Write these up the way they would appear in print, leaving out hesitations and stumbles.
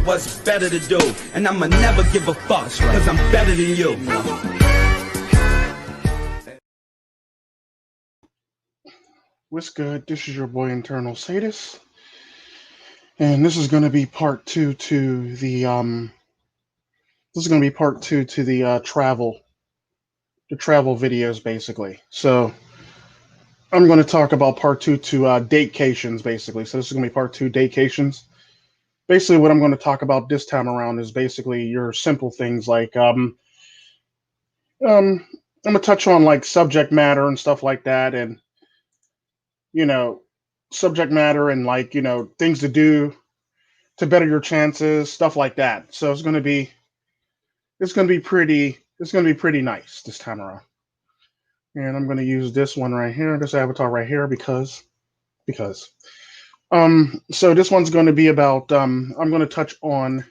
what's better to do. And I'ma never give a fuck, cause I'm better than you. What's good? This is your boy Internal Sadist. And this is gonna be part two to the travel videos basically. So I'm going to talk about part two to Date-Cations basically. So this is going to be part two, Date-Cations. Basically, what I'm going to talk about this time around is basically your simple things like I'm going to touch on like subject matter and stuff like that, and subject matter and like things to do to better your chances, stuff like that. So it's going to be pretty nice this time around. And I'm going to use this one right here, this avatar right here, because. So this one's going to be about, I'm going to touch on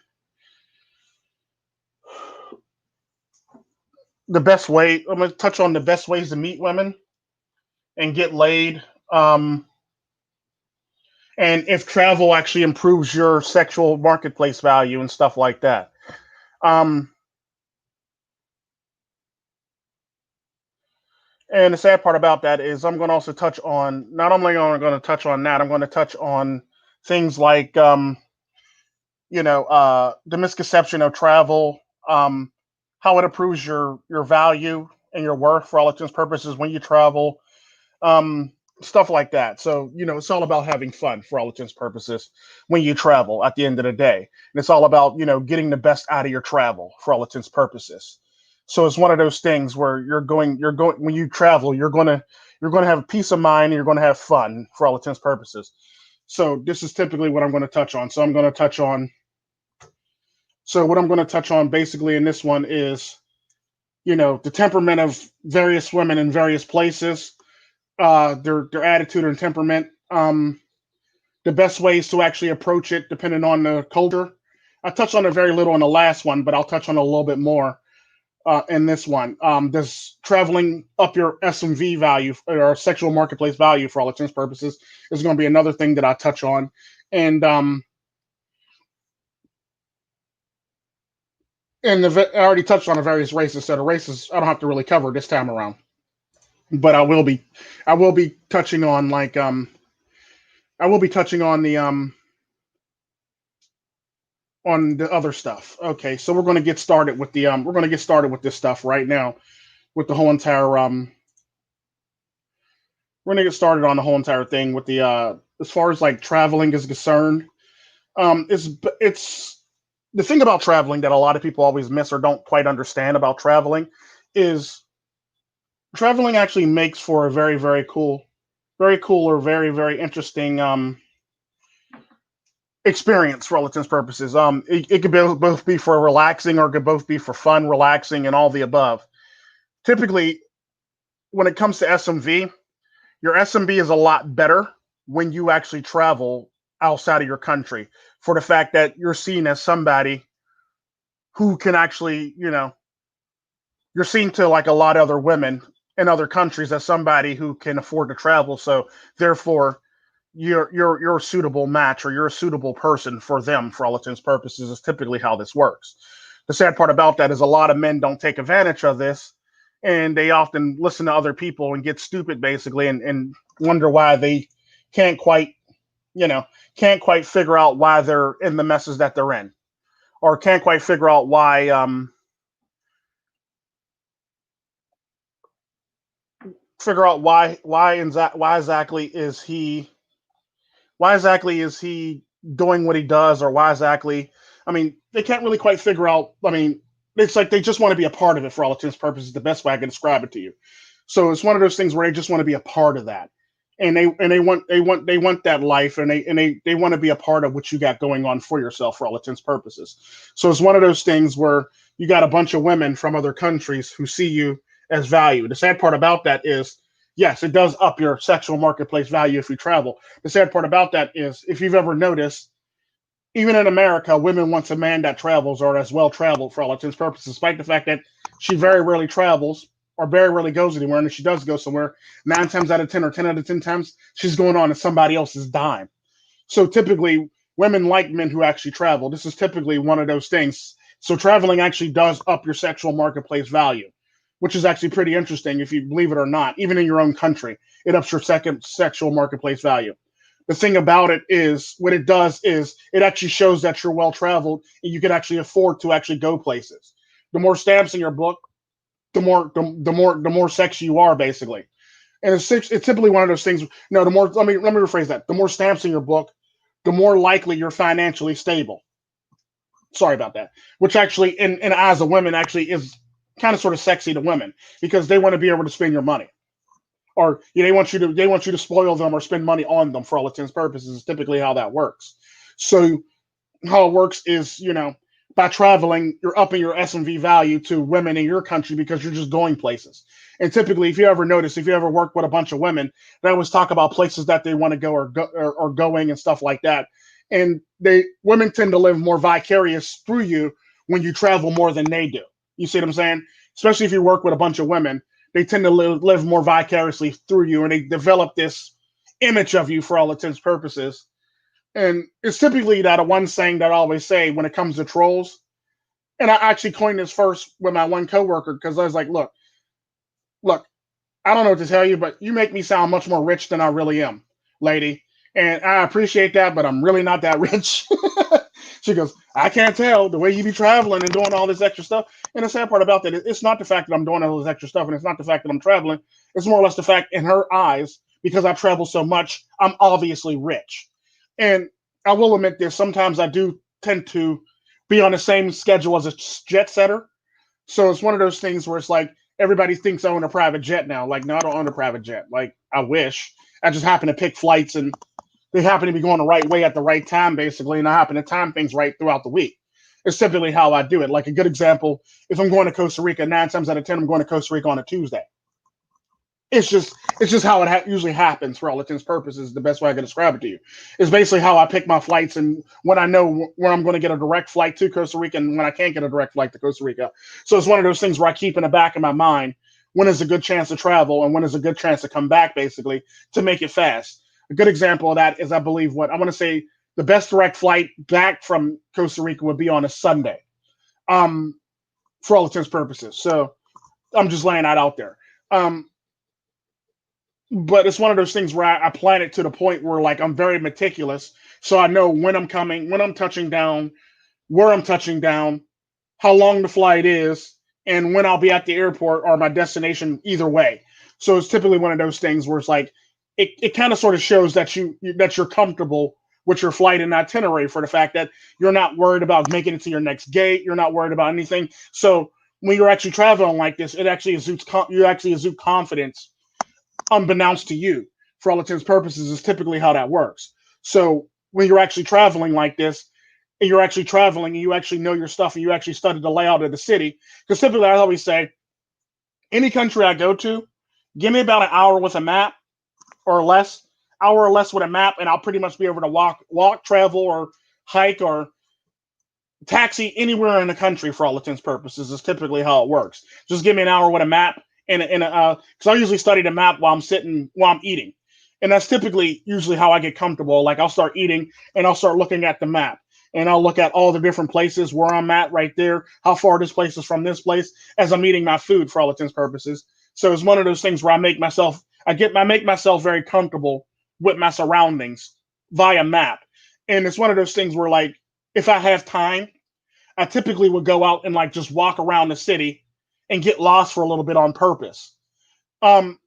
the best way. I'm going to touch on the best ways to meet women and get laid. And if travel actually improves your sexual marketplace value and stuff like that. And the sad part about that is I'm going to also touch on, not only am I going to touch on that, I'm going to touch on things like, the misconception of travel, how it improves your value and your worth for all intents and purposes when you travel, stuff like that. So, it's all about having fun for all intents and purposes when you travel at the end of the day. And it's all about, getting the best out of your travel for all intents and purposes. So it's one of those things where you're going when you travel, you're going to have peace of mind and you're going to have fun for all intents and purposes. So this is typically what I'm going to touch on. So what I'm going to touch on basically in this one is, the temperament of various women in various places, their attitude and temperament, the best ways to actually approach it depending on the culture. I touched on it very little in the last one, but I'll touch on it a little bit more in this one. Does traveling up your SMV value or sexual marketplace value for all intents and purposes is going to be another thing that I touch on. And I already touched on the various races, so the races I don't have to really cover this time around. But I will be touching on the on the other stuff. Okay, so we're going to get started with this stuff right now with the whole entire we're going to get started on the whole entire thing with the as far as like traveling is concerned. It's the thing about traveling that a lot of people always miss or don't quite understand about traveling is traveling actually makes for a very, very cool or very, very interesting experience for all intents and purposes. It could both be for relaxing or it could both be for fun, relaxing, and all the above. Typically, when it comes to SMV, your SMV is a lot better when you actually travel outside of your country, for the fact that you're seen as somebody who can actually, you're seen to like a lot of other women in other countries as somebody who can afford to travel. So therefore, you're a suitable match or you're a suitable person for them for all intents and purposes is typically how this works. The sad part about that is a lot of men don't take advantage of this, and they often listen to other people and get stupid basically and wonder why they can't quite figure out why they're in the messes that they're in, or can't quite figure out why exactly is he doing what he does, or why exactly, they can't really quite figure out. It's like they just want to be a part of it for all intents and purposes, the best way I can describe it to you. So it's one of those things where they just want to be a part of that. And they want that life, and they want to be a part of what you got going on for yourself for all intents and purposes. So it's one of those things where you got a bunch of women from other countries who see you as value. The sad part about that is, yes, it does up your sexual marketplace value if you travel. The sad part about that is, if you've ever noticed, even in America, women want a man that travels or as well traveled for all intents and purposes, despite the fact that she very rarely travels or very rarely goes anywhere. And if she does go somewhere, 9 times out of 10 or 10 out of 10 times, she's going on to somebody else's dime. So typically, Women like men who actually travel. This is typically one of those things. So traveling actually does up your sexual marketplace value, which is actually pretty interesting if you believe it or not. Even in your own country, it ups your second sexual marketplace value. The thing about it is, what it does is it actually shows that you're well traveled and you can actually afford to actually go places. The more stamps in your book, the more sexy you are, basically. And it's typically one of those things. No, the more let me rephrase that. The more stamps in your book, the more likely you're financially stable. Sorry about that. Which actually, in the eyes of women, actually is kind of sort of sexy to women because they want to be able to spend your money, or they want you to spoil them or spend money on them for all intents and purposes. Is typically how that works. So how it works is, by traveling, you're upping your S&V value to women in your country because you're just going places. And typically, if you ever work with a bunch of women, they always talk about places that they want to go or going and stuff like that. And women tend to live more vicarious through you when you travel more than they do. You see what I'm saying? Especially if you work with a bunch of women, they tend to live more vicariously through you, and they develop this image of you for all intents and purposes. And it's typically that one saying that I always say when it comes to trolls. And I actually coined this first with my one coworker because I was like, look, I don't know what to tell you, but you make me sound much more rich than I really am, lady. And I appreciate that, but I'm really not that rich. She goes, I can't tell the way you be traveling and doing all this extra stuff. And the sad part about that, it's not the fact that I'm doing all this extra stuff, and it's not the fact that I'm traveling. It's more or less the fact in her eyes, because I travel so much, I'm obviously rich. And I will admit this, sometimes I do tend to be on the same schedule as a jet setter. So it's one of those things where it's like everybody thinks I own a private jet now. Like, no, I don't own a private jet. Like, I wish. I just happen to pick flights and they happen to be going the right way at the right time, basically, and I happen to time things right throughout the week. It's typically how I do it. Like a good example, if I'm going to Costa Rica, 9 times out of 10, I'm going to Costa Rica on a Tuesday. It's just how it usually happens for all intents and purposes. The best way I can describe it to you is basically how I pick my flights and when I know where I'm going to get a direct flight to Costa Rica and when I can't get a direct flight to Costa Rica. So it's one of those things where I keep in the back of my mind when is a good chance to travel and when is a good chance to come back, basically, to make it fast. A good example of that is, I believe, what I want to say the best direct flight back from Costa Rica would be on a Sunday, for all intents and purposes. So I'm just laying that out there. But it's one of those things where I plan it to the point where, like, I'm very meticulous, so I know when I'm coming, when I'm touching down, where I'm touching down, how long the flight is, and when I'll be at the airport or my destination either way. So it's typically one of those things where it's like it kind of sort of shows that you're comfortable with your flight and itinerary, for the fact that you're not worried about making it to your next gate, you're not worried about anything. So when you're actually traveling like this, you actually exude confidence unbeknownst to you, for all intents and purposes, is typically how that works. So when you're actually traveling like this, and you're actually traveling and you actually know your stuff and you actually study the layout of the city, because typically I always say, any country I go to, give me about an hour with a map or less, hour or less with a map, and I'll pretty much be able to walk, travel, or hike or taxi anywhere in the country for all intents and purposes. Is typically how it works. Just give me an hour with a map because I usually study the map while I'm eating, and that's typically usually how I get comfortable. Like, I'll start eating and I'll start looking at the map and I'll look at all the different places where I'm at right there, how far this place is from this place as I'm eating my food for all intents and purposes. So it's one of those things where I make myself very comfortable with my surroundings via map, and it's one of those things where, like, if I have time, I typically would go out and, like, just walk around the city and get lost for a little bit on purpose. Um,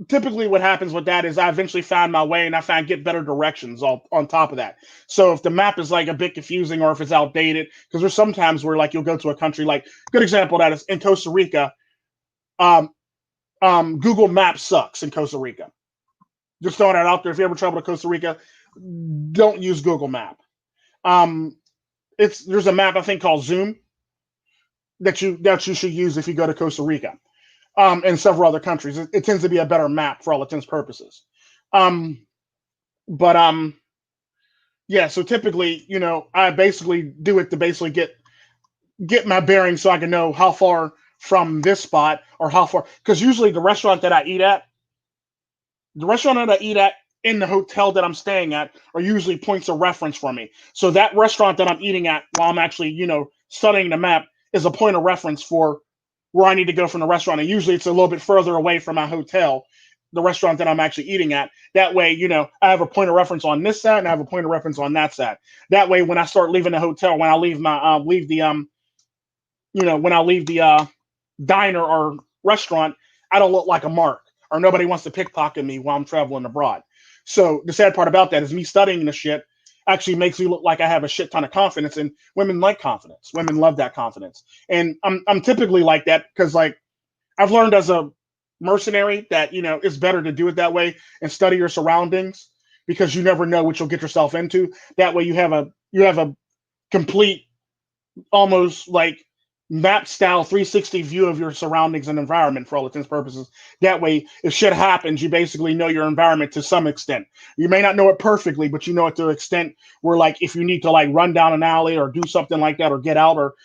Typically what happens with that is I eventually find my way and I get better directions on top of that. So if the map is, like, a bit confusing or if it's outdated, because there's sometimes where, like, you'll go to a country, like, good example of that is in Costa Rica. Um, Google Maps sucks in Costa Rica. Just throwing that out there. If you ever travel to Costa Rica, don't use Google Map. Um, there's a map I think called Zoom that you should use if you go to Costa Rica, and several other countries. It tends to be a better map for all intents and purposes. Um, but yeah. So typically, I basically do it to basically get my bearings so I can know how far from this spot or how far. Because usually the restaurant that I eat at in the hotel that I'm staying at are usually points of reference for me. So that restaurant that I'm eating at while I'm actually, studying the map is a point of reference for where I need to go from the restaurant. And usually it's a little bit further away from my hotel, the restaurant that I'm actually eating at. That way, I have a point of reference on this side and I have a point of reference on that side. That way, when I start leaving the hotel, when I leave my when I leave the diner or restaurant, I don't look like a mark or nobody wants to pickpocket me while I'm traveling abroad. So the sad part about that is me studying the shit actually makes me look like I have a shit ton of confidence, and women like confidence. Women love that confidence. And I'm typically like that because like I've learned as a mercenary that, it's better to do it that way and study your surroundings because you never know what you'll get yourself into. That way you have a complete, almost like map style 360 view of your surroundings and environment for all intents and purposes. That way, if shit happens, you basically know your environment to some extent. You may not know it perfectly, but you know it to an extent where, like, if you need to like run down an alley or do something like that or get out or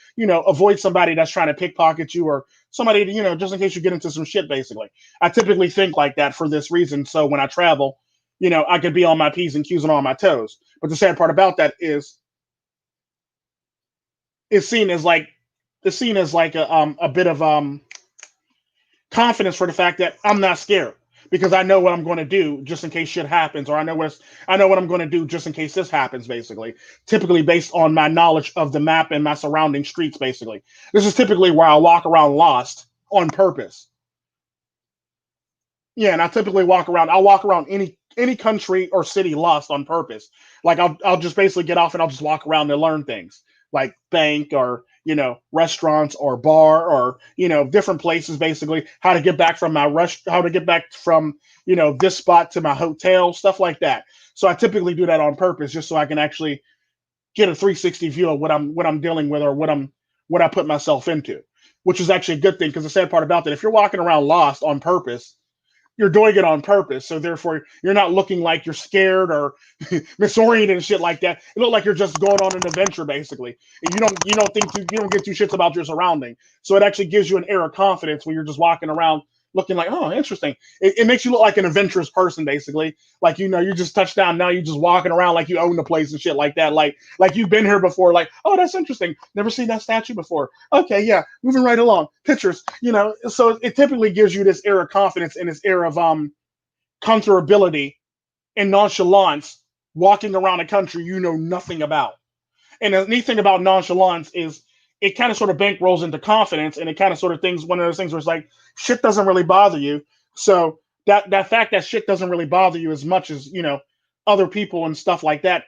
avoid somebody that's trying to pickpocket you or somebody just in case you get into some shit. Basically, I typically think like that for this reason. So when I travel, I could be on my P's and Q's and on my toes. But the sad part about that is it's seen as like a bit of confidence for the fact that I'm not scared because I know what I'm going to do just in case shit happens, or I know what I'm going to do just in case this happens. Basically, typically based on my knowledge of the map and my surrounding streets. Basically, this is typically where I walk around lost on purpose. Yeah, and I typically walk around. I'll walk around any country or city lost on purpose. Like I'll just basically get off and I'll just walk around and learn things like bank or restaurants or bar or different places. Basically, how to get back from how to get back from this spot to my hotel, stuff like that. So I typically do that on purpose just so I can actually get a 360 view of what I'm dealing with or what I put myself into, which is actually a good thing because the sad part about that, if you're walking around lost on purpose, you're doing it on purpose. So therefore, you're not looking like you're scared or misoriented and shit like that. You look like you're just going on an adventure, basically. And you don't get two shits about your surrounding. So it actually gives you an air of confidence when you're just walking around looking like, oh, interesting. It makes you look like an adventurous person, basically. Like, you just touched down. Now you're just walking around like you own the place and shit like that. Like you've been here before. Like, oh, that's interesting. Never seen that statue before. Okay, yeah, moving right along. Pictures, So it typically gives you this air of confidence and this air of comfortability and nonchalance walking around a country you know nothing about. And the neat thing about nonchalance is it kind of sort of bankrolls into confidence, and it kind of sort of things one of those things where it's like shit doesn't really bother you. So that fact that shit doesn't really bother you as much as other people and stuff like that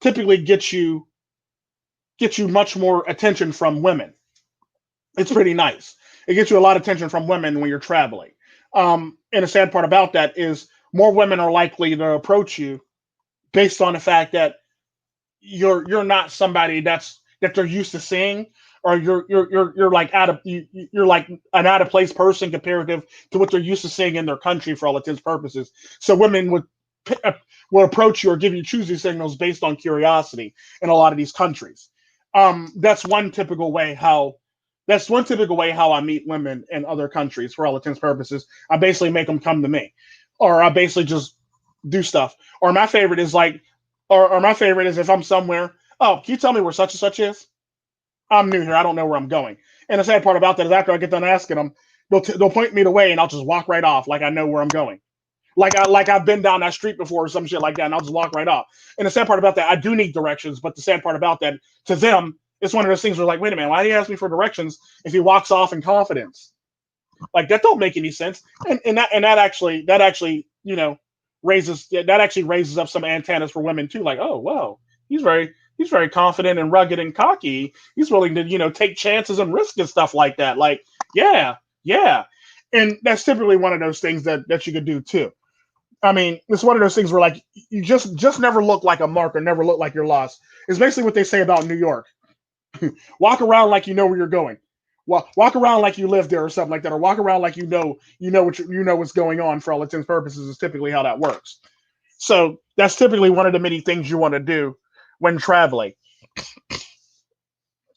typically gets you much more attention from women. It's pretty nice. It gets you a lot of attention from women when you're traveling. And the sad part about that is more women are likely to approach you based on the fact that you're not somebody that they're used to seeing, or you're like you're like an out of place person comparative to what they're used to seeing in their country for all intents and purposes. So women will approach you or give you choosy signals based on curiosity in a lot of these countries. That's one typical way how I meet women in other countries for all intents and purposes. I basically make them come to me, or I basically just do stuff. Or my favorite is if I'm somewhere. Oh, can you tell me where such and such is? I'm new here. I don't know where I'm going. And the sad part about that is after I get done asking them, they'll point me the way, and I'll just walk right off like I know where I'm going. I've been down that street before or some shit like that, and I'll just walk right off. And the sad part about that, I do need directions, but the sad part about that, to them, it's one of those things where like, wait a minute, why do you ask me for directions if he walks off in confidence? Like that don't make any sense. And that actually raises up some antennas for women too. Like, oh wow, he's very confident and rugged and cocky. He's willing to take chances and risk and stuff like that. Like, yeah, yeah. And that's typically one of those things that you could do too. I mean, it's one of those things where like you just never look like a mark or never look like you're lost. It's basically what they say about New York. Walk around like you know where you're going. Walk around like you live there or something like that, or walk around like you know what's going on for all intents and purposes is typically how that works. So that's typically one of the many things you want to do when traveling.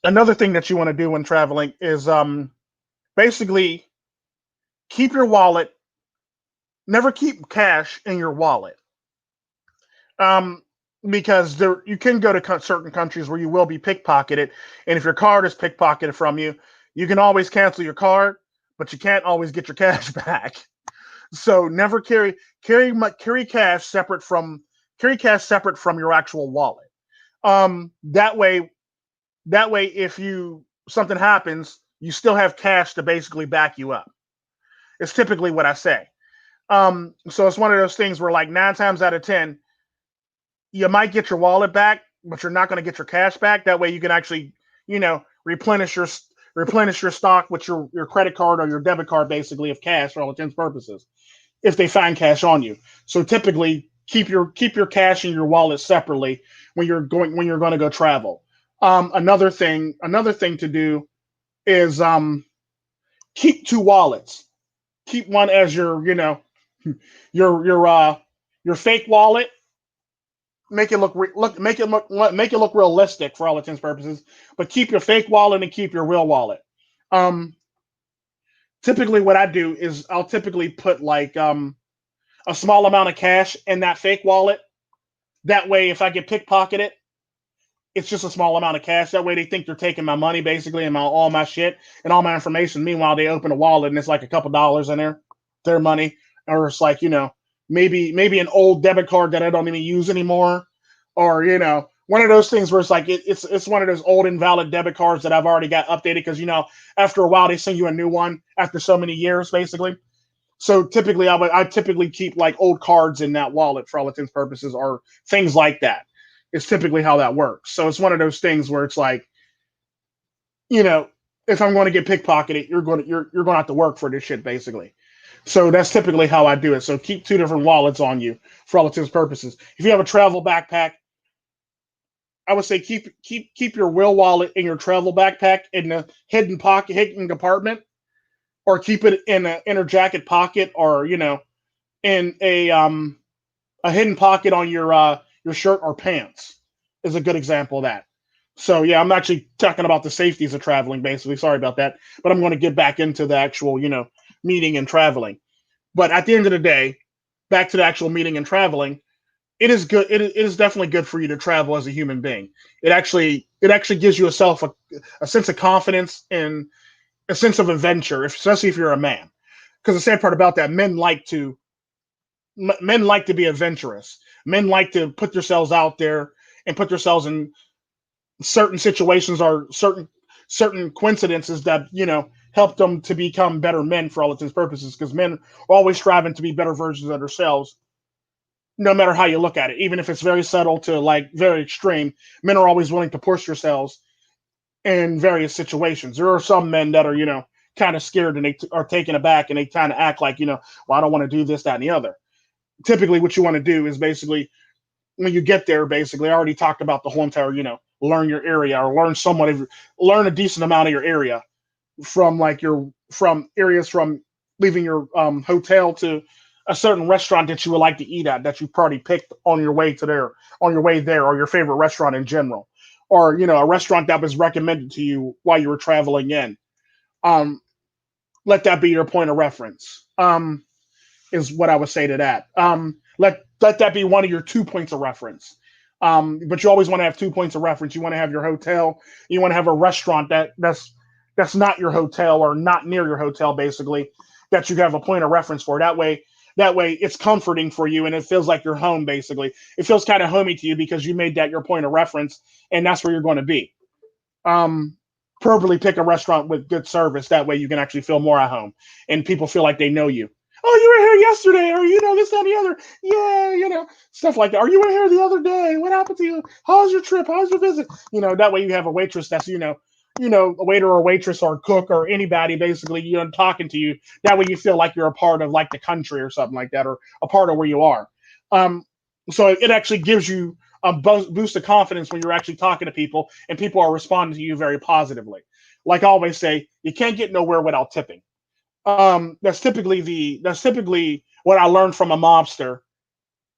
Another thing that you want to do when traveling is basically keep your wallet. Never keep cash in your wallet. Um, because there you can go to certain countries where you will be pickpocketed, and if your card is pickpocketed from you, you can always cancel your card, but you can't always get your cash back. So never carry cash separate from your actual wallet. Um, that way that way if you something happens, you still have cash to basically back you up. It's typically what I say. So it's one of those things where like 9 times out of 10, you might get your wallet back, but you're not going to get your cash back. That way you can actually, replenish your stock with your credit card or your debit card, basically, of cash for all intents and purposes, if they find cash on you. So typically keep your cash in your wallet separately when you're going to go travel. Another thing to do is keep two wallets. Keep one as your fake wallet. Make it look realistic for all intents and purposes, but keep your fake wallet and keep your real wallet. Um, Typically, what I do is I'll typically put like a small amount of cash in that fake wallet. That way, if I get pickpocketed, it's just a small amount of cash. That way, they think they're taking my money basically and all my shit and all my information. Meanwhile, they open a wallet and it's like a couple dollars in there, their money, or it's like maybe an old debit card that I don't even use anymore, or one of those things where it's like it's one of those old invalid debit cards that I've already got updated because after a while they send you a new one after so many years basically. So typically, I typically keep like old cards in that wallet for all intents and purposes, or things like that. It's typically how that works. So it's one of those things where it's like, you know, if I'm going to get pickpocketed, you're going to have to work for this shit basically. So that's typically how I do it. So keep two different wallets on you for all intents and purposes. If you have a travel backpack, I would say keep your real wallet in your travel backpack in the hidden compartment, or keep it in an inner jacket pocket, or in a hidden pocket on your shirt or pants is a good example of that. So yeah, I'm actually talking about the safeties of traveling, basically. Sorry about that, but I'm going to get back into the actual meeting and traveling. But at the end of the day, back to the actual meeting and traveling, it is good. It is definitely good for you to travel as a human being. It actually gives you a sense of confidence and a sense of adventure, especially if you're a man. Because the sad part about that, men like to be adventurous. Men like to put themselves out there and put themselves in certain situations or certain coincidences that help them to become better men for all intents and purposes. Because men are always striving to be better versions of themselves, no matter how you look at it. Even if it's very subtle to like very extreme, men are always willing to push themselves in various situations. There are some men that are kind of scared and they are taken aback and they kind of act like well, I don't want to do this, that, and the other. Typically what you want to do is basically when you get there, basically I already talked about the whole entire learn your area, or learn a decent amount of your area, from like from areas, from leaving your hotel to a certain restaurant that you would like to eat at, that you probably picked on your way there, or your favorite restaurant in general, or a restaurant that was recommended to you while you were traveling in. um Let that be your point of reference. Is what I would say to that. Let that be one of your 2 points of reference. But you always want to have 2 points of reference. You want to have your hotel. You want to have a restaurant that's not your hotel, or not near your hotel, basically, that you have a point of reference for. That way, it's comforting for you, and it feels like you're home. Basically, it feels kind of homey to you because you made that your point of reference, and that's where you're going to be. Um, Probably pick a restaurant with good service. That way, you can actually feel more at home, and people feel like they know you. Oh, you were here yesterday, or this, that, and the other. Yeah, stuff like that. Or you were here the other day. What happened to you? How's your trip? How's your visit? That way you have a waitress that's a waiter or waitress or cook or anybody basically talking to you. That way you feel like you're a part of like the country or something like that, or a part of where you are. Um, so it actually gives you a boost of confidence when you're actually talking to people and people are responding to you very positively. Like I always say, you can't get nowhere without tipping. That's typically what I learned from a mobster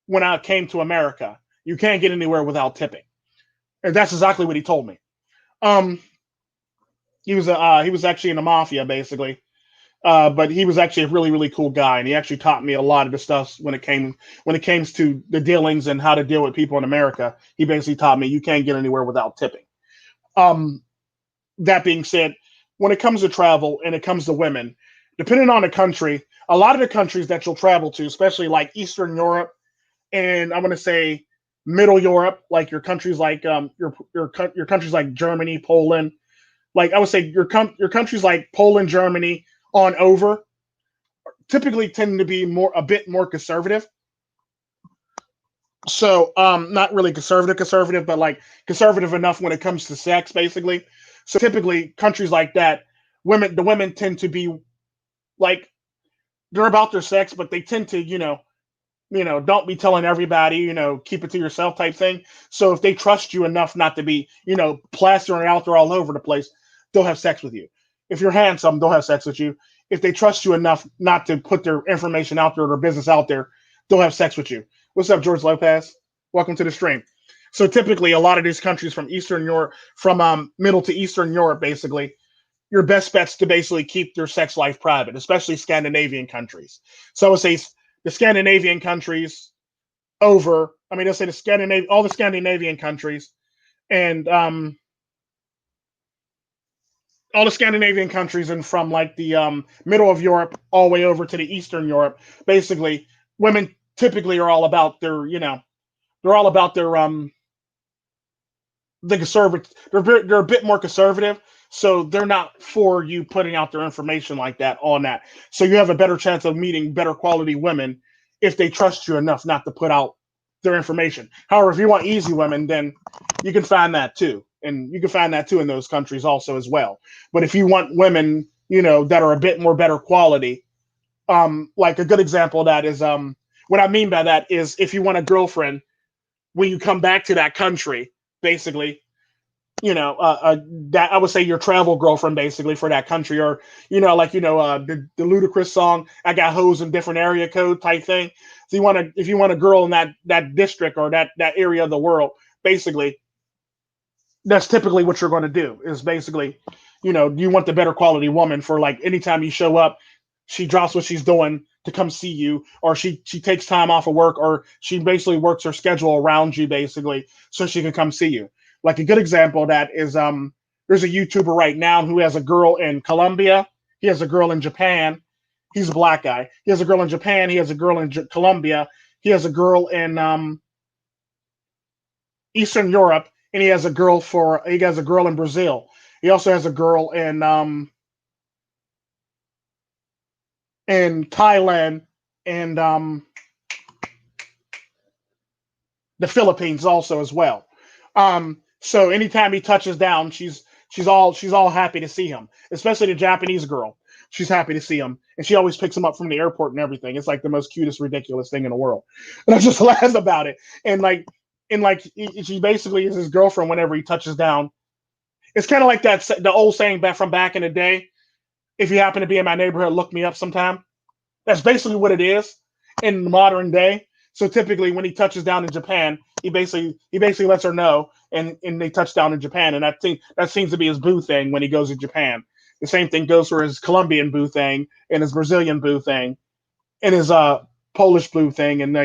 when I came to America. You can't get anywhere without tipping, and that's exactly what he told me. Um, he was actually in the mafia basically, But he was actually a really, really cool guy, and he actually taught me a lot of the stuff when it came to the dealings and how to deal with people in America. He basically taught me you can't get anywhere without tipping. Um, that being said, when it comes to travel and it comes to women, depending on the country, a lot of the countries that you'll travel to, especially like Eastern Europe and I'm going to say Middle Europe, like your countries like your countries like Germany, Poland, like I would say your countries like Poland, Germany on over typically tend to be more a bit more conservative. So not really conservative, but like conservative enough when it comes to sex, basically. So typically countries like that, the women tend to be like they're about their sex, but they tend to, don't be telling everybody, keep it to yourself type thing. So if they trust you enough not to be, plastering it out there all over the place, they'll have sex with you. If you're handsome, they'll have sex with you. If they trust you enough not to put their information out there or their business out there, they'll have sex with you. What's up, George Lopez? Welcome to the stream. So typically, a lot of these countries from Eastern Europe, from Middle to Eastern Europe, basically, your best bet's to basically keep your sex life private, especially Scandinavian countries. So I would say the Scandinavian countries I mean, let's say all the Scandinavian countries and all the Scandinavian countries and from like the middle of Europe all the way over to the Eastern Europe, basically, women typically are all about they're all about the conservative. They're a bit more conservative, so they're not for you putting out their information like that on that. So you have a better chance of meeting better quality women if they trust you enough not to put out their information. However, if you want easy women, then you can find that too, and you can find that too in those countries also as well. But if you want women, that are a bit more better quality, like a good example of that is what I mean by that is if you want a girlfriend when you come back to that country, basically, that I would say your travel girlfriend basically for that country, or the ludicrous song "I Got Hoes in Different Area Code" type thing. So if you want a girl in that district or that area of the world, basically, that's typically what you're going to do. Is basically, you want the better quality woman for like anytime you show up, she drops what she's doing to come see you, or she takes time off of work, or she basically works her schedule around you basically so she can come see you. Like a good example of that is there's a YouTuber right now who has a girl in Colombia. He has a girl in Japan. He's a black guy. He has a girl in Japan. He has a girl in Colombia. He has a girl in Eastern Europe, and he has a girl in Brazil. He also has a girl in Thailand and the Philippines also as well. So anytime he touches down, she's all happy to see him, especially the Japanese girl. She's happy to see him, and she always picks him up from the airport and everything. It's like the most cutest, ridiculous thing in the world, and I just laugh about it. She basically is his girlfriend whenever he touches down. It's kind of like the old saying back from back in the day. If you happen to be in my neighborhood, look me up sometime. That's basically what it is in modern day. So typically, when he touches down in Japan, he basically lets her know, and they touch down in Japan, and that seems to be his boo thing when he goes to Japan. The same thing goes for his Colombian boo thing, and his Brazilian boo thing, and his Polish boo thing, and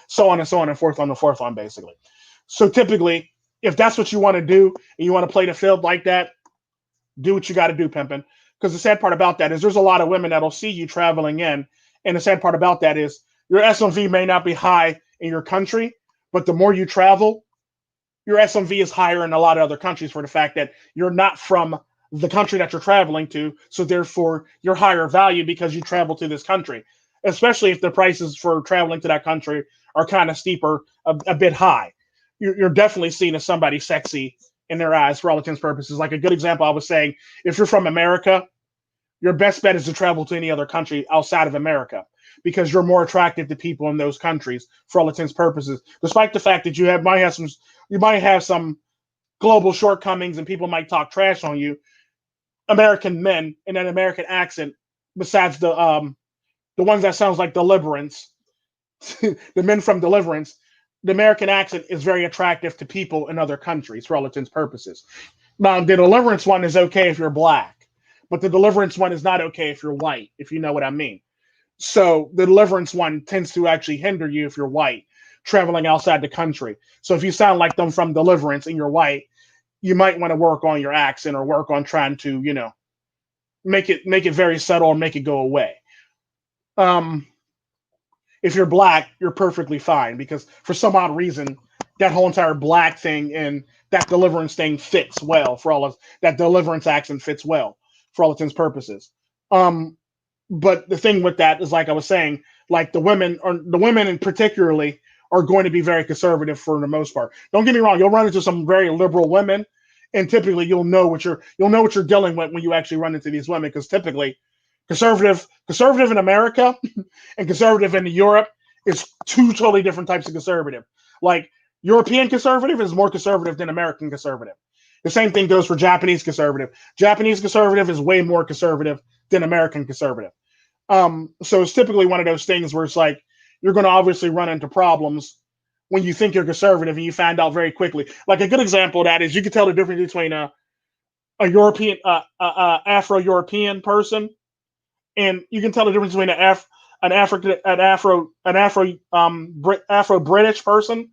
so on and so on and forth on the fourth one basically. So typically, if that's what you want to do and you want to play the field like that, do what you got to do, pimping. Because the sad part about that is there's a lot of women that'll see you traveling in, and the sad part about that is your SMV may not be high in your country, but the more you travel, your SMV is higher in a lot of other countries for the fact that you're not from the country that you're traveling to, so therefore you're higher value because you travel to this country, especially if the prices for traveling to that country are kind of steeper, a bit high. You're definitely seen as somebody sexy in their eyes for all intents and purposes. Like a good example, I was saying, if you're from America, your best bet is to travel to any other country outside of America because you're more attractive to people in those countries for all intents and purposes. Despite the fact that you might have some global shortcomings and people might talk trash on you, American men in an American accent, besides the ones that sounds like Deliverance, the men from Deliverance, the American accent is very attractive to people in other countries for all intents and purposes. Now, the Deliverance one is okay if you're black. but the deliverance one is not okay if you're white, if you know what I mean. So the deliverance one tends to actually hinder you if you're white traveling outside the country. So if you sound like them from deliverance and you're white, you might want to work on your accent or work on trying to, make it very subtle or make it go away. Um, if you're black, you're perfectly fine because for some odd reason, that whole entire black thing and that deliverance thing fits well for all of that deliverance accent fits well for all intents and purposes. Um, but the thing with that is, like I was saying, like the women in particularly are going to be very conservative for the most part. Don't get me wrong, you'll run into some very liberal women, and typically you'll know what you're dealing with when you actually run into these women because typically conservative in America and conservative in Europe is two totally different types of conservative. Like European conservative is more conservative than American conservative. The same thing goes for Japanese conservative. Japanese conservative is way more conservative than American conservative. So it's typically one of those things where it's like you're going to obviously run into problems when you think you're conservative and you find out very quickly. Like a good example of that is you can tell the difference between a European, Afro-European person, and you can tell the difference between Afro British person,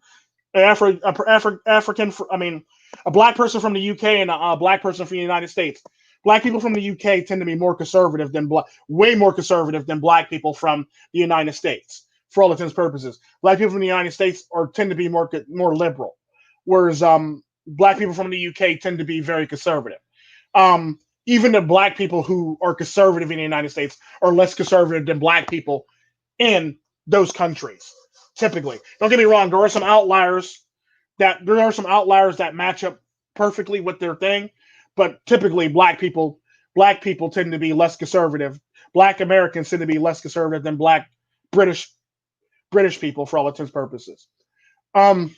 African. I mean, a black person from the UK and a black person from the United States. Black people from the UK tend to be more conservative than way more conservative than black people from the United States. For all intents and purposes, black people from the United States tend to be more liberal, whereas black people from the UK tend to be very conservative. Even the black people who are conservative in the United States are less conservative than black people in those countries. Typically, don't get me wrong, there are some outliers that match up perfectly with their thing, but typically black people tend to be less conservative. Black Americans tend to be less conservative than black British people for all intents and purposes. Um,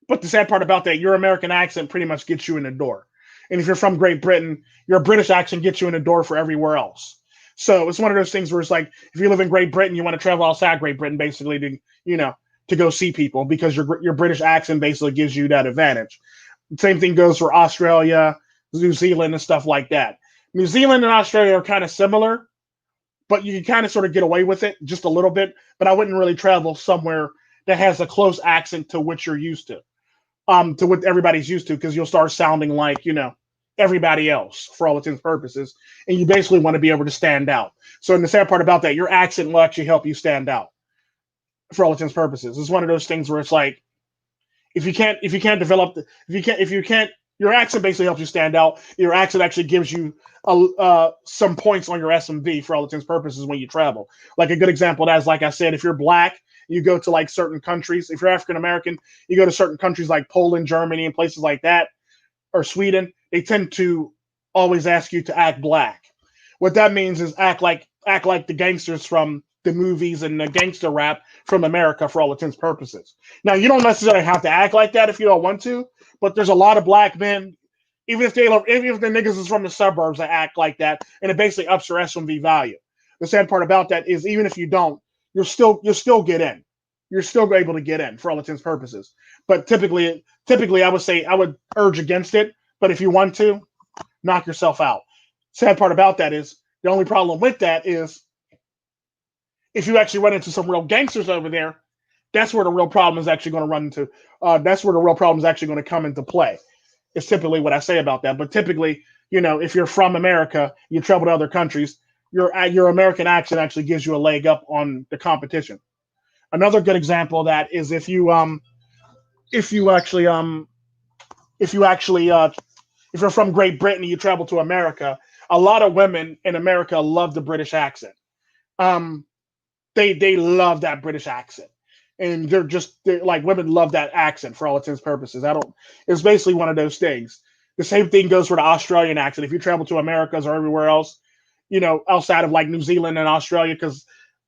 but the sad part about that, your American accent pretty much gets you in the door. And if you're from Great Britain, your British accent gets you in the door for everywhere else. So it's one of those things where it's like, if you live in Great Britain, you want to travel outside Great Britain, basically to go see people because your British accent basically gives you that advantage. Same thing goes for Australia, New Zealand, and stuff like that. New Zealand and Australia are kind of similar, but you can kind of sort of get away with it just a little bit. But I wouldn't really travel somewhere that has a close accent to what you're used to what everybody's used to, because you'll start sounding like, everybody else for all intents and purposes. And you basically want to be able to stand out. So, and the sad part about that, your accent will actually help you stand out for all intents and purposes. It's one of those things where it's like, if you can't develop, your accent basically helps you stand out. Your accent actually gives you some points on your SMV for all intents and purposes when you travel. Like a good example of that is, like I said, if you're black, you go to like certain countries. If you're African American, you go to certain countries like Poland, Germany, and places like that, or Sweden. They tend to always ask you to act black. What that means is act like the gangsters from the movies and the gangster rap from America for all intents and purposes. Now, you don't necessarily have to act like that if you don't want to, but there's a lot of black men, even if the niggas is from the suburbs, that act like that, and it basically ups your SMV value. The sad part about that is, even if you don't, you'll still get in. You're still able to get in for all intents and purposes. But typically, I would urge against it. But if you want to, knock yourself out. Sad part about that is, the only problem with that is, if you actually run into some real gangsters over there, that's where the real problem is actually going to run into. That's where the real problem is actually going to come into play. It's typically what I say about that. But typically, if you're from America, you travel to other countries, your American accent actually gives you a leg up on the competition. Another good example of that is if you're from Great Britain and you travel to America, a lot of women in America love the British accent. They love that British accent, and they're like, women love that accent for all intents and purposes. It's basically one of those things. The same thing goes for the Australian accent. If you travel to Americas or everywhere else, outside of like New Zealand and Australia, because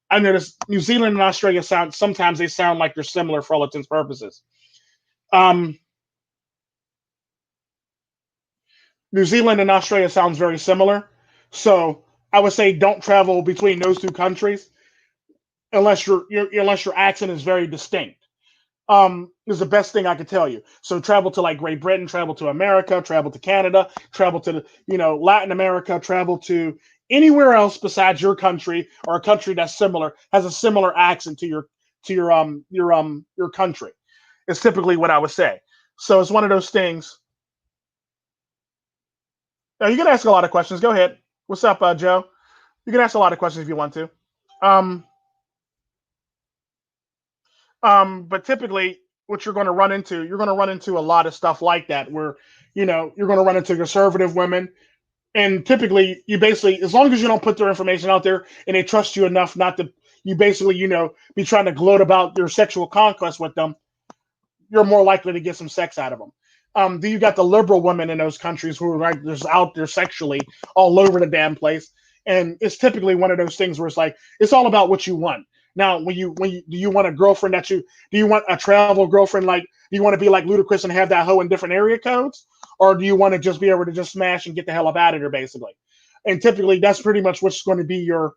I noticed New Zealand and Australia sometimes they sound like they're similar for all intents and purposes. New Zealand and Australia sounds very similar. So I would say don't travel between those two countries unless your accent is very distinct. is the best thing I could tell you. So travel to like Great Britain, travel to America, travel to Canada, travel to Latin America, travel to anywhere else besides your country or a country that's similar, has a similar accent to your country. It's typically what I would say. So it's one of those things. Now you can ask a lot of questions. Go ahead. What's up, Joe? You can ask a lot of questions if you want to. Um, but typically, what you're going to run into a lot of stuff like that, where you're going to run into conservative women, and typically, you basically, as long as you don't put their information out there and they trust you enough not to, you basically, be trying to gloat about your sexual conquest with them, you're more likely to get some sex out of them. Then you got the liberal women in those countries who are like just out there sexually all over the damn place, and it's typically one of those things where it's like it's all about what you want. Now, do you want a girlfriend do you want a travel girlfriend, like do you want to be like Ludacris and have that hoe in different area codes, or do you want to just be able to just smash and get the hell up out of there basically? And typically that's pretty much what's going to be your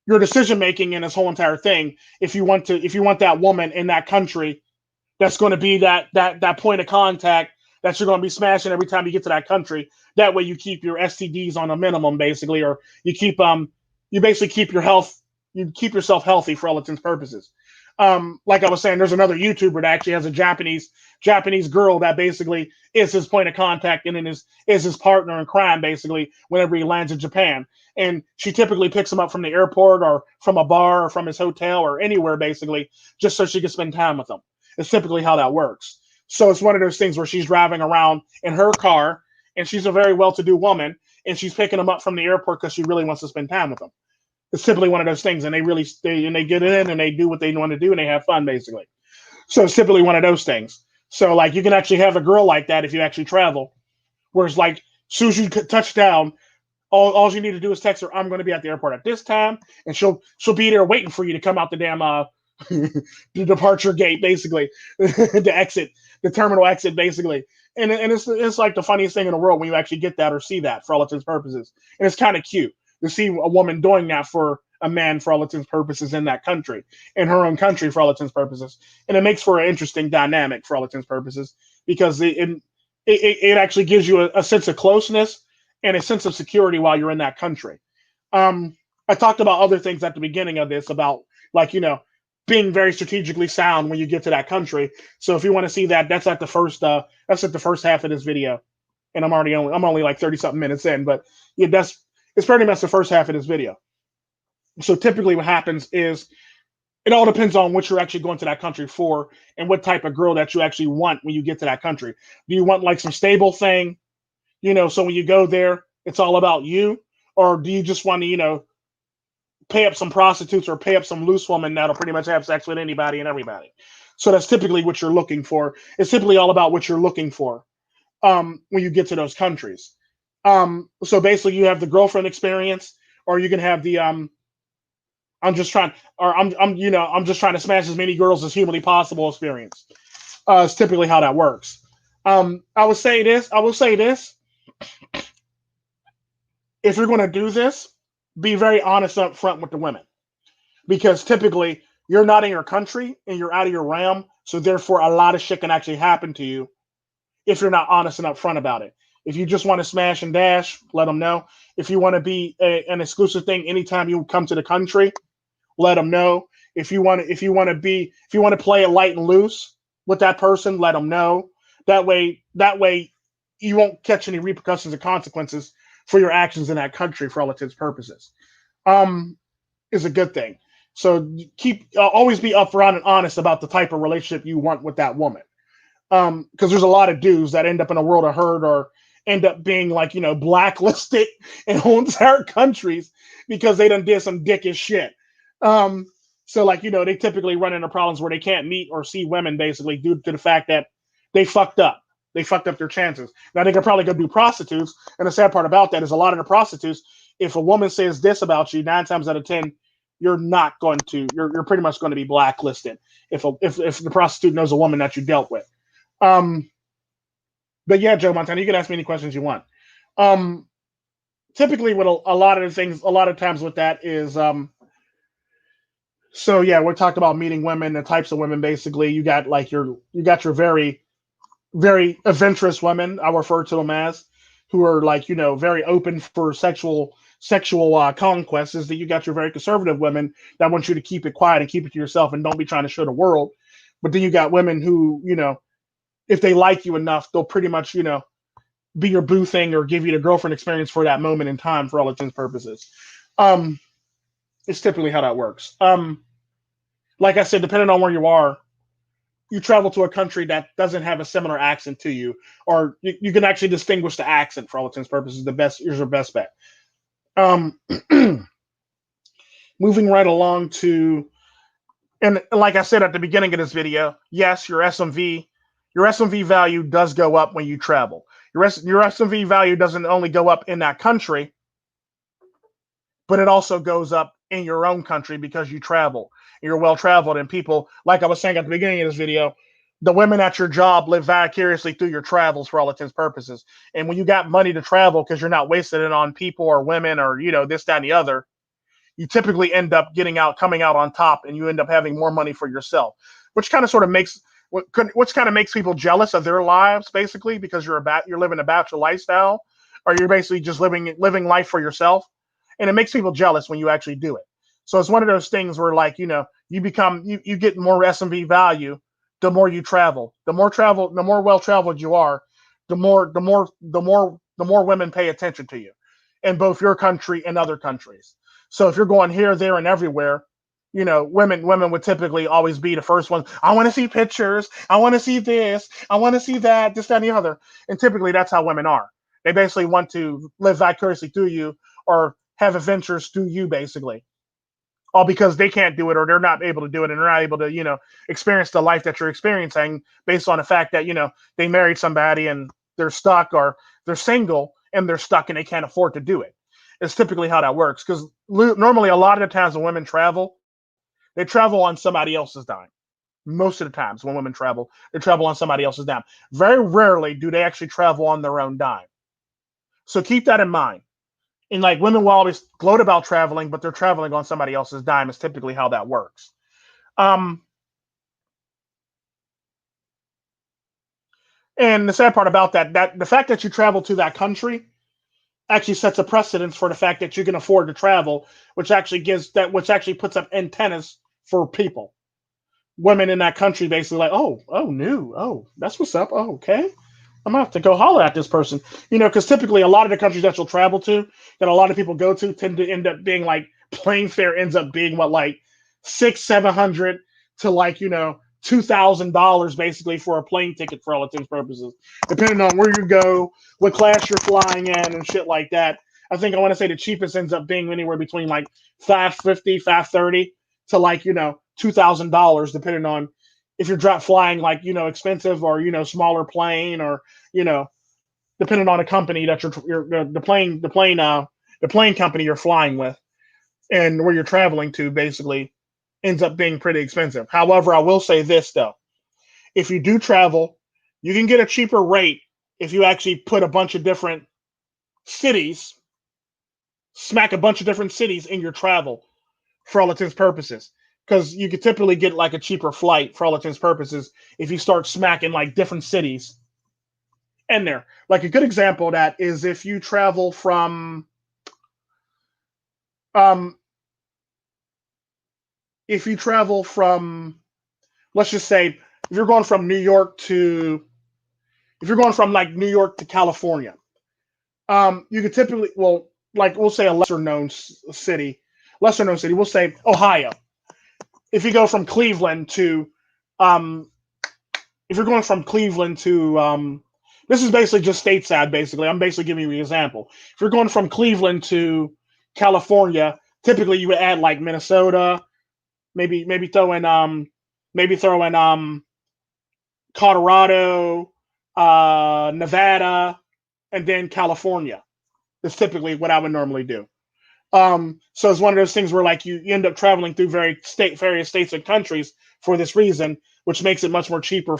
decision making in this whole entire thing. If you want that woman in that country that's going to be that point of contact that you're going to be smashing every time you get to that country. That way you keep your STDs on a minimum, basically, or you basically keep you keep yourself healthy for all intents and purposes. Like I was saying, there's another YouTuber that actually has a Japanese girl that basically is his point of contact and then is his partner in crime, basically, whenever he lands in Japan. And she typically picks him up from the airport or from a bar or from his hotel or anywhere, basically, just so she can spend time with him. It's typically how that works. So it's one of those things where she's driving around in her car, and she's a very well-to-do woman, and she's picking him up from the airport because she really wants to spend time with him. It's typically one of those things, and they get in and they do what they want to do and they have fun, basically. So it's typically one of those things. So like you can actually have a girl like that if you actually travel, where it's like as soon as you touch down, all you need to do is text her, "I'm going to be at the airport at this time," and she'll be there waiting for you to come out the damn the departure gate, basically, the terminal exit, basically. And it's like the funniest thing in the world when you actually get that or see that for all intents and purposes. And it's kind of cute to see a woman doing that for a man for all intents and purposes in that country, in her own country for all intents and purposes. And it makes for an interesting dynamic for all intents and purposes because it actually gives you a sense of closeness and a sense of security while you're in that country. I talked about other things at the beginning of this about like, being very strategically sound when you get to that country. So if you want to see that, that's at the first half of this video. And I'm only like 30 something minutes in, but yeah, it's pretty much the first half of this video. So typically what happens is it all depends on what you're actually going to that country for and what type of girl that you actually want when you get to that country. Do you want like some stable thing, so when you go there, it's all about you? Or do you just want to, pay up some prostitutes or pay up some loose woman that'll pretty much have sex with anybody and everybody? So that's typically what you're looking for. It's typically all about what you're looking for when you get to those countries. So basically you have the girlfriend experience, or you can have the I'm just trying to smash as many girls as humanly possible experience. It's typically how that works. I will say this. If you're going to do this, be very honest up front with the women, because typically you're not in your country and you're out of your realm. So therefore a lot of shit can actually happen to you if you're not honest and upfront about it. If you just want to smash and dash, let them know. If you want to be an exclusive thing anytime you come to the country, let them know. If you want to play it light and loose with that person, let them know. That way you won't catch any repercussions or consequences for your actions in that country for all intents and purposes. Is a good thing. So always be upfront and honest about the type of relationship you want with that woman. Because there's a lot of dudes that end up in a world of hurt or end up being like, blacklisted in whole entire countries because they done did some dickish shit. So like, they typically run into problems where they can't meet or see women basically due to the fact that they fucked up. They fucked up their chances. Now they could probably go do prostitutes. And the sad part about that is a lot of the prostitutes, if a woman says this about you, 9 times out of 10, you're pretty much going to be blacklisted if the prostitute knows a woman that you dealt with. But yeah, Joe Montana, you can ask me any questions you want. Typically with a lot of times with that is, So yeah, we're talking about meeting women, the types of women. Basically, you got your very adventurous women. I refer to them as, who are like very open for sexual conquests. Is that you got your very conservative women that want you to keep it quiet and keep it to yourself and don't be trying to show the world. But then you got women who if they like you enough, they'll pretty much be your boo thing or give you the girlfriend experience for that moment in time for all intents and purposes. Um, it's typically how that works. Like I said, depending on where you are, you travel to a country that doesn't have a similar accent to you, or you can actually distinguish the accent for all intents and purposes. The best Here's your best bet. Um, moving right along to, and like I said at the beginning of this video, yes, your SMV value does go up when you travel. Your SMV value doesn't only go up in that country, but it also goes up in your own country because you travel. You're well traveled, and people, like I was saying at the beginning of this video, the women at your job live vicariously through your travels for all intents and purposes. And when you got money to travel because you're not wasting it on people or women or this, that, and the other, you typically end up coming out on top, and you end up having more money for yourself, which kind of sort of makes which kind of makes people jealous of their lives, basically, because you're living a bachelor lifestyle, or you're basically just living life for yourself, and it makes people jealous when you actually do it. So it's one of those things where, like, you get more SMV value the more you travel. The more well traveled you are, the more women pay attention to you in both your country and other countries. So if you're going here, there, and everywhere, women would typically always be the first ones. I want to see pictures. I want to see this. I want to see that, this, that, and the other. And typically that's how women are. They basically want to live vicariously through you or have adventures through you, basically. All because they can't do it, or they're not able to do it, and they're not able to, experience the life that you're experiencing based on the fact that, they married somebody and they're stuck, or they're single and they're stuck and they can't afford to do it. It's typically how that works, because normally a lot of the times when women travel, they travel on somebody else's dime. Most of the times when women travel, they travel on somebody else's dime. Very rarely do they actually travel on their own dime. So keep that in mind. And like, women will always gloat about traveling, but they're traveling on somebody else's dime is typically how that works. And the sad part about that the fact that you travel to that country actually sets a precedence for the fact that you can afford to travel, which actually puts up antennas for people. Women in that country basically like, oh, new, oh, that's what's up. Oh, okay. I'm gonna have to go holler at this person, because typically a lot of the countries that you'll travel to, that a lot of people go to, tend to end up being like, plane fare ends up being what, like $600-700 to like $2,000 basically for a plane ticket for all intents and purposes, depending on where you go, what class you're flying in, and shit like that. I think I want to say the cheapest ends up being anywhere between like $550, $530 to like $2,000, depending on if you're flying like expensive or smaller plane, or depending on the company that the plane company you're flying with and where you're traveling to, basically ends up being pretty expensive. However, I will say this though: if you do travel, you can get a cheaper rate if you actually put a bunch of different cities, smack a bunch of different cities in your travel for all intents and purposes. Because you could typically get like a cheaper flight for all intents and purposes if you start smacking like different cities in there. Like a good example of that is if you travel from um if you travel from, let's just say, if you're going from New York to if you're going from like New York to California, you could typically, well, like we'll say a lesser known city, we'll say Ohio. If you go from Cleveland to um if you're going from Cleveland to this is basically just stateside, basically. I'm basically giving you an example. If you're going from Cleveland to California, typically you would add like Minnesota, maybe throw in Colorado, Nevada, and then California. That's typically what I would normally do. So it's one of those things where like you end up traveling through various states and countries for this reason, which makes it much more cheaper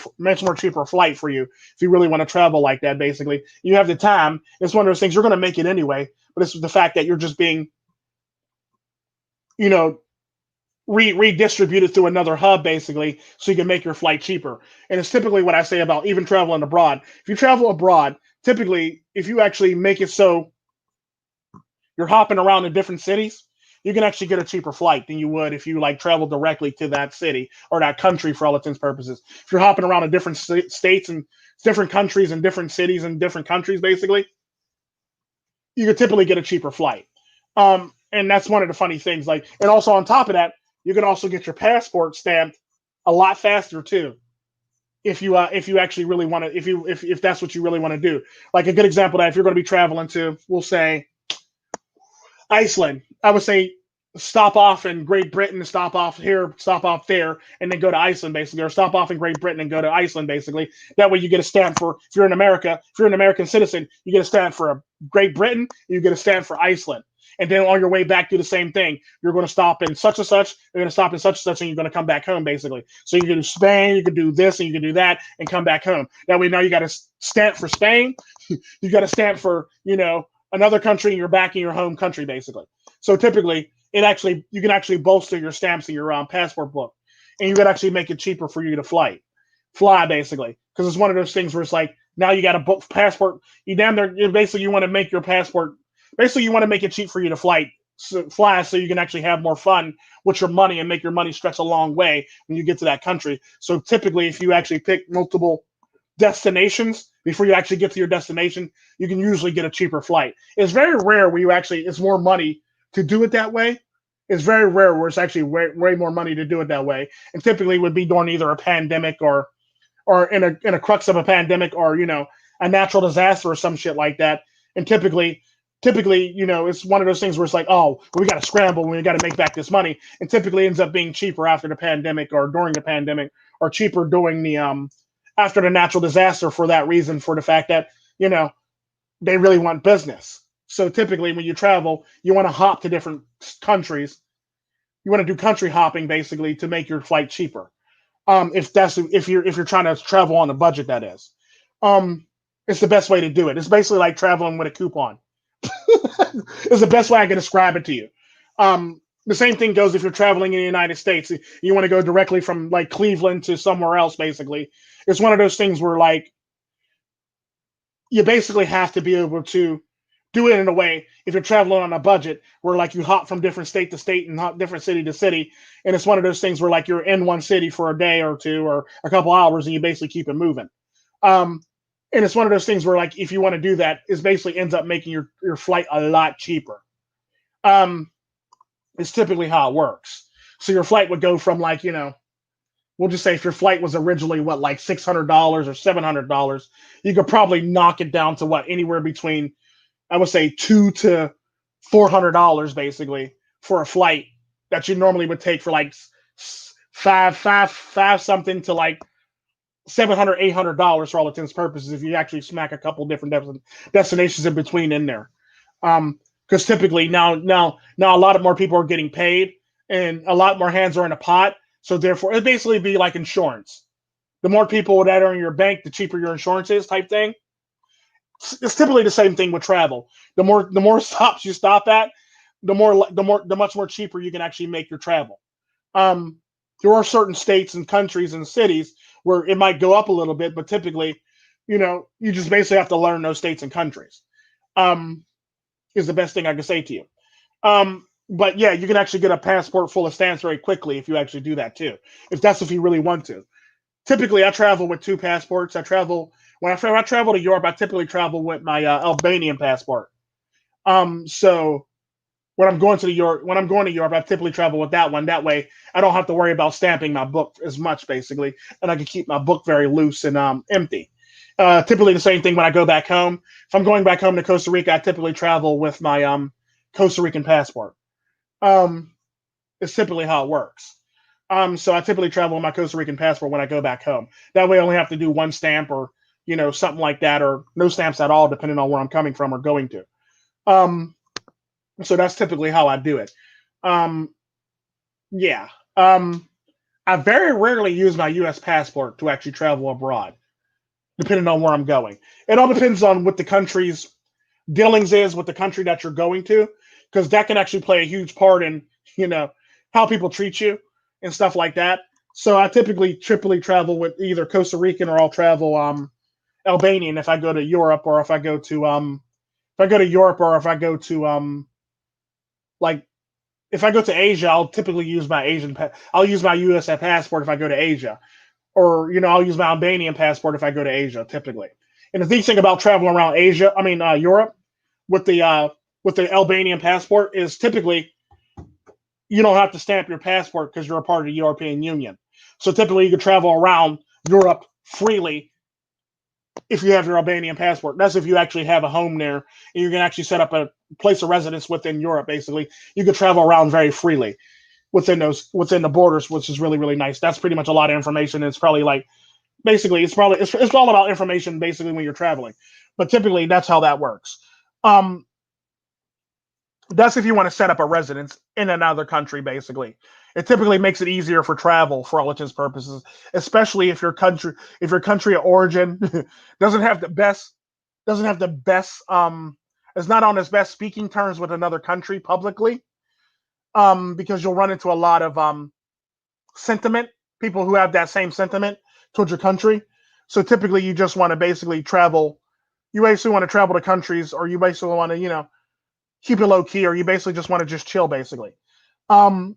flight for you if you really want to travel like that. Basically, you have the time. It's one of those things, you're going to make it anyway, but it's the fact that you're just being, you know, redistributed through another hub basically, so you can make your flight cheaper. And it's typically what I say about even traveling abroad. If you travel abroad, typically if you actually make it so you're hopping around in different cities, you can actually get a cheaper flight than you would if you like travel directly to that city or that country for all intents and purposes. If you're hopping around in different states and different countries and different cities and different countries, basically, you could typically get a cheaper flight. And that's one of the funny things. Like, and also on top of that, you can also get your passport stamped a lot faster too. If you actually really want to, if that's what you really want to do. Like a good example of that, if you're going to be traveling to, we'll say Iceland, I would say stop off in Great Britain, stop off here, stop off there, and then go to Iceland basically, or stop off in Great Britain and go to Iceland basically. That way you get a stamp for, if you're in America, if you're an American citizen, you get a stamp for Great Britain, you get a stamp for Iceland. And then on your way back, do the same thing. You're going to stop in such and such, you're going to stop in such and such, and you're going to come back home basically. So you can do Spain, you can do this, and you can do that, and come back home. That way now you got a stamp for Spain, you got a stamp for, another country, and you're back in your home country basically. So typically, you can actually bolster your stamps in your passport book, and you could actually make it cheaper for you to fly basically, because it's one of those things where it's like now you got a book passport. You damn there basically you want to make your passport basically you want to make it cheap for you to fly so you can actually have more fun with your money and make your money stretch a long way when you get to that country. So typically, if you actually pick multiple destinations before you actually get to your destination, you can usually get a cheaper flight. It's very rare where it's more money to do it that way. It's very rare where it's actually way more money to do it that way. And typically would be during either a pandemic or in a crux of a pandemic or, a natural disaster or some shit like that. And typically, it's one of those things where it's like, oh, we got to scramble, we got to make back this money. And typically ends up being cheaper after the pandemic or during the pandemic, or cheaper during the after the natural disaster for that reason, for the fact that, they really want business. So typically when you travel, you want to hop to different countries. You want to do country hopping basically to make your flight cheaper. If you're trying to travel on a budget, that is. It's the best way to do it. It's basically like traveling with a coupon. It's the best way I can describe it to you. The same thing goes if you're traveling in the United States. You want to go directly from like Cleveland to somewhere else, basically. It's one of those things where like you basically have to be able to do it in a way, if you're traveling on a budget, where like you hop from different state to state and hop different city to city. And it's one of those things where like you're in one city for a day or two or a couple hours and you basically keep it moving. And it's one of those things where like if you want to do that, it basically ends up making your flight a lot cheaper. It's typically how it works. So your flight would go from like, we'll just say if your flight was originally like $600 or $700, you could probably knock it down to anywhere between, I would say, $200 to $400 basically for a flight that you normally would take for like five something to like $700, $800 for all intents and purposes if you actually smack a couple different destinations in between in there. Because typically now a lot of more people are getting paid and a lot more hands are in a pot. So therefore, it'd basically be like insurance. The more people that are in your bank, the cheaper your insurance is, type thing. It's typically the same thing with travel. The more stops you stop at, the much more cheaper you can actually make your travel. There are certain states and countries and cities where it might go up a little bit, but typically, you just basically have to learn those states and countries. Is the best thing I can say to you. But yeah, you can actually get a passport full of stamps very quickly if you actually do that too. If you really want to. Typically, I travel with two passports. When I travel to Europe, I typically travel with my Albanian passport. So when I'm going to Europe, I typically travel with that one. That way, I don't have to worry about stamping my book as much, basically, and I can keep my book very loose and empty. Typically, the same thing when I go back home. If I'm going back home to Costa Rica, I typically travel with my Costa Rican passport. It's typically how it works. So I typically travel with my Costa Rican passport when I go back home. That way I only have to do one stamp or, something like that, or no stamps at all, depending on where I'm coming from or going to. So that's typically how I do it. Yeah. I very rarely use my U.S. passport to actually travel abroad, depending on where I'm going. It all depends on what the country's dealings is with the country that you're going to, because that can actually play a huge part in, how people treat you and stuff like that. So I typically travel with either Costa Rican or I'll travel Albanian if I go to Europe or if I go to Europe or if I go to like if I go to Asia, I'll typically use my I'll use my US passport if I go to Asia. Or I'll use my Albanian passport if I go to Asia typically. And the neat thing about traveling around Europe with the Albanian passport is typically you don't have to stamp your passport because you're a part of the European Union. So typically you can travel around Europe freely if you have your Albanian passport. That's if you actually have a home there and you can actually set up a place of residence within Europe. Basically, you can travel around very freely within the borders, which is really really nice. That's pretty much a lot of information. It's probably like basically it's all about information basically when you're traveling. But typically that's how that works. Um, that's if you want to set up a residence in another country. Basically, it typically makes it easier for travel for all intents and purposes, especially if your country of origin doesn't have the best is not on its best speaking terms with another country publicly, because you'll run into a lot of sentiment, people who have that same sentiment towards your country. So typically you just want to basically travel. You basically want to travel to countries, or you basically want to, keep it low key, or you basically just want to just chill, basically. Um,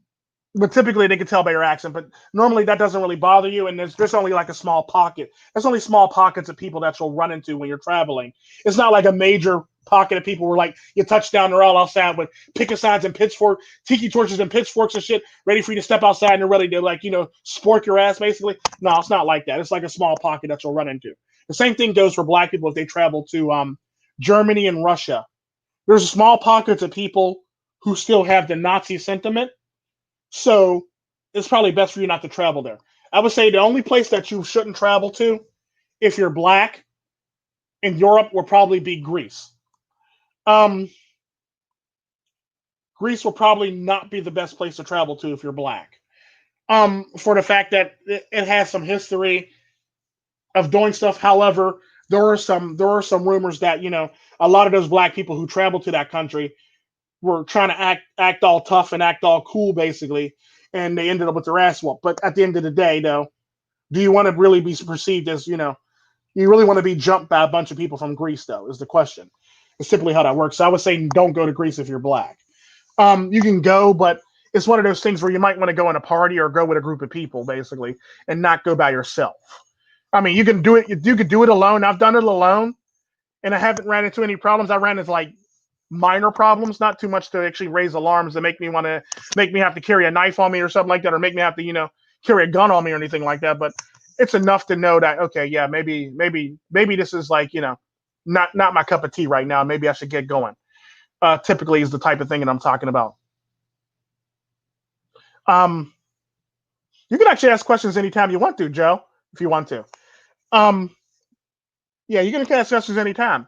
but typically they can tell by your accent. But normally that doesn't really bother you, and there's only like a small pocket. There's only small pockets of people that you'll run into when you're traveling. It's not like a major pocket of people where like you touch down, they're all outside with picket signs and pitchforks, tiki torches and pitchforks and shit, ready for you to step outside and they're ready to like spork your ass basically. No, it's not like that. It's like a small pocket that you'll run into. The same thing goes for black people if they travel to Germany and Russia. There's small pockets of people who still have the Nazi sentiment. So it's probably best for you not to travel there. I would say the only place that you shouldn't travel to if you're black in Europe will probably be Greece. Um, Greece will probably not be the best place to travel to if you're black. For the fact that it has some history of doing stuff. However, there are some rumors that a lot of those black people who traveled to that country were trying to act all tough and act all cool basically, and they ended up with their ass whooped. But at the end of the day, though, do you want to really be perceived as you really want to be jumped by a bunch of people from Greece? Though is the question. It's simply how that works. So I would say don't go to Greece if you're black. You can go, but it's one of those things where you might want to go in a party or go with a group of people basically, and not go by yourself. I mean, you can do it. You could do it alone. I've done it alone, and I haven't ran into any problems. I ran into like minor problems, not too much to actually raise alarms that make me have to carry a knife on me or something like that, or make me have to carry a gun on me or anything like that. But it's enough to know that okay, yeah, maybe this is like not my cup of tea right now. Maybe I should get going. Typically, is the type of thing that I'm talking about. Um, you can actually ask questions anytime you want to, Joe, if you want to. Um, yeah, you can ask questions anytime.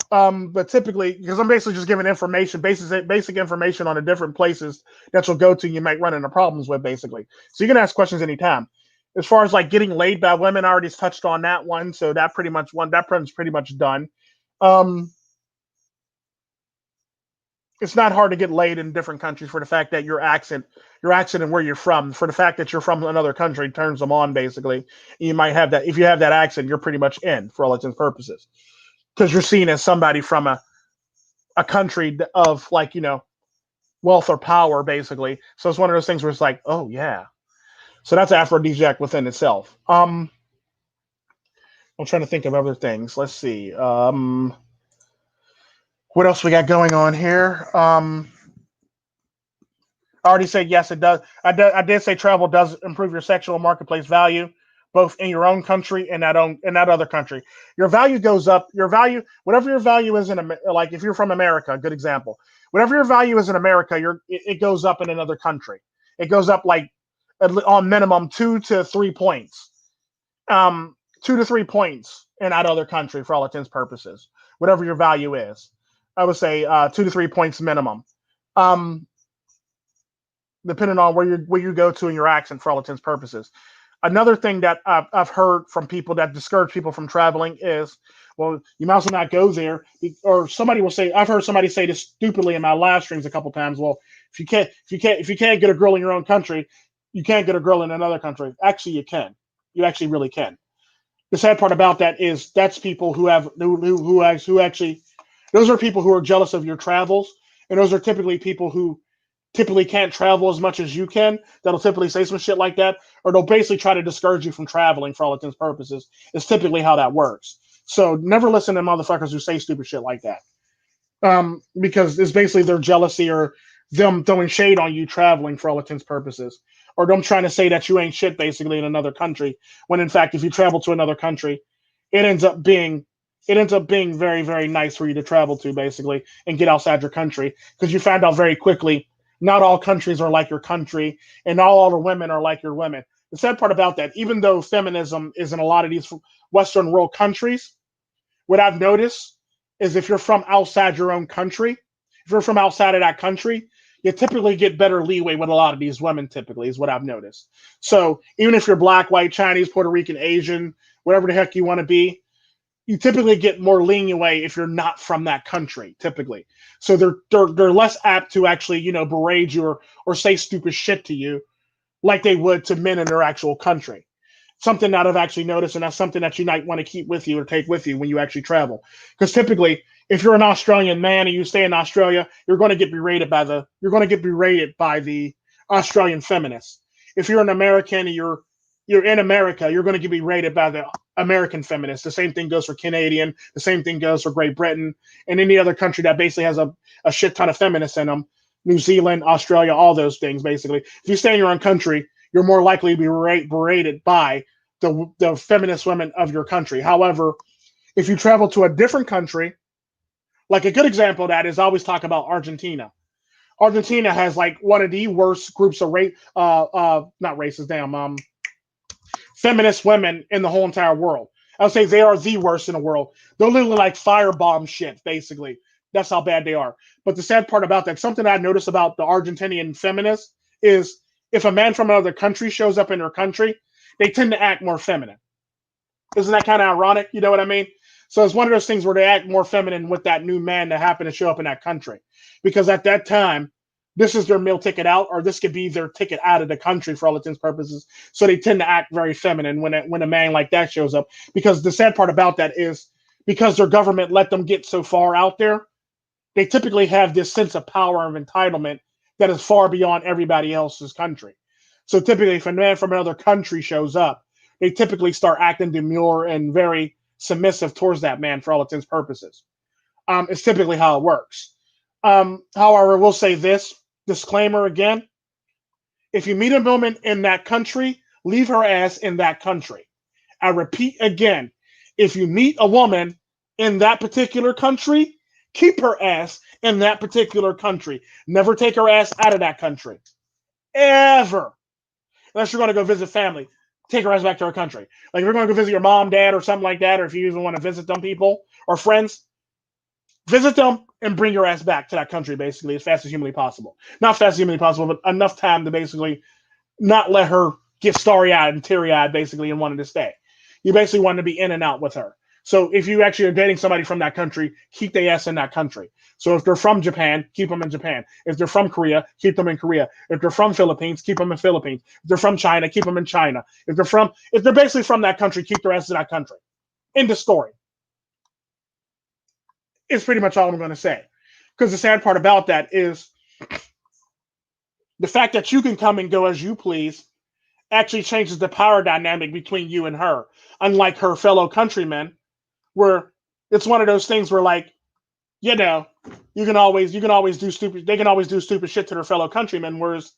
But typically, because I'm basically just giving information, basic information on the different places that you'll go to, you might run into problems with, basically. So you can ask questions anytime. As far as like getting laid by women, I already touched on that one, so that problem's pretty much done. Um, it's not hard to get laid in different countries for the fact that your accent and where you're from, for the fact that you're from another country turns them on, basically. You might have that if you have that accent, you're pretty much in for all intents and purposes because you're seen as somebody from a country of like wealth or power basically. So it's one of those things where it's like, oh yeah. So that's aphrodisiac within itself. I'm trying to think of other things. Let's see. What else we got going on here? I already said yes, it does. I did say travel does improve your sexual marketplace value, both in your own country and in that other country. Your value goes up. Your value, whatever your value is like if you're from America, a good example. Whatever your value is in America, it goes up in another country. It goes up like on minimum 2 to 3 points. 2 to 3 points in that other country for all intents and purposes. Whatever your value is, I would say 2 to 3 points minimum. Um, Depending on where you go to in your accent for all intents and purposes. Another thing that I've heard from people that discourage people from traveling is, well, you might as well not go there. Or somebody will say, I've heard somebody say this stupidly in my live streams a couple times. Well, if you can't get a girl in your own country, you can't get a girl in another country. Actually, you can. You actually really can. The sad part about that is that's people who actually those are people who are jealous of your travels, and those are typically people who typically can't travel as much as you can. That'll typically say some shit like that, or they'll basically try to discourage you from traveling for all intents and purposes. It's typically how that works. So never listen to motherfuckers who say stupid shit like that, because it's basically their jealousy or them throwing shade on you traveling for all intents and purposes, or them trying to say that you ain't shit basically in another country. When in fact, if you travel to another country, it ends up being very very nice for you to travel to basically and get outside your country, because you find out very quickly not all countries are like your country, and not all the women are like your women. The sad part about that, even though feminism is in a lot of these Western world countries, what I've noticed is if you're from outside your own country, if you're from outside of that country, you typically get better leeway with a lot of these women, typically, is what I've noticed. So even if you're black, white, Chinese, Puerto Rican, Asian, whatever the heck you want to be, you typically get more leeway if you're not from that country, typically. So they're less apt to actually, berate you or say stupid shit to you like they would to men in their actual country. Something that I've actually noticed, and that's something that you might want to keep with you or take with you when you actually travel. Because typically, if you're an Australian man and you stay in Australia, you're going to get berated by the Australian feminists. If you're an American and you're in America, you're going to get berated by the American feminists. The same thing goes for Canadian. The same thing goes for Great Britain and any other country that basically has a shit ton of feminists in them. New Zealand, Australia, all those things, basically. If you stay in your own country, you're more likely to be berated by the feminist women of your country. However, if you travel to a different country, like a good example of that is I always talk about Argentina. Argentina has like one of the worst groups of not racist, feminist women in the whole entire world. I would say they are the worst in the world. They're literally like firebomb shit, basically. That's how bad they are. But the sad part about that, something I noticed about the Argentinian feminists is if a man from another country shows up in their country, they tend to act more feminine. Isn't that kind of ironic? You know what I mean? So it's one of those things where they act more feminine with that new man that happened to show up in that country. Because at that time, this is their meal ticket out, or this could be their ticket out of the country for all intents and purposes. So they tend to act very feminine when a man like that shows up. Because the sad part about that is because their government let them get so far out there, they typically have this sense of power and entitlement that is far beyond everybody else's country. So typically, if a man from another country shows up, they typically start acting demure and very submissive towards that man for all intents and purposes. It's typically how it works. However, we'll say this disclaimer again. If you meet a woman in that country, leave her ass in that country. I repeat again, if you meet a woman in that particular country, keep her ass in that particular country. Never take her ass out of that country. Ever. Unless you're going to go visit family. Take her ass back to her country. Like if you're going to go visit your mom, dad, or something like that, or if you even want to visit them people or friends, visit them and bring your ass back to that country basically as fast as humanly possible. Not fast as humanly possible, but enough time to basically not let her get starry-eyed and teary-eyed basically and wanting to stay. You basically want to be in and out with her. So if you actually are dating somebody from that country, keep their ass in that country. So if they're from Japan, keep them in Japan. If they're from Korea, keep them in Korea. If they're from Philippines, keep them in Philippines. If they're from China, keep them in China. If they're basically from that country, keep their ass in that country. End of story. It's pretty much all I'm going to say. Because the sad part about that is the fact that you can come and go as you please actually changes the power dynamic between you and her. Unlike her fellow countrymen, where it's one of those things where like, you can always do stupid, they can always do stupid shit to their fellow countrymen, whereas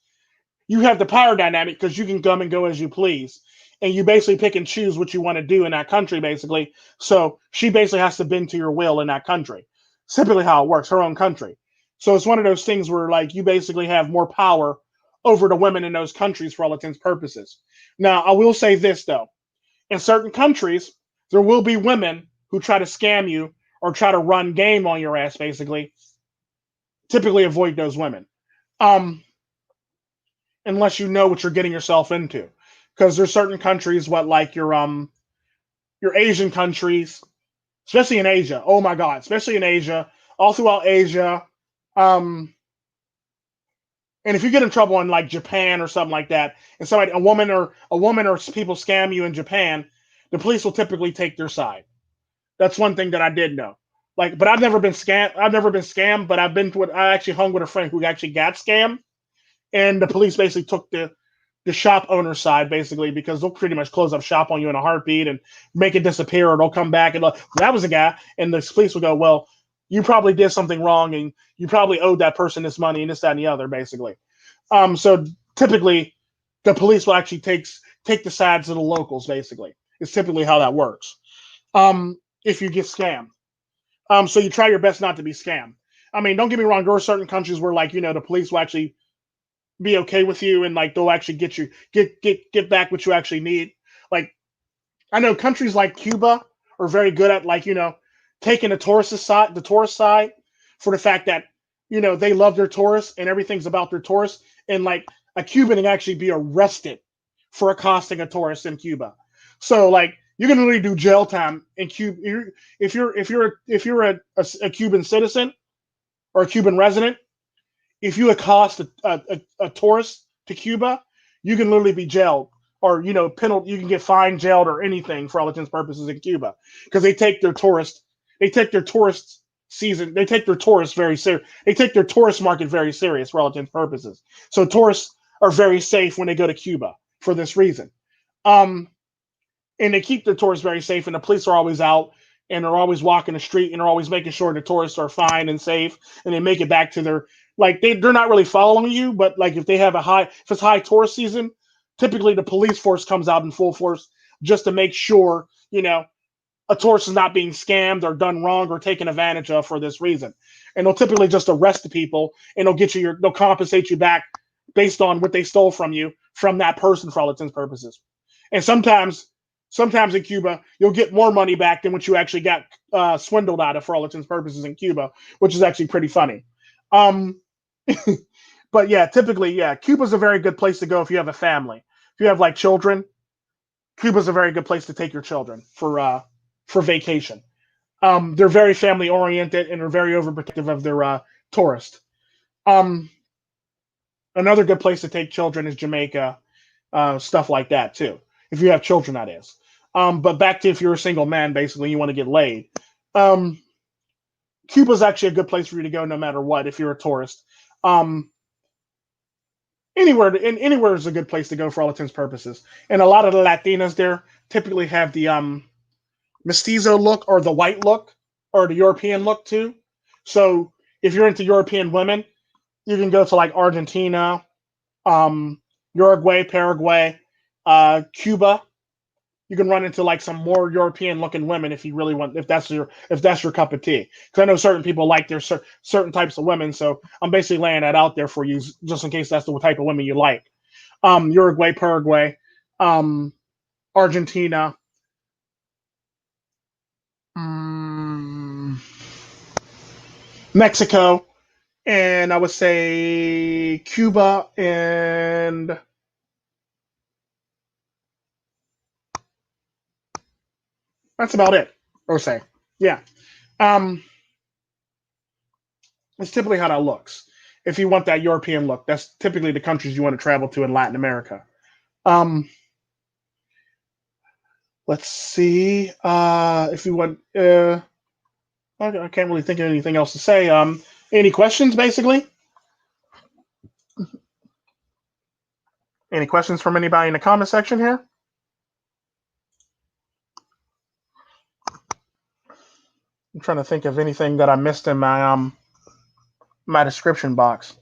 you have the power dynamic because you can come and go as you please. And you basically pick and choose what you want to do in that country, basically. So she basically has to bend to your will in that country. It's typically how it works, her own country. So it's one of those things where like you basically have more power over the women in those countries for all intents and purposes. Now, I will say this though. In certain countries, there will be women who try to scam you or try to run game on your ass, basically. Typically avoid those women. Unless you know what you're getting yourself into. because there's certain countries, what like your Asian countries, especially in Asia. Oh my God, especially in Asia, all throughout Asia. Um, and if you get in trouble in like Japan or something like that, and somebody, a woman or people scam you in Japan, the police will typically take their side. That's one thing that I did know. Like, but I've never been scammed. I've never been scammed, but I've been to it. I actually hung with a friend who actually got scammed, and the police basically took the shop owner's side basically because they'll pretty much close up shop on you in a heartbeat and make it disappear, or they'll come back and look, that was a guy, and the police will go, well, you probably did something wrong and you probably owed that person this money and this, that, and the other, basically. So typically, the police will actually take the sides of the locals. Basically, it's typically how that works. If you get scammed, so you try your best not to be scammed. I mean, don't get me wrong. There are certain countries where, like, the police will actually be okay with you, and like they'll actually get back what you actually need. Like, I know countries like Cuba are very good at, like, taking the tourist side for the fact that they love their tourists and everything's about their tourists, and like a Cuban can actually be arrested for accosting a tourist in Cuba. So like you can really do jail time in Cuba if you're a Cuban citizen or a Cuban resident. If you accost a tourist to Cuba, you can literally be jailed, or penalty. You can get fined, jailed, or anything for all intents and purposes in Cuba, because they take their tourist season, they take their tourists very serious. They take their tourist market very serious for all intents and purposes. So tourists are very safe when they go to Cuba for this reason. Um, and they keep the tourists very safe, and the police are always out, and they're always walking the street, and they're always making sure the tourists are fine and safe, and they make it back to their, like, they're not really following you, but like if it's high tourist season, typically the police force comes out in full force just to make sure a tourist is not being scammed or done wrong or taken advantage of for this reason. And they'll typically just arrest the people, and they'll compensate you back based on what they stole from you from that person for all intents and purposes. And sometimes in Cuba, you'll get more money back than what you actually got swindled out of for all intents and purposes in Cuba, which is actually pretty funny. Um, but yeah, typically, yeah, Cuba's a very good place to go if you have a family. If you have like children, Cuba's a very good place to take your children for vacation. They're very family oriented, and they're very overprotective of their tourists. Um, Another good place to take children is Jamaica, stuff like that too. If you have children, that is. But back to if you're a single man, basically, you want to get laid. Um, Cuba's actually a good place for you to go no matter what if you're a tourist. Um, anywhere is a good place to go for all intents and purposes. And a lot of the Latinas there typically have the mestizo look, or the white look, or the European look too. So if you're into European women, you can go to like Argentina, um, Uruguay, Paraguay, Cuba. You can run into like some more European looking women if you really want, if that's your cup of tea. Because I know certain people like their certain types of women, so I'm basically laying that out there for you just in case that's the type of women you like. Uruguay, Paraguay, um, Argentina, um, Mexico, and I would say Cuba, and that's about it. I would say, yeah. Um, It's typically how that looks. If you want that European look, that's typically the countries you want to travel to in Latin America. Um, let's see. If you want, I can't really think of anything else to say. Any questions, basically? Any questions from anybody in the comment section here? I'm trying to think of anything that I missed in my description box.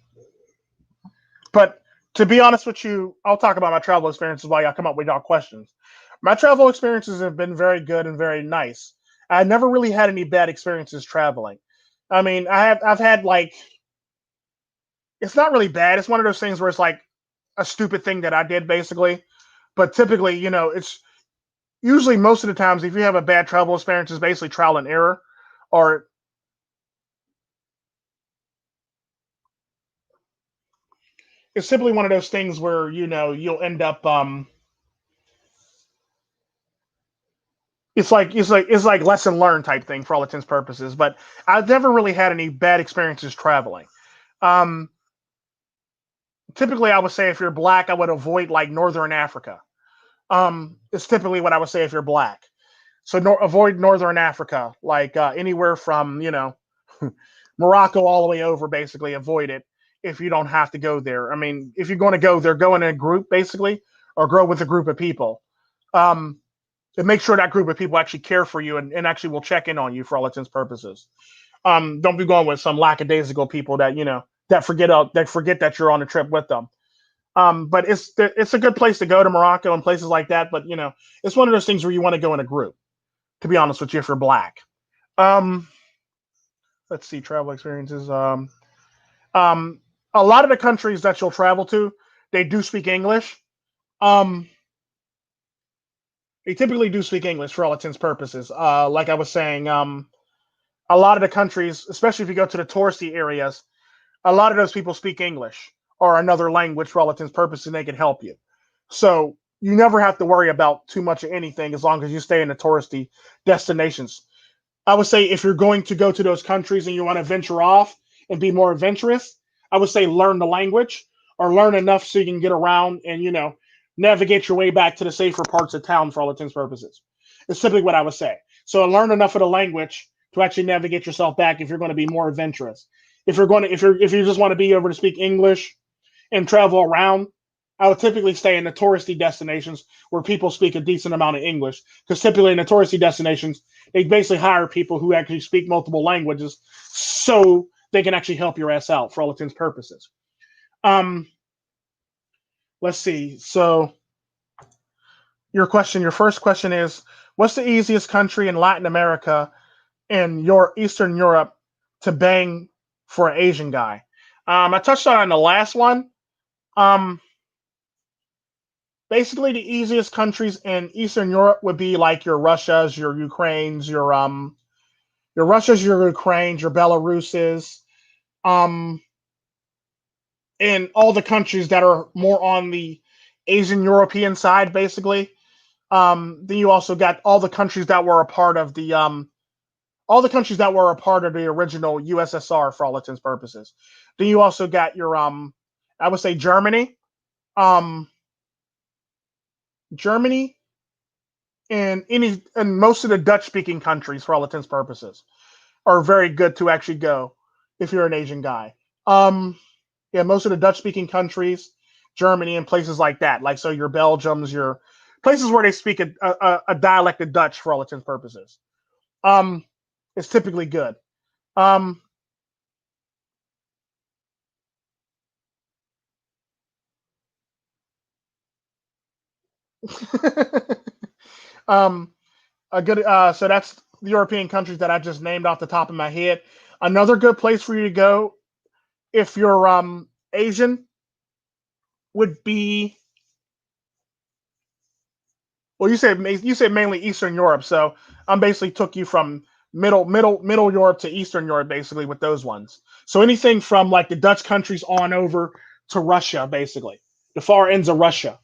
But to be honest with you, I'll talk about my travel experiences while y'all come up with y'all questions. My travel experiences have been very good and very nice. I never really had any bad experiences traveling. I mean, I've had like, it's not really bad. It's one of those things where it's like a stupid thing that I did basically. But typically, it's usually most of the times if you have a bad travel experience, it's basically trial and error, or it's simply one of those things where you'll end up it's like lesson learned type thing for all intents and purposes. But I've never really had any bad experiences traveling. Um, Typically, I would say if you're black, I would avoid like Northern Africa. It's typically what I would say if you're black. So avoid Northern Africa, like anywhere from Morocco all the way over. Basically, avoid it if you don't have to go there. I mean, if you're going to go there, go in a group basically, or go with a group of people. Um, and make sure that group of people actually care for you and actually will check in on you for all intents and purposes. Don't be going with some lackadaisical people that that forget that you're on a trip with them. But it's a good place to go to Morocco and places like that. But it's one of those things where you want to go in a group. To be honest with you, if you're black. Um, let's see, travel experiences. Um, a lot of the countries that you'll travel to, they do speak English. Um, they typically do speak English for all intents and purposes. Like I was saying, a lot of the countries, especially if you go to the touristy areas, a lot of those people speak English or another language for all intents and purposes, and they can help you. So you never have to worry about too much of anything as long as you stay in the touristy destinations. I would say if you're going to go to those countries and you want to venture off and be more adventurous, I would say learn the language or learn enough so you can get around and navigate your way back to the safer parts of town for all intents and purposes. It's simply what I would say. So learn enough of the language to actually navigate yourself back if you're going to be more adventurous. If you just want to be able to speak English and travel around, I would typically stay in the touristy destinations where people speak a decent amount of English. Because typically in the touristy destinations, they basically hire people who actually speak multiple languages so they can actually help your ass out for all intents and purposes. Um, let's see. So your first question is, what's the easiest country in Latin America and your Eastern Europe to bang for an Asian guy? I touched on the last one. Um, Basically, the easiest countries in Eastern Europe would be like your Russias, your Ukraines, your Russias, your Ukraines, your Belaruses, um, and all the countries that are more on the Asian European side, basically. Then you also got all the countries that were a part of the original USSR for all intents and purposes. Then you also got your I would say Germany, um, Germany, and most of the Dutch speaking countries for all intents and purposes are very good to actually go if you're an Asian guy. Um, yeah, most of the Dutch speaking countries, Germany and places like that, like so your Belgiums, your places where they speak a dialect of Dutch for all intents and purposes. Um, it's typically good. Um, um, a good so that's the European countries that I just named off the top of my head. Another good place for you to go if you're Asian would be, well, you said mainly Eastern Europe, so I'm basically took you from middle Europe to Eastern Europe, basically with those ones. So anything from like the Dutch countries on over to Russia, basically the far ends of Russia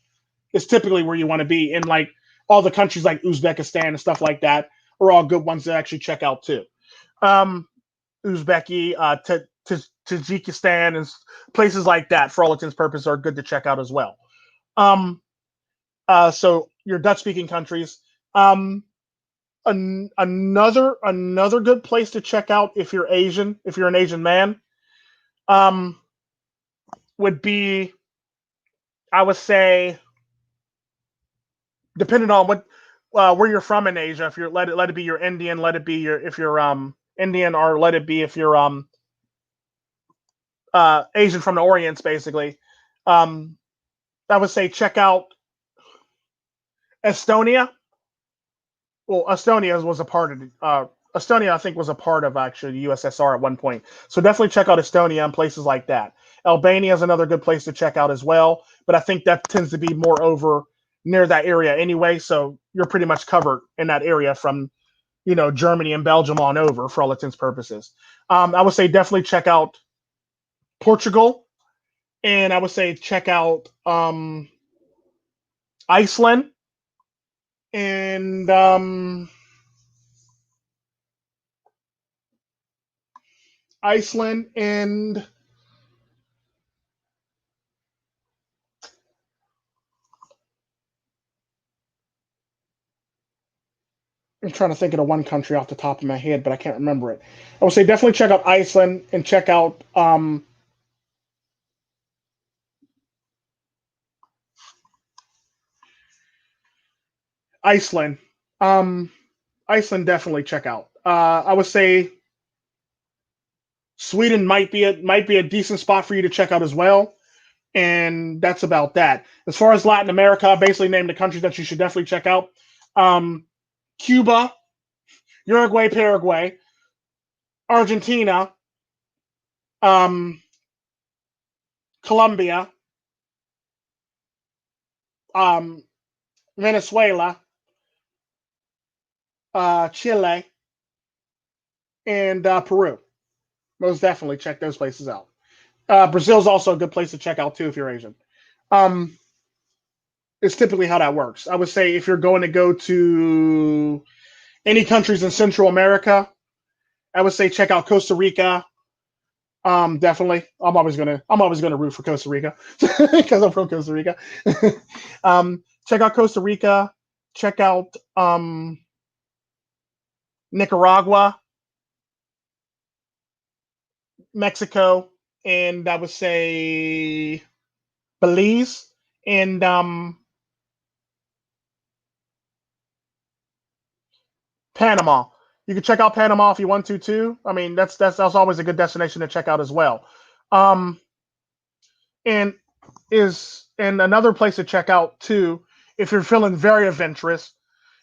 is typically where you want to be. And like all the countries like Uzbekistan and stuff like that are all good ones to actually check out too. Um, Uzbeki, Tajikistan, and places like that, for all intents and purposes, are good to check out as well. Um, so your Dutch speaking countries. Um, another good place to check out if you're an Asian man, um, would be, I would say, depending on what where you're from in Asia. If you're let it be your Indian, let it be your if you're Indian, or let it be if you're Asian from the Orient, basically. Um, I would say check out Estonia. Well, Estonia was a part of Estonia, I think, was a part of actually the USSR at one point. So definitely check out Estonia and places like that. Albania is another good place to check out as well, but I think that tends to be more over near that area anyway. So you're pretty much covered in that area from Germany and Belgium on over for all intents and purposes. I would say definitely check out Portugal, and I would say check out Iceland, and Iceland, and I'm trying to think of the one country off the top of my head, but I can't remember it. I would say definitely check out Iceland and check out Iceland. Um, Iceland definitely check out. I would say Sweden might be a decent spot for you to check out as well. And that's about that. As far as Latin America, I basically named the countries that you should definitely check out. Um, Cuba, Uruguay, Paraguay, Argentina, um, Colombia, um, Venezuela, Chile, and Peru. Most definitely check those places out. Brazil's also a good place to check out too if you're Asian. Um, it's typically how that works. I would say if you're going to go to any countries in Central America, I would say check out Costa Rica. Definitely. I'm always gonna root for Costa Rica because I'm from Costa Rica. Check out Costa Rica. Check out Nicaragua, Mexico, and I would say Belize and Panama. You can check out Panama if you want to too. I mean, that's always a good destination to check out as well. Um, and and another place to check out too if you're feeling very adventurous.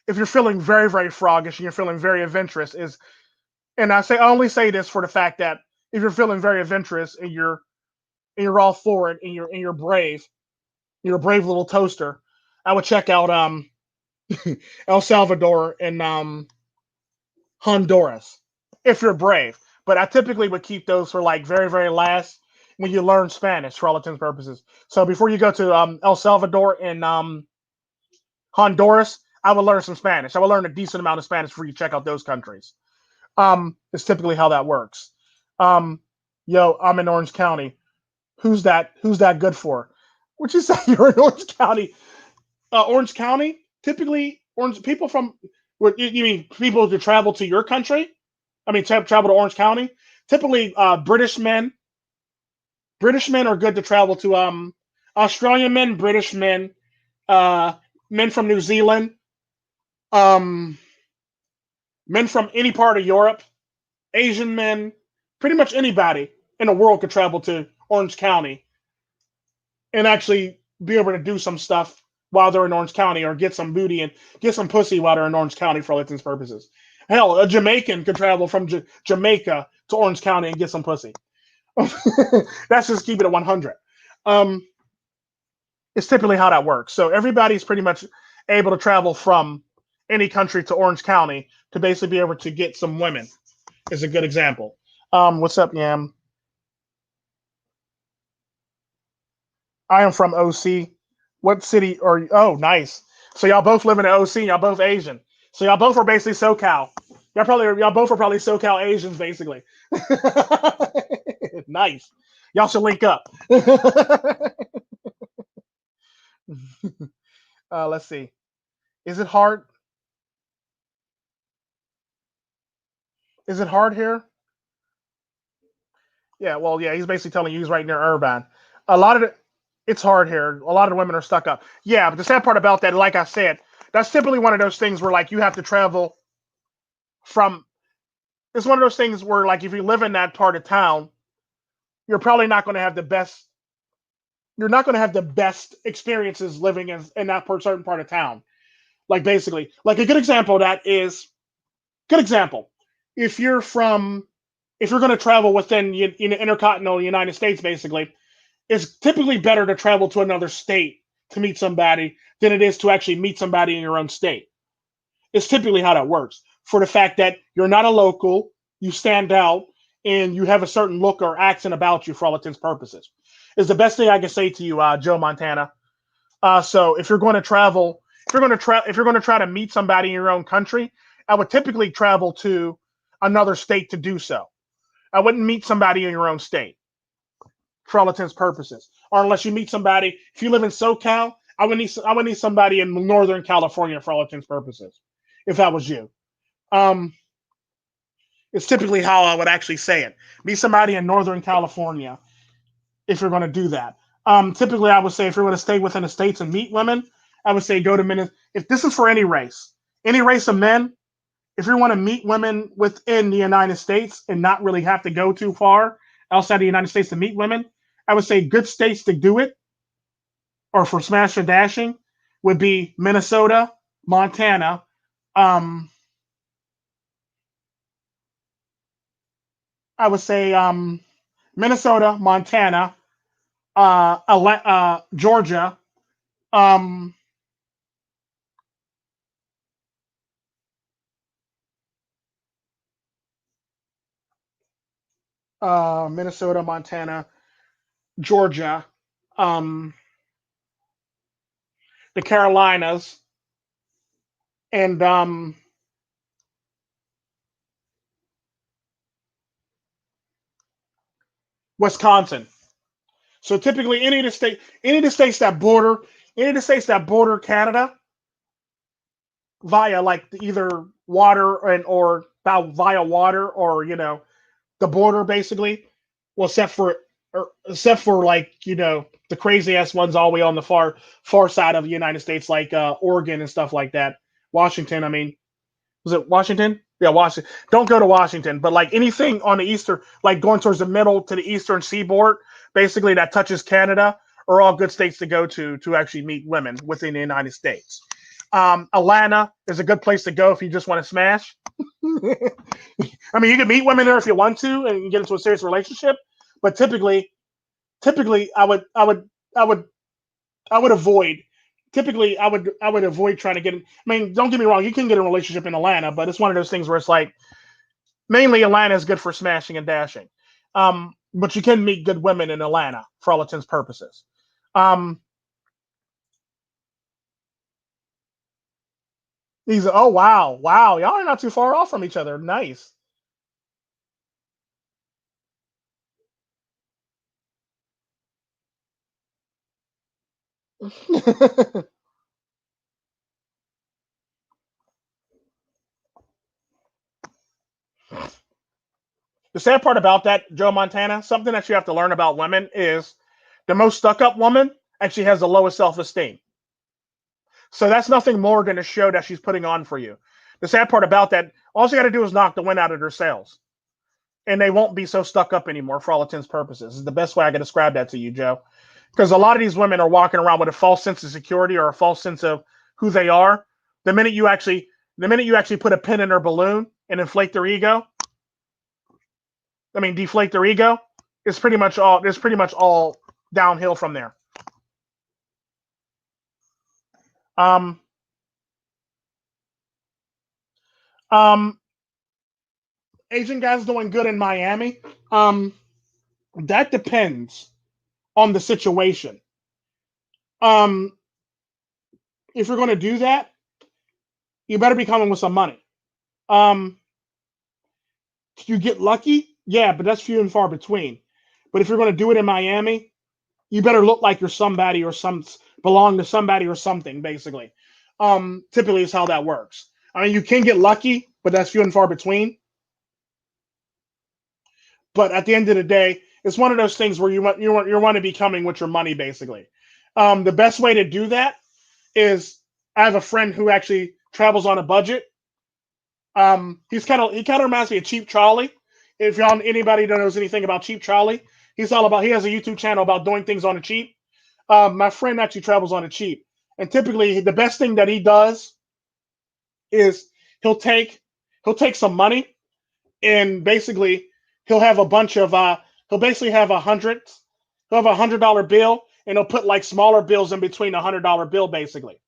If you're feeling very very froggish and you're feeling very adventurous is, and I only say this for the fact that if you're feeling very adventurous and you're all for it and you're a brave little toaster, I would check out El Salvador and Honduras if you're brave. But I typically would keep those for like very, very last when you learn Spanish for all intents and purposes. So before you go to El Salvador and Honduras, I would learn some Spanish. I would learn a decent amount of Spanish before you check out those countries. It's typically how that works. Um, yo, I'm in Orange County. Who's that? Who's that good for? Would you say you're in Orange County? Orange County, typically orange people from. What you mean people to travel to your country? I mean, travel to Orange County. Typically, British men are good to travel to. Australian men, British men, uh, men from New Zealand, um, men from any part of Europe, Asian men, pretty much anybody in the world could travel to Orange County and actually be able to do some stuff while they're in Orange County or get some booty and get some pussy while they're in Orange County for all intents and purposes. Hell, a Jamaican could travel from Jamaica to Orange County and get some pussy. That's just keep it at 100. Um, it's typically how that works. So everybody's pretty much able to travel from any country to Orange County to basically be able to get some women. Is a good example. What's up, Yam? I am from OC. What city are you? Oh, nice. So y'all both live in the OC. Y'all both Asian. So y'all both are basically SoCal. Y'all both are probably SoCal Asians, basically. Nice. Y'all should link up. Let's see. Is it hard? Is it hard here? Yeah. Well, yeah. He's basically telling you he's right near Irvine. A lot of it's hard here. A lot of the women are stuck up. Yeah, but the sad part about that, like I said, that's typically one of those things where like you have to travel from. It's one of those things where like if you live in that part of town, you're probably not going to have the best. You're not going to have the best experiences living in that certain part of town. Like basically, like a good example of that is good example. If you're from, if you're going to travel within intercontinental United States, basically, it's typically better to travel to another state to meet somebody than it is to actually meet somebody in your own state. It's typically how that works. For the fact that you're not a local, you stand out, and you have a certain look or accent about you for all intents and purposes. Is the best thing I can say to you, Joe Montana. So if you're going to travel, if you're going to try to meet somebody in your own country, I would typically travel to another state to do so. I wouldn't meet somebody in your own state for all intents and purposes. Or unless you meet somebody, if you live in SoCal, I would need somebody in Northern California for all intents and purposes, if that was you. Um, it's typically how I would actually say it. Meet somebody in Northern California if you're going to do that. Typically, I would say if you're going to stay within the states and meet women, I would say go to Minnesota. If this is for any race of men, if you want to meet women within the United States and not really have to go too far outside the United States to meet women, I would say good states to do it, or for smash or dashing, would be Minnesota, Montana, um, I would say Minnesota, Montana, Georgia, um, Minnesota, Montana, Georgia, um, the Carolinas, and Wisconsin. So typically, any of the states that border Canada via like either water or via water, or the border basically. Well, except for like the crazy ass ones all the way on the far side of the United States, like Oregon and stuff like that. Washington, I mean, was it Washington? Yeah, Washington. Don't go to Washington, but like anything on the eastern, like going towards the middle to the eastern seaboard, basically that touches Canada, are all good states to go to actually meet women within the United States. Atlanta is a good place to go if you just want to smash. I mean, you can meet women there if you want to and get into a serious relationship, but typically, I would avoid. Typically, I would avoid trying to get. I mean, don't get me wrong, you can get a relationship in Atlanta, but it's one of those things where it's like mainly Atlanta is good for smashing and dashing, but you can meet good women in Atlanta for all intents and purposes. Um, oh wow, y'all are not too far off from each other. Nice. The sad part about that, Joe Montana, something that you have to learn about women is the most stuck up woman actually has the lowest self esteem. So that's nothing more than a show that she's putting on for you. The sad part about that, all she got to do is knock the wind out of their sails, and they won't be so stuck up anymore for all intents and purposes. Is the best way I can describe that to you, Joe. Because a lot of these women are walking around with a false sense of security or a false sense of who they are. The minute you actually, the minute you actually put a pin in their balloon and inflate their ego, I mean deflate their ego, it's pretty much all. It's pretty much all downhill from there. Um, um, Asian guys doing good in Miami. Um, that depends on the situation. Um, if you're going to do that, you better be coming with some money. Um, you get lucky, yeah, but that's few and far between. But if you're going to do it in Miami, you better look like you're somebody or belong to somebody or something. Basically, typically is how that works. I mean, you can get lucky, but that's few and far between. But at the end of the day, it's one of those things where you want to be coming with your money, basically. The best way to do that is I have a friend who actually travels on a budget. He kind of reminds me of Cheap Charlie. If y'all anybody that knows anything about Cheap Charlie, he has a YouTube channel about doing things on the cheap. My friend actually travels on the cheap, and typically the best thing that he does is he'll take he'll take some money, and basically he'll have a bunch of he'll basically have $100 bill, and he'll put like smaller bills in between $100 bill basically.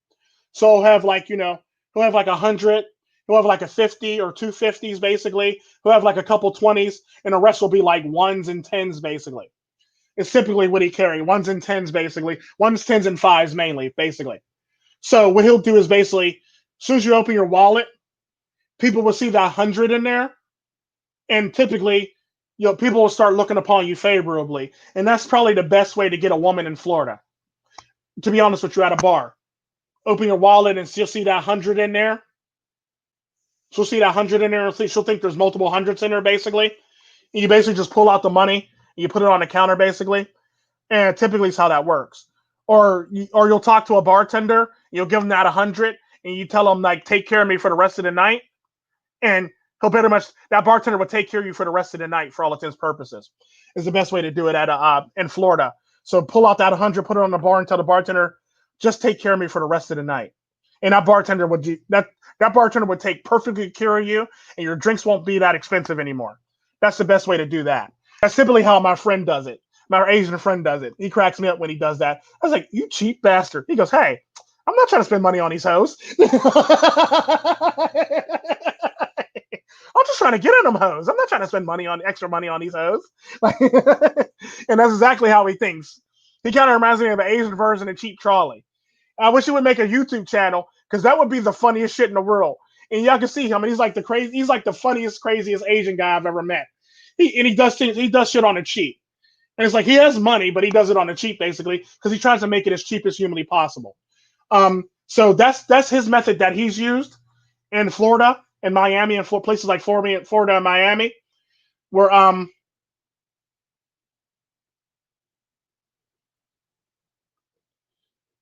So he'll have like 100, he'll have like a 50 or two fifties basically. He'll have like a couple 20s, and the rest will be like ones and tens basically. It's typically what he carry, ones and tens basically, ones, tens, and fives mainly basically. So what he'll do is basically, as soon as you open your wallet, people will see that 100 in there, and typically people will start looking upon you favorably, and that's probably the best way to get a woman in Florida. To be honest with you, at a bar, open your wallet and she'll see that 100 in there. She'll see that 100 in there, and she'll think there's multiple hundreds in there, basically. And you basically just pull out the money and you put it on the counter, basically. And typically, it's how that works. Or you'll talk to a bartender, you'll give him that 100, and you tell him like, take care of me for the rest of the night, and he'll pretty much that bartender will take care of you for the rest of the night for all intents and purposes. Is the best way to do it at in Florida. So pull out that 100, put it on the bar, and tell the bartender, just take care of me for the rest of the night. And that bartender would take perfectly care of you, and your drinks won't be that expensive anymore. That's the best way to do that. That's simply how my friend does it. My Asian friend does it. He cracks me up when he does that. I was like, you cheap bastard. He goes, hey, I'm not trying to spend money on these hoes. I'm just trying to get in them hoes. I'm not trying to spend extra money on these hoes. And that's exactly how he thinks. He kind of reminds me of an Asian version of Cheap Charlie. I wish he would make a YouTube channel, because that would be the funniest shit in the world. And y'all can see him, and he's like the funniest, craziest Asian guy I've ever met. He does shit on the cheap. And it's like he has money, but he does it on the cheap, basically, because he tries to make it as cheap as humanly possible. So that's his method that he's used in Florida and Miami and places like Florida and Miami, where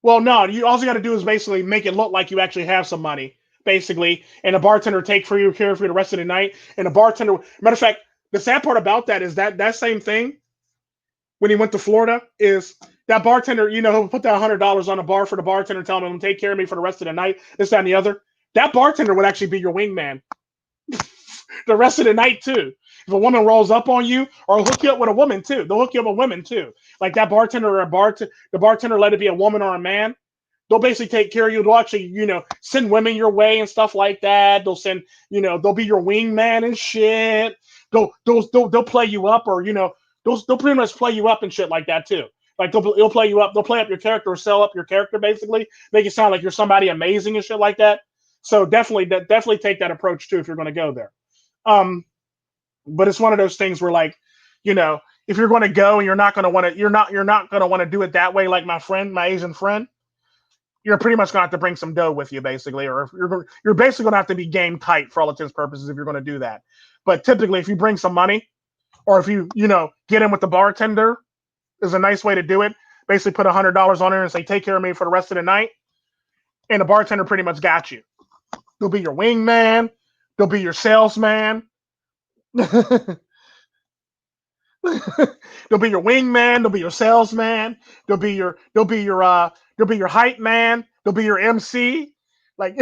well, no, all you got to do is basically make it look like you actually have some money, basically, and a bartender take care of you the rest of the night. And the bartender, matter of fact, the sad part about that is that same thing when he went to Florida is that bartender, he'll put that $100 on a bar for the bartender, tell him, take care of me for the rest of the night, this, that, and the other. That bartender would actually be your wingman the rest of the night, too. If a woman rolls up on you, or hook you up with a woman, too. They'll hook you up with women, too. Like that bartender the bartender, let it be a woman or a man. They'll basically take care of you. They'll actually, send women your way and stuff like that. They'll send, they'll be your wingman and shit. They'll play you up, or, they'll pretty much play you up and shit like that, too. Like they'll play you up, they'll play up your character, or sell up your character, basically, make it sound like you're somebody amazing and shit like that. So definitely take that approach too if you're going to go there. But it's one of those things where, like, if you're going to go and you're not going to want to do it that way, like my Asian friend, you're pretty much going to have to bring some dough with you, basically, or you're basically going to have to be game tight for all intents and purposes if you're going to do that. But typically, if you bring some money, or if you get in with the bartender, is a nice way to do it. Basically put $100 on her and say, take care of me for the rest of the night. And the bartender pretty much got you. They'll be your wingman. They'll be your salesman. They'll be your wingman. They'll be your salesman. They'll be your hype man. They'll be your MC. Like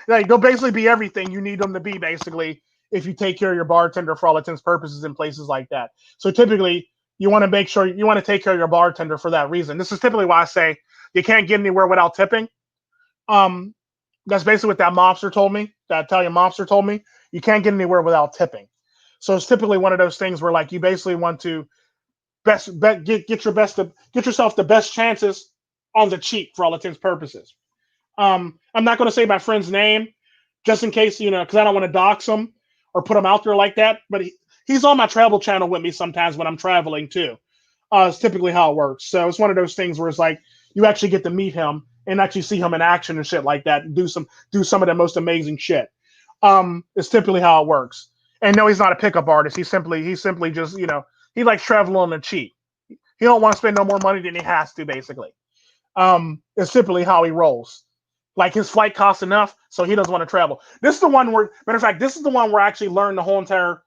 they'll basically be everything you need them to be, basically, if you take care of your bartender for all intents and purposes in places like that. So typically, you want to make sure you want to take care of your bartender for that reason. This is typically why I say you can't get anywhere without tipping. That's basically what that mobster told me. That Italian mobster told me. You can't get anywhere without tipping. So it's typically one of those things where, like, you basically want to get yourself the best chances on the cheap for all intents and purposes. I'm not going to say my friend's name just in case, because I don't want to dox him or put him out there like that. But he's on my travel channel with me sometimes when I'm traveling too. It's typically how it works. So it's one of those things where it's like you actually get to meet him and actually see him in action and shit like that, and do some of the most amazing shit. It's typically how it works. And no, he's not a pickup artist. He simply just, he likes traveling on the cheap. He don't want to spend no more money than he has to, basically. It's simply how he rolls. Like, his flight costs enough, so he doesn't want to travel. This is the one where, matter of fact, this is the one where I actually learned the whole entire,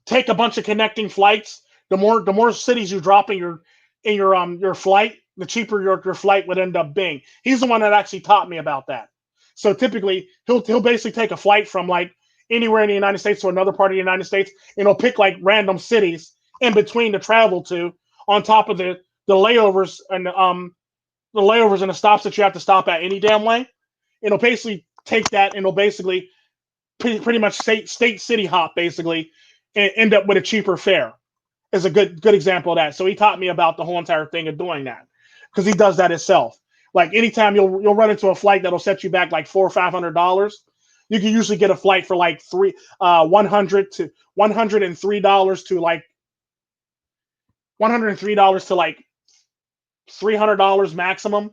take a bunch of connecting flights. The more cities you drop in your flight, the cheaper your flight would end up being. He's the one that actually taught me about that. So typically, he'll basically take a flight from, like, anywhere in the United States to another part of the United States, and he'll pick, like, random cities in between to travel to, on top of the layovers and the stops that you have to stop at any damn way. It'll basically take that, and it'll basically pretty much state city hop, basically, and end up with a cheaper fare. Is a good example of that. So he taught me about the whole entire thing of doing that, because he does that himself. Like, anytime you'll run into a flight that'll set you back like $400 or $500, You can usually get a flight for like 103 dollars to like $300 maximum,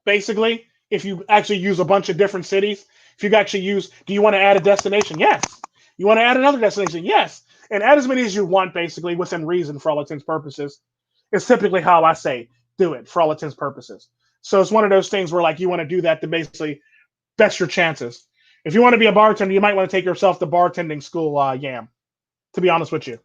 basically. If you actually use a bunch of different cities, if you actually use, do you want to add a destination? Yes. You want to add another destination? Yes. And add as many as you want, basically, within reason for all intents and purposes. It's typically how I say do it for all intents and purposes. So it's one of those things where like you want to do that to basically best your chances. If you want to be a bartender, you might want to take yourself to bartending school, Yam, to be honest with you.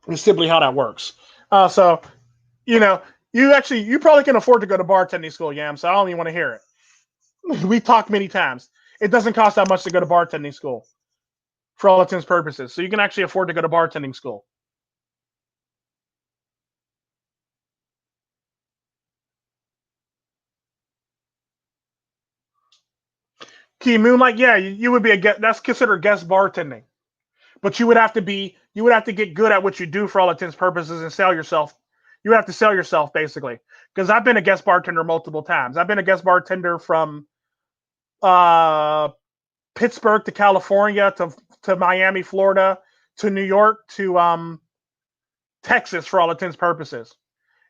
It's simply how that works. So, you know, you probably can afford to go to bartending school, Yam, so I don't even want to hear it. We've talked many times. It doesn't cost that much to go to bartending school for all intents and purposes. So you can actually afford to go to bartending school. Key Moonlight, yeah, you would be a guest. That's considered guest bartending, but you would have to get good at what you do for all intents and purposes and sell yourself. You have to sell yourself basically. Because I've been a guest bartender multiple times. I've been a guest bartender from uh, Pittsburgh to California to Miami, Florida, to New York to Texas for all intents and purposes,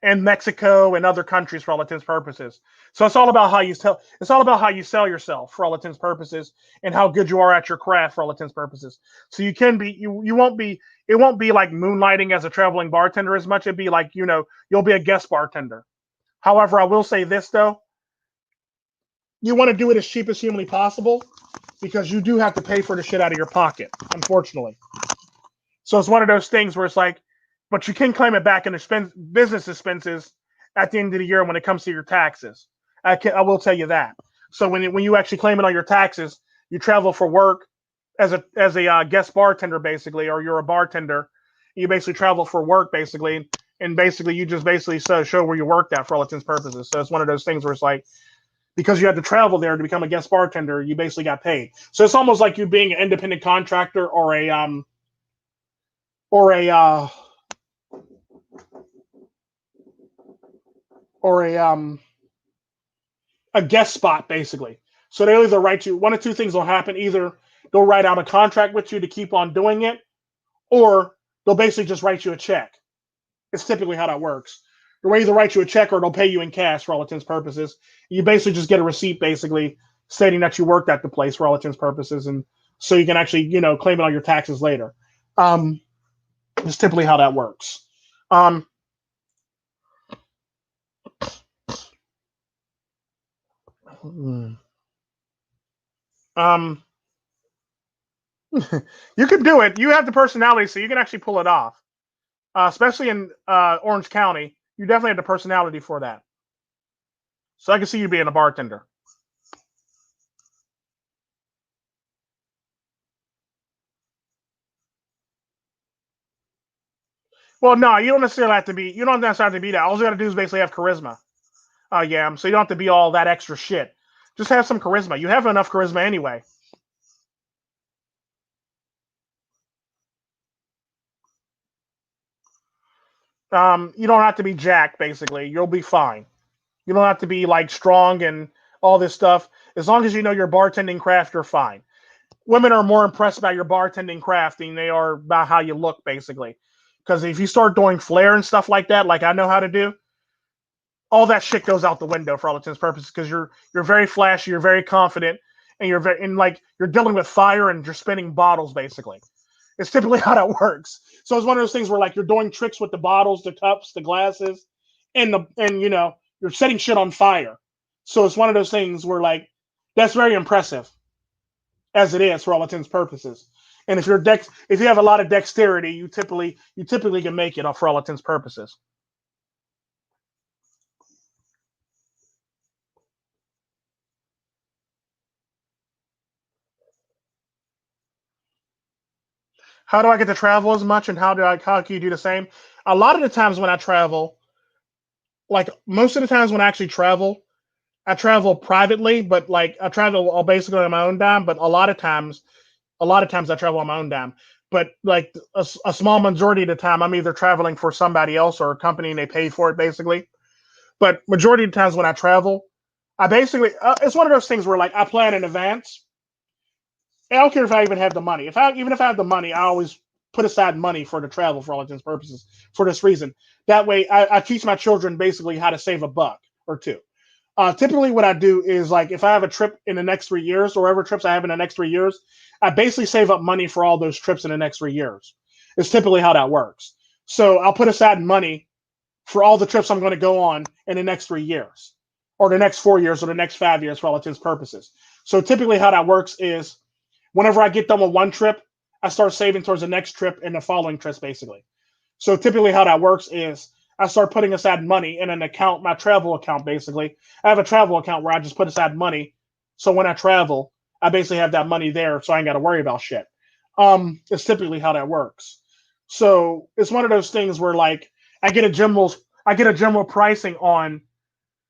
and Mexico and other countries for all intents and purposes. So it's all about how you sell. It's all about how you sell yourself for all intents and purposes, and how good you are at your craft for all intents and purposes. So you can be you won't be it won't be like moonlighting as a traveling bartender as much. It'd be like you'll be a guest bartender. However, I will say this though, you want to do it as cheap as humanly possible because you do have to pay for the shit out of your pocket, unfortunately. So it's one of those things where it's like, but you can claim it back in business expenses at the end of the year when it comes to your taxes. I will tell you that. So when you actually claim it on your taxes, you travel for work as a guest bartender basically, or you're a bartender. You basically travel for work basically, and basically you just basically show where you worked at for all intents and purposes. So it's one of those things where it's like because you had to travel there to become a guest bartender, you basically got paid. So it's almost like you being an independent contractor or a or a guest spot basically. So they'll either write you one of two things will happen. Either they'll write out a contract with you to keep on doing it, or they'll basically just write you a check. It's typically how that works. They'll either write you a check or they'll pay you in cash for all intents and purposes. You basically just get a receipt basically stating that you worked at the place for all intents and purposes, and so you can actually claim it on your taxes later. Um, it's typically how that works. Um, um, you can do it. You have the personality, so you can actually pull it off. Especially in Orange County, you definitely have the personality for that. So I can see you being a bartender. Well, no, you don't necessarily have to be. You don't necessarily have to be that. All you got to do is basically have charisma. Yeah. So you don't have to be all that extra shit. Just have some charisma. You have enough charisma anyway. You don't have to be Jack. Basically, you'll be fine. You don't have to be like strong and all this stuff. As long as you know your bartending craft, you're fine. Women are more impressed by your bartending craft than they are about how you look, basically. Because if you start doing flair and stuff like that, like I know how to do, all that shit goes out the window for all intents and purposes. Because you're very flashy, you're very confident, and you're dealing with fire and you're spinning bottles, basically. It's typically how that works. So it's one of those things where like you're doing tricks with the bottles, the cups, the glasses, and you're setting shit on fire. So it's one of those things where like that's very impressive as it is for all intents and purposes. And if you have a lot of dexterity, you typically can make it for all intents and purposes. How do I get to travel as much, and how can you do the same? A lot of the times when I travel, like most of the times when I actually travel, I travel privately, but like I travel all basically on my own dime. But a lot of times I travel on my own dime. But like a small majority of the time, I'm either traveling for somebody else or a company and they pay for it basically. But majority of the times when I travel, I basically it's one of those things where like I plan in advance. I don't care if I even have the money. If I have the money, I always put aside money for the travel for all intents and purposes for this reason. That way, I teach my children basically how to save a buck or two. Typically, what I do is like if I have a trip in the next 3 years, or whatever trips I have in the next 3 years, I basically save up money for all those trips in the next 3 years. It's typically how that works. So I'll put aside money for all the trips I'm going to go on in the next 3 years, or the next 4 years, or the next 5 years for all intents and purposes. So typically, how that works is whenever I get done with one trip, I start saving towards the next trip and the following trips, basically. So typically, how that works is I start putting aside money in an account, my travel account, basically. I have a travel account where I just put aside money. So when I travel, I basically have that money there, so I ain't got to worry about shit. It's typically how that works. So it's one of those things where like I get a general, I get a general pricing on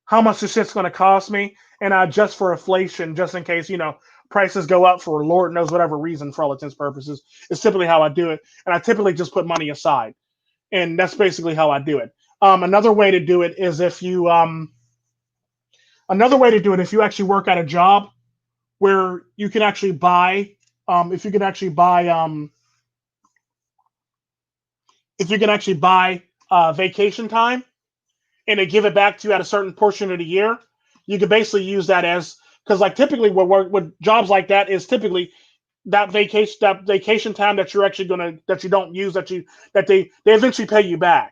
how much this shit's going to cost me, and I adjust for inflation just in case prices go up for Lord knows whatever reason for all intents and purposes. It's typically how I do it, and I typically just put money aside, and that's basically how I do it. Another way to do it is another way to do it if you actually work at a job where you can actually buy if you can actually buy if you can actually buy vacation time and they give it back to you at a certain portion of the year, you can basically use that as because like typically what jobs like that is typically that vacation time that you're actually gonna that you don't use that they eventually pay you back.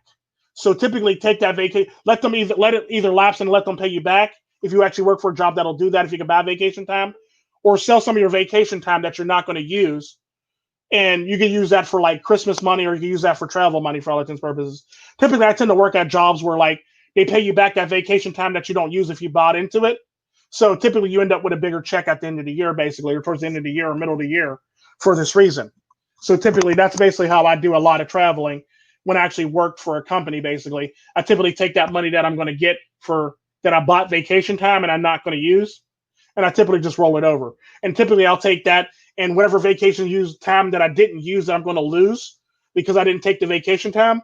So typically take that vacation, let it either lapse and let them pay you back if you actually work for a job that'll do that if you can buy vacation time, or sell some of your vacation time that you're not going to use, and you can use that for like Christmas money, or you can use that for travel money for all intents and purposes. Typically, I tend to work at jobs where like they pay you back that vacation time that you don't use if you bought into it. So typically, you end up with a bigger check at the end of the year, basically, or towards the end of the year or middle of the year for this reason. So typically, that's basically how I do a lot of traveling when I actually worked for a company. Basically, I typically take that money that I'm going to get for that I bought vacation time and I'm not going to use, and I typically just roll it over. And typically, I'll take that and whatever vacation use time that I didn't use that I'm going to lose because I didn't take the vacation time,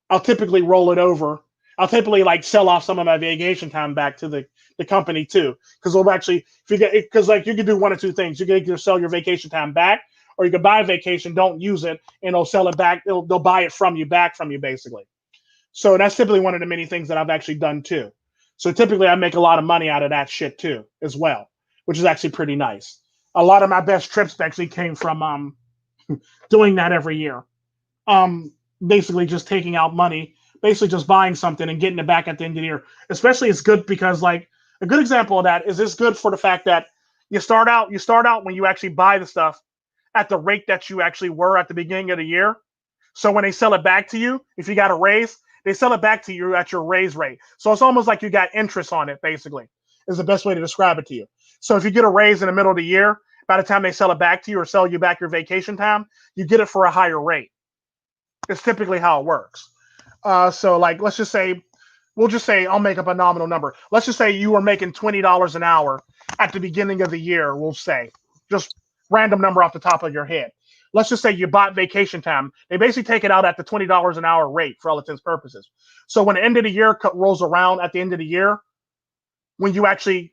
I'll typically roll it over. I'll typically like sell off some of my vacation time back to the company too. Because we'll actually, if you get, because like you can do one or two things. You can either sell your vacation time back, or you can buy a vacation, don't use it, and they'll sell it back. They'll buy it from you back from you basically. So that's typically one of the many things that I've actually done too. So typically I make a lot of money out of that shit too, as well, which is actually pretty nice. A lot of my best trips actually came from doing that every year. Basically just taking out money, basically just buying something and getting it back at the end of the year. Especially it's good because like a good example of that is it's good for the fact that you start out when you actually buy the stuff at the rate that you actually were at the beginning of the year. So when they sell it back to you, if you got a raise, they sell it back to you at your raise rate. So it's almost like you got interest on it, basically, is the best way to describe it to you. So if you get a raise in the middle of the year, by the time they sell it back to you or sell you back your vacation time, you get it for a higher rate. It's typically how it works. So like, we'll just say I'll make up a nominal number. Let's just say you were making $20 an hour at the beginning of the year. We'll say just random number off the top of your head. Let's just say you bought vacation time. They basically take it out at the $20 an hour rate for all intents and purposes. So when the end of the year rolls around at the end of the year, when you actually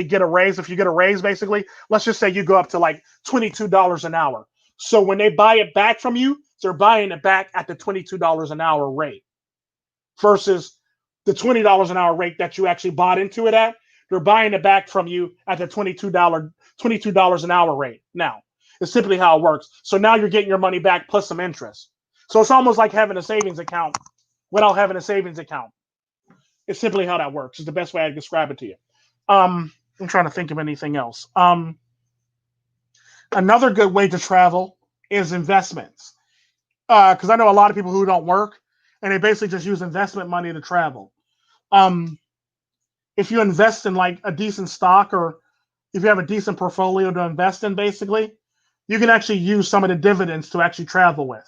get a raise, if you get a raise, basically, let's just say you go up to like $22 an hour. So when they buy it back from you, they're buying it back at the $22 an hour rate versus the $20 an hour rate that you actually bought into it at. They're buying it back from you at the $22 an hour rate. Now, it's typically how it works. So now you're getting your money back plus some interest. So it's almost like having a savings account without having a savings account. It's simply how that works. It's the best way I can describe it to you. I'm trying to think of anything else. Another good way to travel is investments. Because I know a lot of people who don't work and they basically just use investment money to travel. If you invest in like a decent stock, or if you have a decent portfolio to invest in, basically, you can actually use some of the dividends to actually travel with.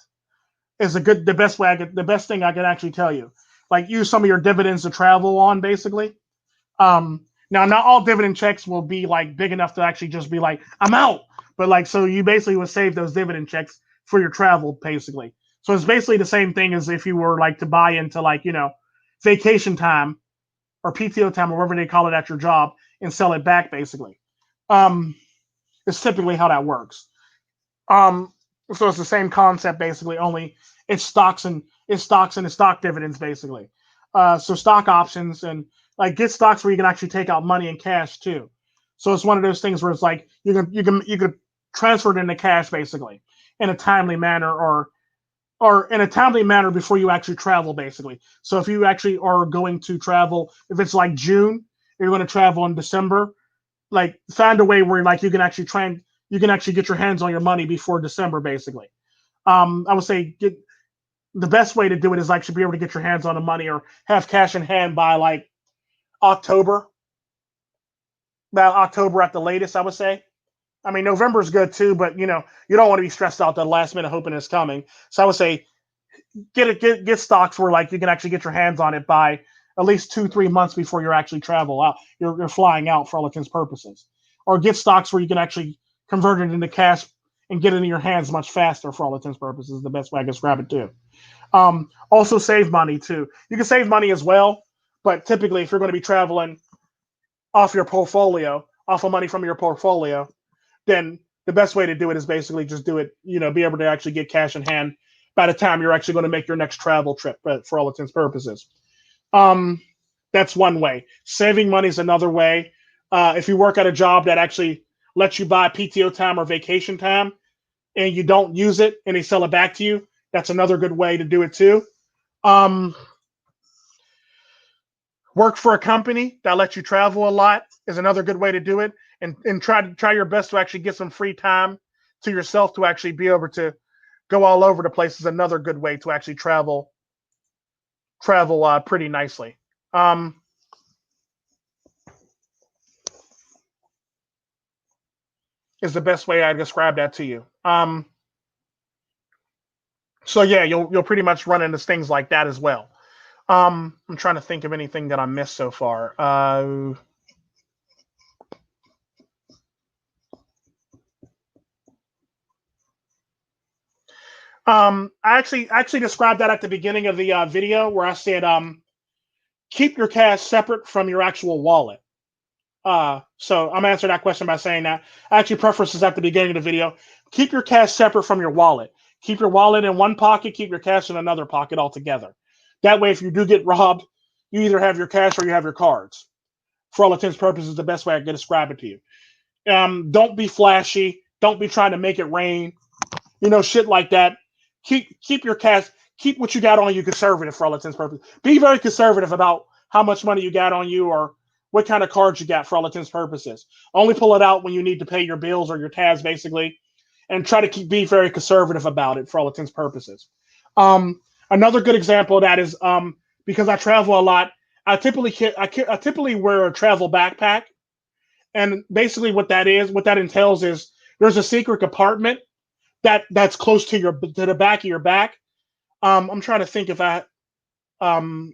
Is the best thing I can actually tell you. Like use some of your dividends to travel on, basically. Now, not all dividend checks will be like big enough to actually just be like, I'm out. But like, so you basically would save those dividend checks for your travel, basically. So it's basically the same thing as if you were like to buy into like, vacation time or PTO time or whatever they call it at your job and sell it back, basically. Um, it's typically how that works. Um, so it's the same concept, basically, only it's stock dividends, basically. So stock options and like get stocks where you can actually take out money in cash too. So it's one of those things where it's like you can transfer it into cash basically in a timely manner or in a timely manner before you actually travel basically. So if you actually are going to travel, if it's like June, you're going to travel in December, like find a way where like you can actually get your hands on your money before December basically. I would say the best way to do it is like to be able to get your hands on the money or have cash in hand by like October, about October at the latest, I would say. I mean, November is good too, but you don't want to be stressed out the last minute hoping it's coming. So I would say get stocks where like you can actually get your hands on it by at least 2-3 months before you're actually travel out. You're flying out for all intents and purposes, or get stocks where you can actually convert it into cash and get it in your hands much faster for all intents and purposes. Is the best way I can describe it too. Also save money too. You can save money as well, but typically if you're going to be traveling off your portfolio, off of money from your portfolio, then the best way to do it is basically just do it, be able to actually get cash in hand by the time you're actually going to make your next travel trip, but for all intents and purposes. Um, that's one way. Saving money is another way. If you work at a job that actually lets you buy PTO time or vacation time and you don't use it and they sell it back to you, that's another good way to do it too. Um, Work for a company that lets you travel a lot is another good way to do it, and try your best to actually get some free time to yourself to actually be able to go all over the place is another good way to actually travel pretty nicely. Is the best way I describe that to you. So yeah, you'll pretty much run into things like that as well. I'm trying to think of anything that I missed so far. I actually described that at the beginning of the video where I said keep your cash separate from your actual wallet. So I'm answering that question by saying that I actually preface this at the beginning of the video. Keep your cash separate from your wallet. Keep your wallet in one pocket, keep your cash in another pocket altogether. That way, if you do get robbed, you either have your cash or you have your cards. For all intents and purposes, the best way I can describe it to you. Don't be flashy. Don't be trying to make it rain. Shit like that. Keep your cash. Keep what you got on you conservative for all intents and purposes. Be very conservative about how much money you got on you or what kind of cards you got for all intents and purposes. Only pull it out when you need to pay your bills or your tabs, basically, and try to be very conservative about it for all intents and purposes. Another good example of that is because I travel a lot. I typically wear a travel backpack, and basically what that entails is there's a secret compartment that's close to the back of your back. I'm trying to think if I oh,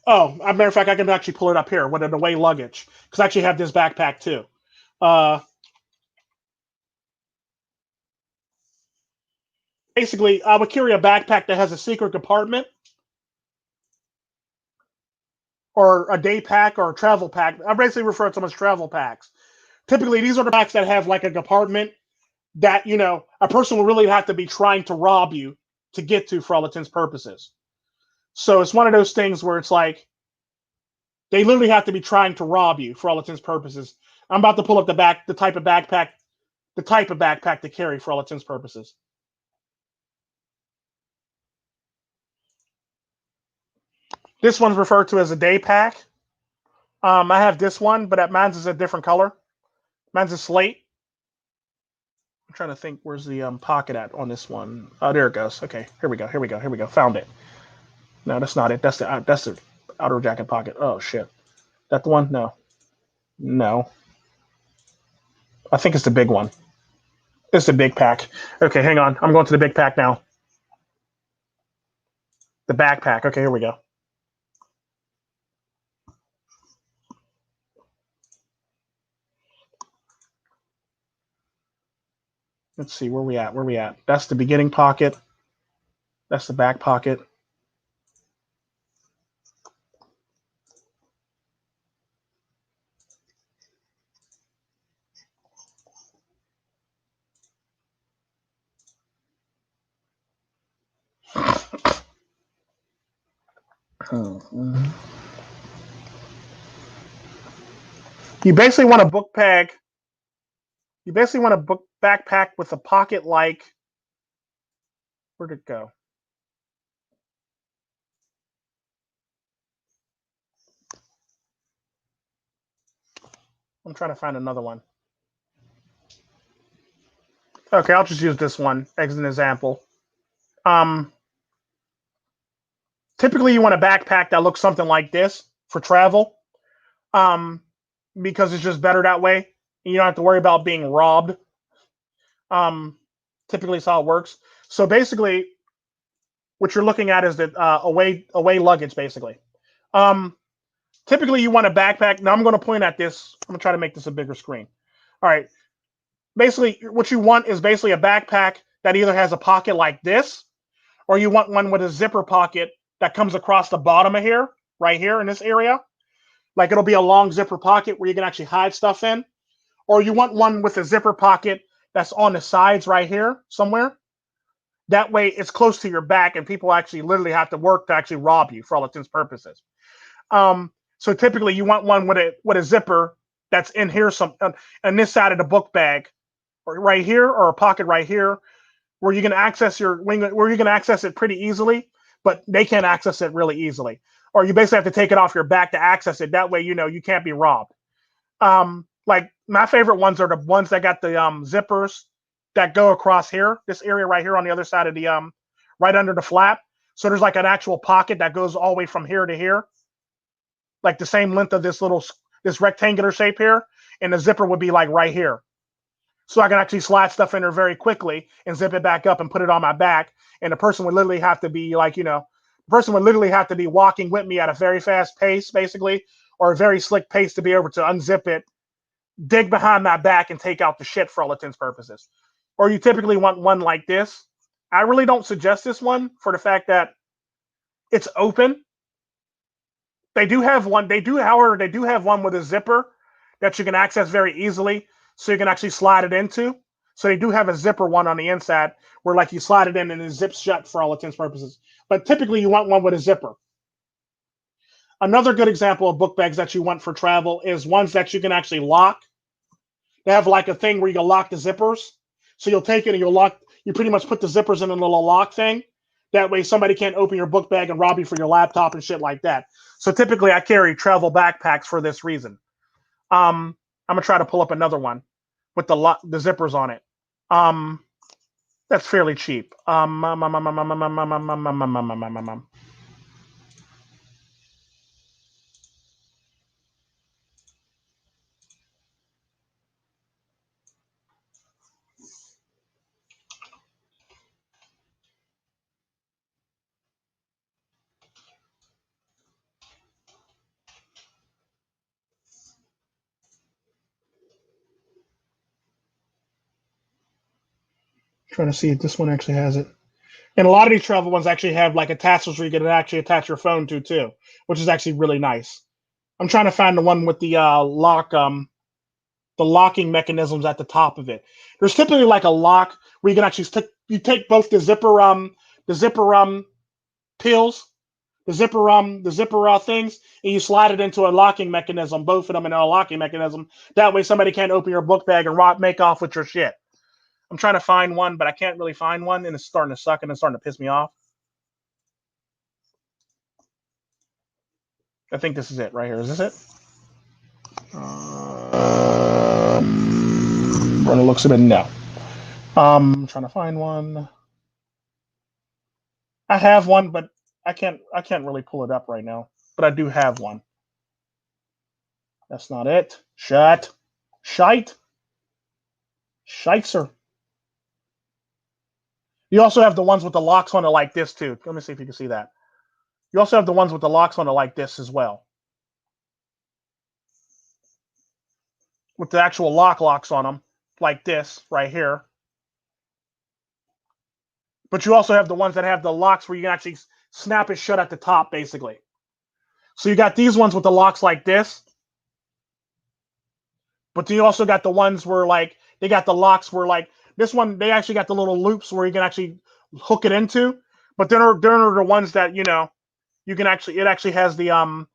as a matter of fact, I can actually pull it up here with an away luggage because I actually have this backpack too. Basically, I would carry a backpack that has a secret compartment or a day pack or a travel pack. I basically refer to them as travel packs. Typically, these are the packs that have like a compartment that a person will really have to be trying to rob you to get to for all intents and purposes. So it's one of those things where it's like they literally have to be trying to rob you for all intents and purposes. I'm about to pull up the type of backpack to carry for all intents and purposes. This one's referred to as a day pack. I have this one, but mine's is a different color. Mine's a slate. I'm trying to think where's the pocket at on this one. Oh, there it goes. Okay, here we go. Found it. No, that's not it. That's the outer jacket pocket. Oh shit. That the one? No. I think it's the big one. It's the big pack. Okay, hang on. I'm going to the big pack now. The backpack. Okay, here we go. Let's see where we at. Where we at? That's the beginning pocket. That's the back pocket. You basically want a book bag. You basically want a book backpack with a pocket like. Where'd it go? I'm trying to find another one. Okay, I'll just use this one as an example. Typically, you want a backpack that looks something like this for travel, because it's just better that way. You don't have to worry about being robbed. Typically, it's how it works. So basically, what you're looking at is the away luggage, basically. Typically, you want a backpack. Now, I'm going to point at this. I'm going to try to make this a bigger screen. All right. Basically, what you want is basically a backpack that either has a pocket like this, or you want one with a zipper pocket that comes across the bottom of here, right here in this area. Like it'll be a long zipper pocket where you can actually hide stuff in. Or you want one with a zipper pocket that's on the sides right here somewhere. That way it's close to your back and people actually literally have to work to actually rob you for all intents and purposes. So typically you want one with a zipper that's in here on this side of the book bag, or right here, or a pocket right here, where you can access where you can access it pretty easily, but they can't access it really easily. Or you basically have to take it off your back to access it. That way, you can't be robbed. Like my favorite ones are the ones that got the zippers that go across here, this area right here on the other side of the right under the flap. So there's like an actual pocket that goes all the way from here to here, like the same length of this rectangular shape here, and the zipper would be like right here. So I can actually slide stuff in there very quickly and zip it back up and put it on my back. And the person would literally have to be like, the person would literally have to be walking with me at a very fast pace, basically, or a very slick pace to be able to unzip it, dig behind my back, and take out the shit for all intents and purposes. Or you typically want one like this. I really don't suggest this one for the fact that it's open. They do have one. However, they do have one with a zipper that you can access very easily, so you can actually slide it into. So they do have a zipper one on the inside where like you slide it in and it zips shut for all intents and purposes. But typically you want one with a zipper. Another good example of book bags that you want for travel is ones that you can actually lock. They have like a thing where you can lock the zippers. So you'll take it and you pretty much put the zippers in a little lock thing. That way somebody can't open your book bag and rob you for your laptop and shit like that. So typically I carry travel backpacks for this reason. I'm gonna try to pull up another one with the zippers on it. That's fairly cheap. Trying to see if this one actually has it. And a lot of these travel ones actually have like attachments where you can actually attach your phone to too, which is actually really nice. I'm trying to find the one with the the locking mechanisms at the top of it. There's typically like a lock where you can actually take both the zipper pills, the zipper things, and you slide it into a locking mechanism, both of them in a locking mechanism. That way somebody can't open your book bag and make off with your shit. I'm trying to find one, but I can't really find one, and it's starting to suck and it's starting to piss me off. I think this is it right here. Is this it? From the looks of it, no. I'm trying to find one. I have one, but I can't really pull it up right now. But I do have one. That's not it. Shite. Shitzer. You also have the ones with the locks on it like this too. Let me see if you can see that. You also have the ones with the locks on it like this as well. With the actual locks on them, like this right here. but you also have the ones that have the locks where you can actually snap it shut at the top, basically. So you got these ones with the locks like this, but you also got the ones where like they got the locks where like this one they actually got the little loops where you can actually hook it into. But then are the ones that you can actually it actually has the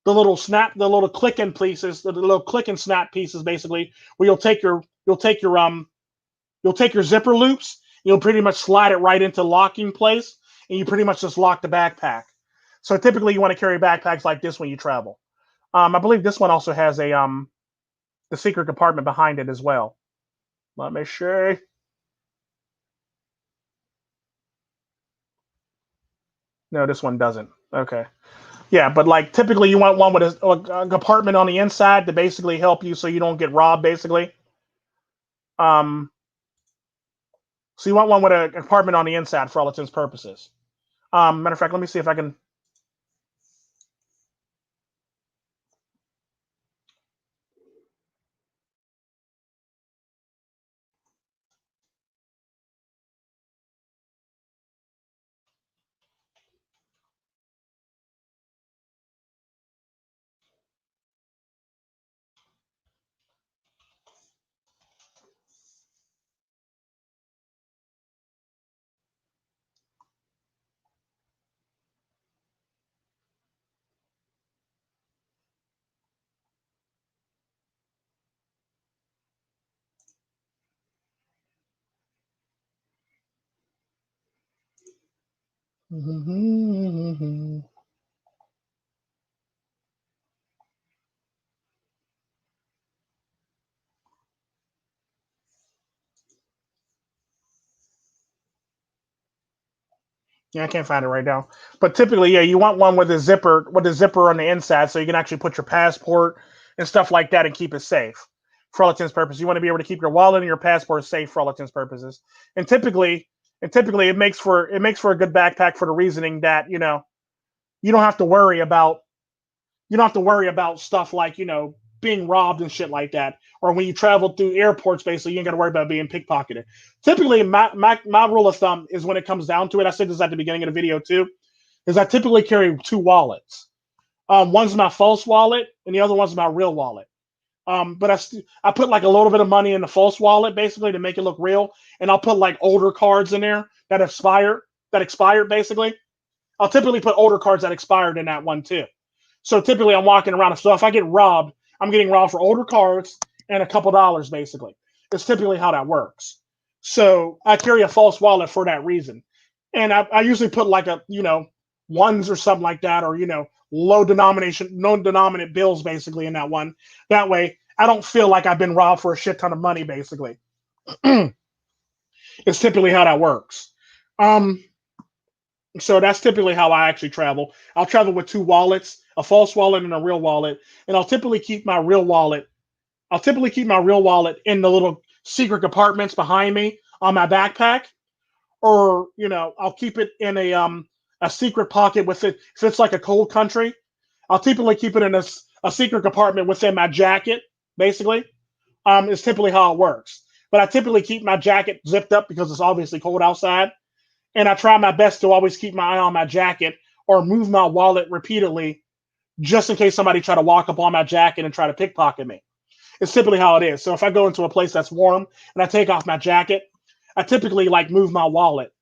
little snap, the little click in pieces, the little click and snap pieces, basically, where you'll take your zipper loops, you'll pretty much slide it right into locking place, and you pretty much just lock the backpack. So typically, you want to carry backpacks like this when you travel. I believe this one also has the secret compartment behind it as well. Let me see. No, this one doesn't. Okay. Yeah, but like typically you want one with a compartment on the inside to basically help you so you don't get robbed, basically. Um, so you want one with a compartment on the inside for all intents and purposes. Matter of fact, let me see if I can. Yeah, I can't find it right now. But typically, yeah, you want one with a zipper on the inside, so you can actually put your passport and stuff like that and keep it safe. For all intents and purposes, you want to be able to keep your wallet and your passport safe for all intents and purposes. And typically, it makes for a good backpack for the reasoning that you don't have to worry about stuff like being robbed and shit like that, or when you travel through airports, basically you ain't got to worry about being pickpocketed. Typically, my rule of thumb is when it comes down to it. I said this at the beginning of the video too. Is I typically carry two wallets. One's my false wallet, and the other one's my real wallet. But I put like a little bit of money in the false wallet basically to make it look real, and I'll put like older cards in there that expired basically. I'll typically put older cards that expired in that one too. So typically, I'm walking around. So if I get robbed, I'm getting robbed for older cards and a couple dollars, basically. It's typically how that works. So I carry a false wallet for that reason. And I usually put like ones or something like that, or, low denominate bills, basically, in that one. That way, I don't feel like I've been robbed for a shit ton of money, basically. It's typically how that works. So that's typically how I actually travel. I'll travel with two wallets, a false wallet and a real wallet, and I'll typically keep my real wallet. I'll typically keep my real wallet in the little secret compartments behind me on my backpack, or I'll keep it in a secret pocket with it. If it's like a cold country, I'll typically keep it in a secret compartment within my jacket. Basically, is typically how it works. But I typically keep my jacket zipped up because it's obviously cold outside. And I try my best to always keep my eye on my jacket or move my wallet repeatedly just in case somebody try to walk up on my jacket and try to pickpocket me. It's typically how it is. So if I go into a place that's warm and I take off my jacket, I typically like move my wallet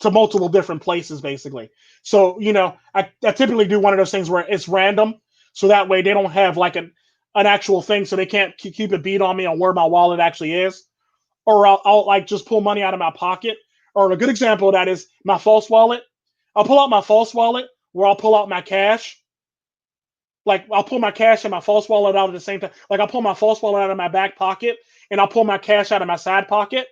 to multiple different places, basically. So, I typically do one of those things where it's random. So that way they don't have like an actual thing, so they can't keep a beat on me on where my wallet actually is. Or I'll like just pull money out of my pocket. Or a good example of that is my false wallet. I'll pull out my false wallet where I'll pull out my cash. Like I'll pull my cash and my false wallet out at the same time. Like I'll pull my false wallet out of my back pocket and I'll pull my cash out of my side pocket.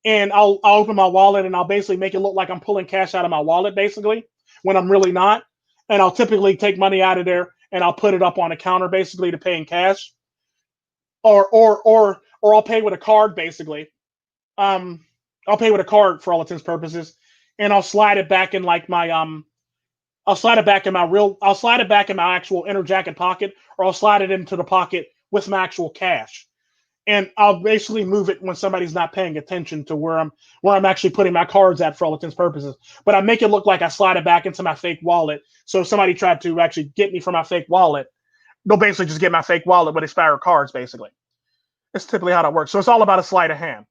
And I'll open my wallet and I'll basically make it look like I'm pulling cash out of my wallet, basically, when I'm really not. And I'll typically take money out of there and I'll put it up on a counter, basically, to pay in cash. Or I'll pay with a card, basically. I'll pay with a card for all intents and purposes, and I'll slide it back in like my I'll slide it back in my actual inner jacket pocket, or I'll slide it into the pocket with my actual cash. and I'll basically move it when somebody's not paying attention to where I'm actually putting my cards at for all intents and purposes. But I make it look like I slide it back into my fake wallet. So if somebody tried to actually get me from my fake wallet, they'll basically just get my fake wallet with expired cards, basically. It's typically how that works. So it's all about a sleight of hand,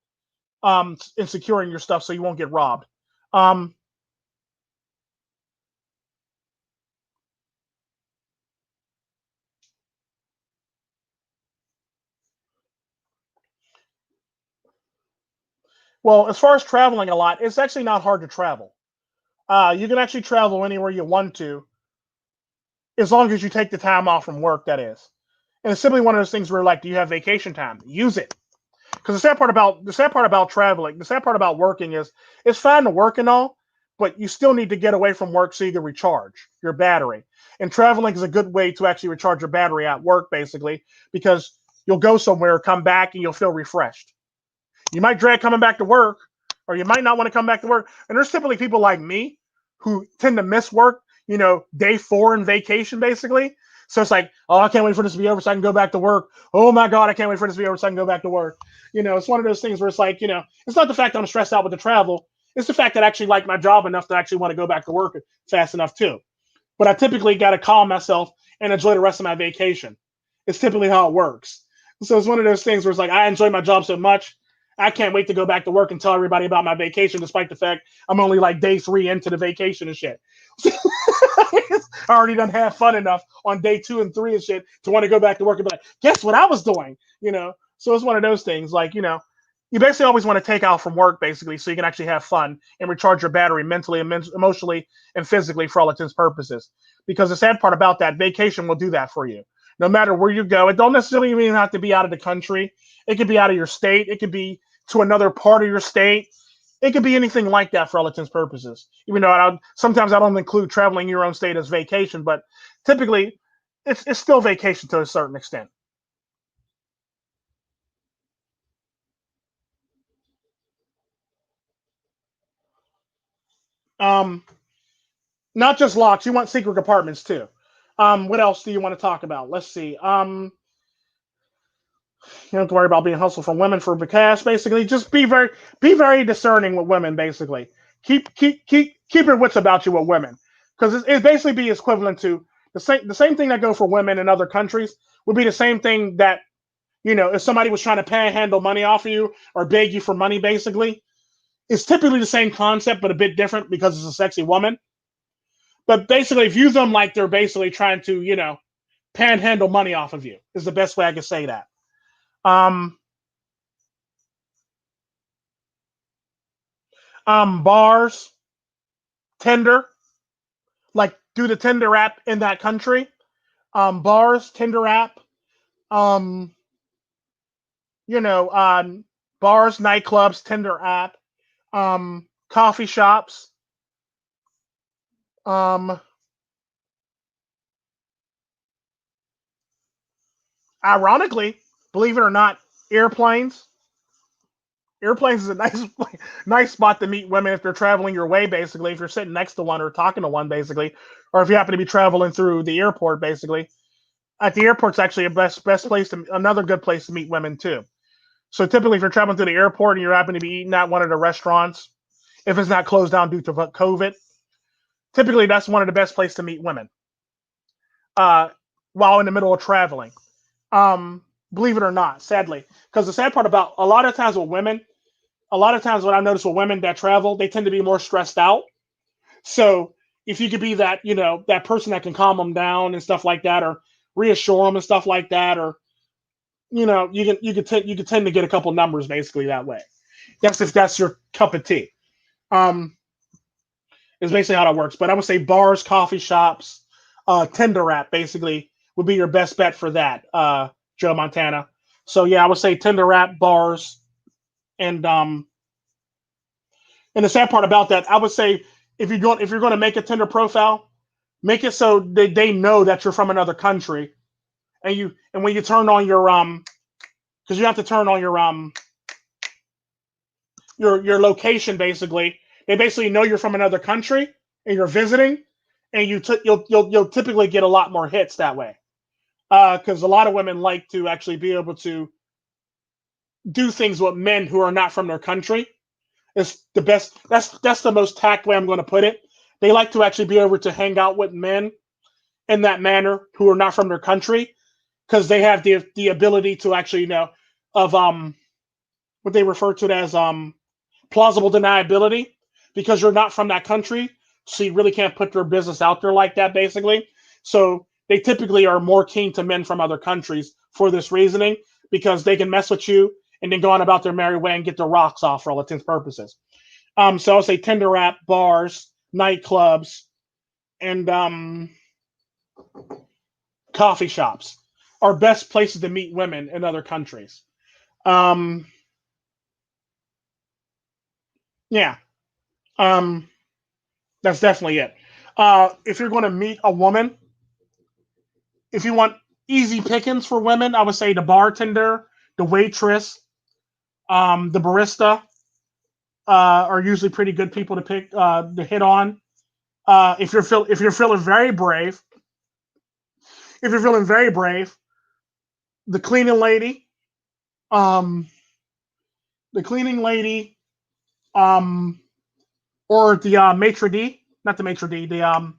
in securing your stuff so you won't get robbed. Um, well, as far as traveling a lot, it's actually not hard to travel. You can actually travel anywhere you want to, as long as you take the time off from work. That is, and it's simply one of those things where, like, do you have vacation time? Use it. Because the sad part about traveling, the sad part about working is it's fine to work and all, but you still need to get away from work so you can recharge your battery. And traveling is a good way to actually recharge your battery at work, basically, because you'll go somewhere, come back, and you'll feel refreshed. You might dread coming back to work, or you might not want to come back to work. And there's typically people like me who tend to miss work, day 4 in vacation, basically. So it's like, oh, I can't wait for this to be over so I can go back to work. Oh my God, I can't wait for this to be over so I can go back to work. It's one of those things where it's like, it's not the fact that I'm stressed out with the travel. It's the fact that I actually like my job enough to actually want to go back to work fast enough too. But I typically got to calm myself and enjoy the rest of my vacation. It's typically how it works. So it's one of those things where it's like, I enjoy my job so much. I can't wait to go back to work and tell everybody about my vacation, despite the fact I'm only like day 3 into the vacation and shit. I already done have fun enough on day 2 and 3 and shit to want to go back to work and be like, guess what I was doing? So it's one of those things, like, you basically always want to take out from work, basically, so you can actually have fun and recharge your battery mentally and emotionally and physically for all intents and purposes. Because the sad part about that, vacation will do that for you. No matter where you go, it don't necessarily even have to be out of the country. It could be out of your state. It could be to another part of your state. It could be anything like that for all intents and purposes. Even though sometimes I don't include traveling your own state as vacation, but typically it's still vacation to a certain extent. Um, Not just locks. You want secret compartments too. What else do you want to talk about? Let's see. You don't have to worry about being hustled from women for the cash. Basically, just be very discerning with women. Basically, keep your wits about you with women, because it basically be equivalent to the same thing that go for women in other countries would be the same thing that, if somebody was trying to panhandle money off of you or beg you for money. Basically, it's typically the same concept but a bit different because it's a sexy woman. But basically, view them like they're basically trying to, panhandle money off of you. Is the best way I can say that. Um, Bars, Tinder, like do the Tinder app in that country. Bars, Tinder app, um, you know, bars, nightclubs, Tinder app, coffee shops, um, ironically, believe it or not, airplanes. Airplanes is a nice spot to meet women if they're traveling your way. Basically, if you're sitting next to one or talking to one, basically, or if you happen to be traveling through the airport, basically, at the airport's actually a best place to another good place to meet women too. So typically, if you're traveling through the airport and you happen to be eating at one of the restaurants, if it's not closed down due to COVID, typically that's one of the best places to meet women uh, while in the middle of traveling. Believe it or not, sadly, because the sad part about a lot of times what I've noticed with women that travel, they tend to be more stressed out. So if you could be that, that person that can calm them down and stuff like that, or reassure them and stuff like that, or you can tend to get a couple numbers basically that way. That's if that's your cup of tea. Um, is basically how that works. But I would say bars, coffee shops, Tinder app basically would be your best bet for that, Joe Montana. So yeah, I would say Tinder app, bars, and and the sad part about that, I would say if you're going to make a Tinder profile, make it so they know that you're from another country, and when you turn on your because you have to turn on your location basically. They basically know you're from another country and you're visiting, and you'll typically get a lot more hits that way. Because a lot of women like to actually be able to do things with men who are not from their country. It's the best. That's the most tact way I'm going to put it. They like to actually be able to hang out with men in that manner who are not from their country because they have the ability to actually of what they refer to as plausible deniability because you're not from that country, so you really can't put their business out there like that, basically. So they typically are more keen to men from other countries for this reasoning because they can mess with you and then go on about their merry way and get their rocks off for all intents and purposes. So I'll say Tinder app, bars, nightclubs, and coffee shops are best places to meet women in other countries. Um, yeah, um, that's definitely it. If you're going to meet a woman, if you want easy pickings for women, I would say the bartender, the waitress, the barista are usually pretty good people to pick to hit on. If you're feeling very brave, if you're feeling very brave, the cleaning lady, um, the cleaning lady, um, or the maitre d, not the maitre d, the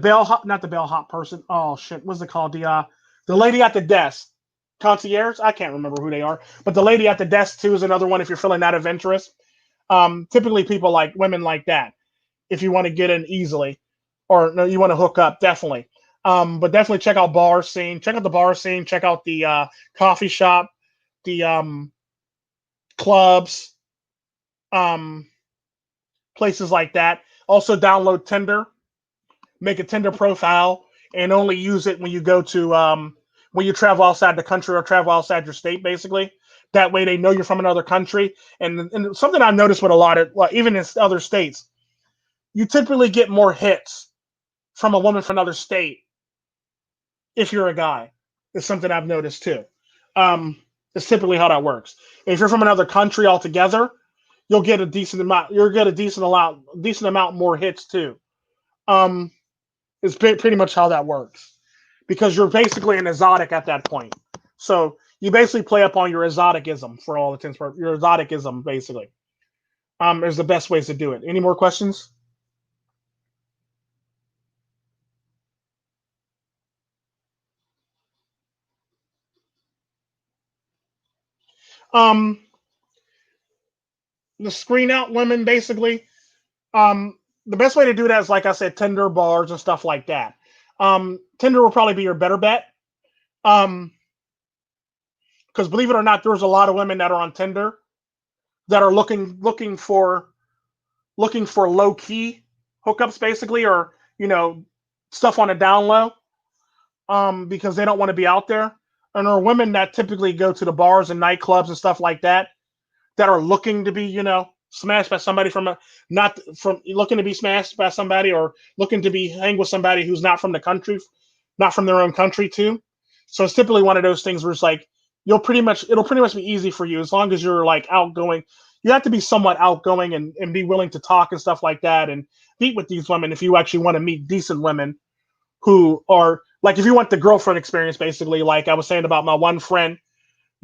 bellhop, not the bellhop person. Oh shit, what's it called? The lady at the desk, concierge. I can't remember who they are, but the lady at the desk too is another one. If you're feeling that adventurous, typically people like women like that. If you want to get in easily, or no, you want to hook up, definitely. But definitely check out bar scene. Check out the bar scene. Check out the coffee shop, the clubs, um, places like that. Also download Tinder, make a Tinder profile, and only use it when you go to when you travel outside the country or travel outside your state, basically. That way they know you're from another country. And something I've noticed with a lot of, well, even in other states, you typically get more hits from a woman from another state if you're a guy. It's something I've noticed too. Um, it's typically how that works. If you're from another country altogether, you'll get a decent amount. You'll get a decent amount more hits too. Um, it's pretty much how that works because you're basically an exotic at that point. So you basically play up on your exoticism for all intents purposes. Your exoticism, basically, is the best ways to do it. Any more questions? Um, the screen out women, basically. The best way to do that is, like I said, Tinder bars and stuff like that. Tinder will probably be your better bet. Um, because believe it or not, there's a lot of women that are on Tinder that are looking for low key hookups, basically, or stuff on a down low. Because they don't want to be out there. And there are women that typically go to the bars and nightclubs and stuff like that are looking to be, smashed by somebody from a not from looking to be smashed by somebody or looking to be hang with somebody who's not from the country, not from their own country too. So it's typically one of those things where it's like it'll pretty much be easy for you as long as you're like outgoing. You have to be somewhat outgoing and be willing to talk and stuff like that and meet with these women if you actually want to meet decent women who are like if you want the girlfriend experience, basically, like I was saying about my one friend,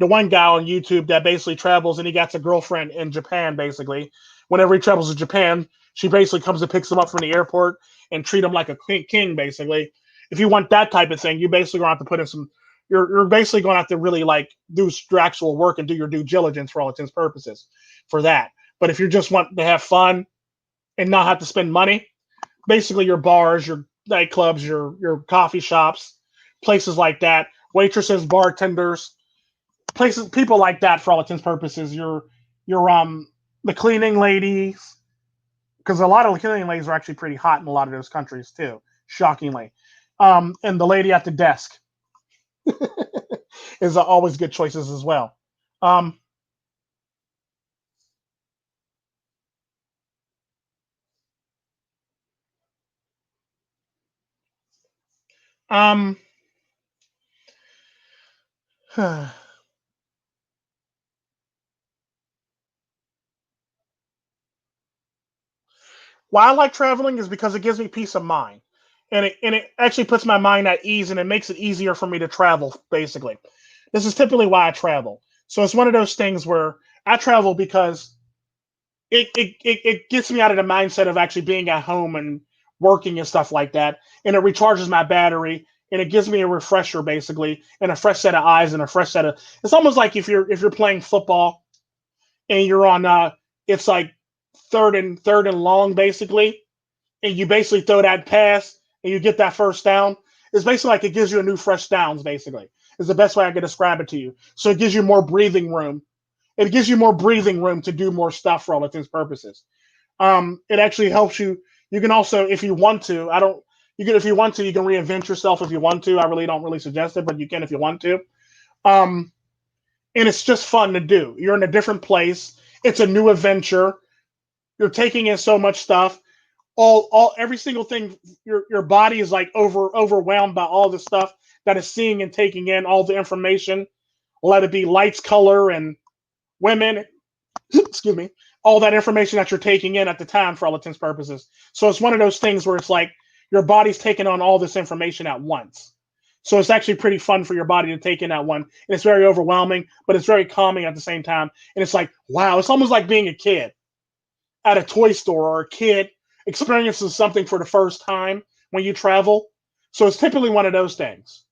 the one guy on YouTube that basically travels and he got a girlfriend in Japan, basically. Whenever he travels to Japan, she basically comes and picks him up from the airport and treat him like a king, basically. If you want that type of thing, you basically going to have to put in some. You're basically going to have to really like do your actual work and do your due diligence for all intents and purposes for that. But if you just want to have fun and not have to spend money, basically your bars, your nightclubs, your coffee shops, places like that, waitresses, bartenders, places, people like that for all intents and purposes. Your the cleaning ladies, because a lot of the cleaning ladies are actually pretty hot in a lot of those countries too, shockingly. And the lady at the desk is always good choices as well. Um, um, why I like traveling is because it gives me peace of mind. And it actually puts my mind at ease and it makes it easier for me to travel, basically. This is typically why I travel. So it's one of those things where I travel because it gets me out of the mindset of actually being at home and working and stuff like that. And it recharges my battery and it gives me a refresher basically and a fresh set of eyes and a fresh set of it's almost like if you're playing football and you're on it's like third and long basically, and you basically throw that pass and you get that first down. It's basically like it gives you a new fresh downs, basically, is the best way I can describe it to you. So it gives you more breathing room. It gives you more breathing room to do more stuff for all intents and purposes. It actually helps you. You can also, if you want to, I don't, you can, if you want to, you can reinvent yourself if you want to. I really don't really suggest it, but you can if you want to. Um, and it's just fun to do. You're in a different place. It's a new adventure. You're taking in so much stuff. All every single thing, your body is like overwhelmed by all the stuff that is seeing and taking in all the information. Let it be lights, color, and women. Excuse me. All that information that you're taking in at the time for all intents and purposes. So it's one of those things where it's like your body's taking on all this information at once. So it's actually pretty fun for your body to take in at one. And it's very overwhelming, but it's very calming at the same time. And it's like, wow, it's almost like being a kid at a toy store or a kid experiencing something for the first time when you travel. So it's typically one of those things.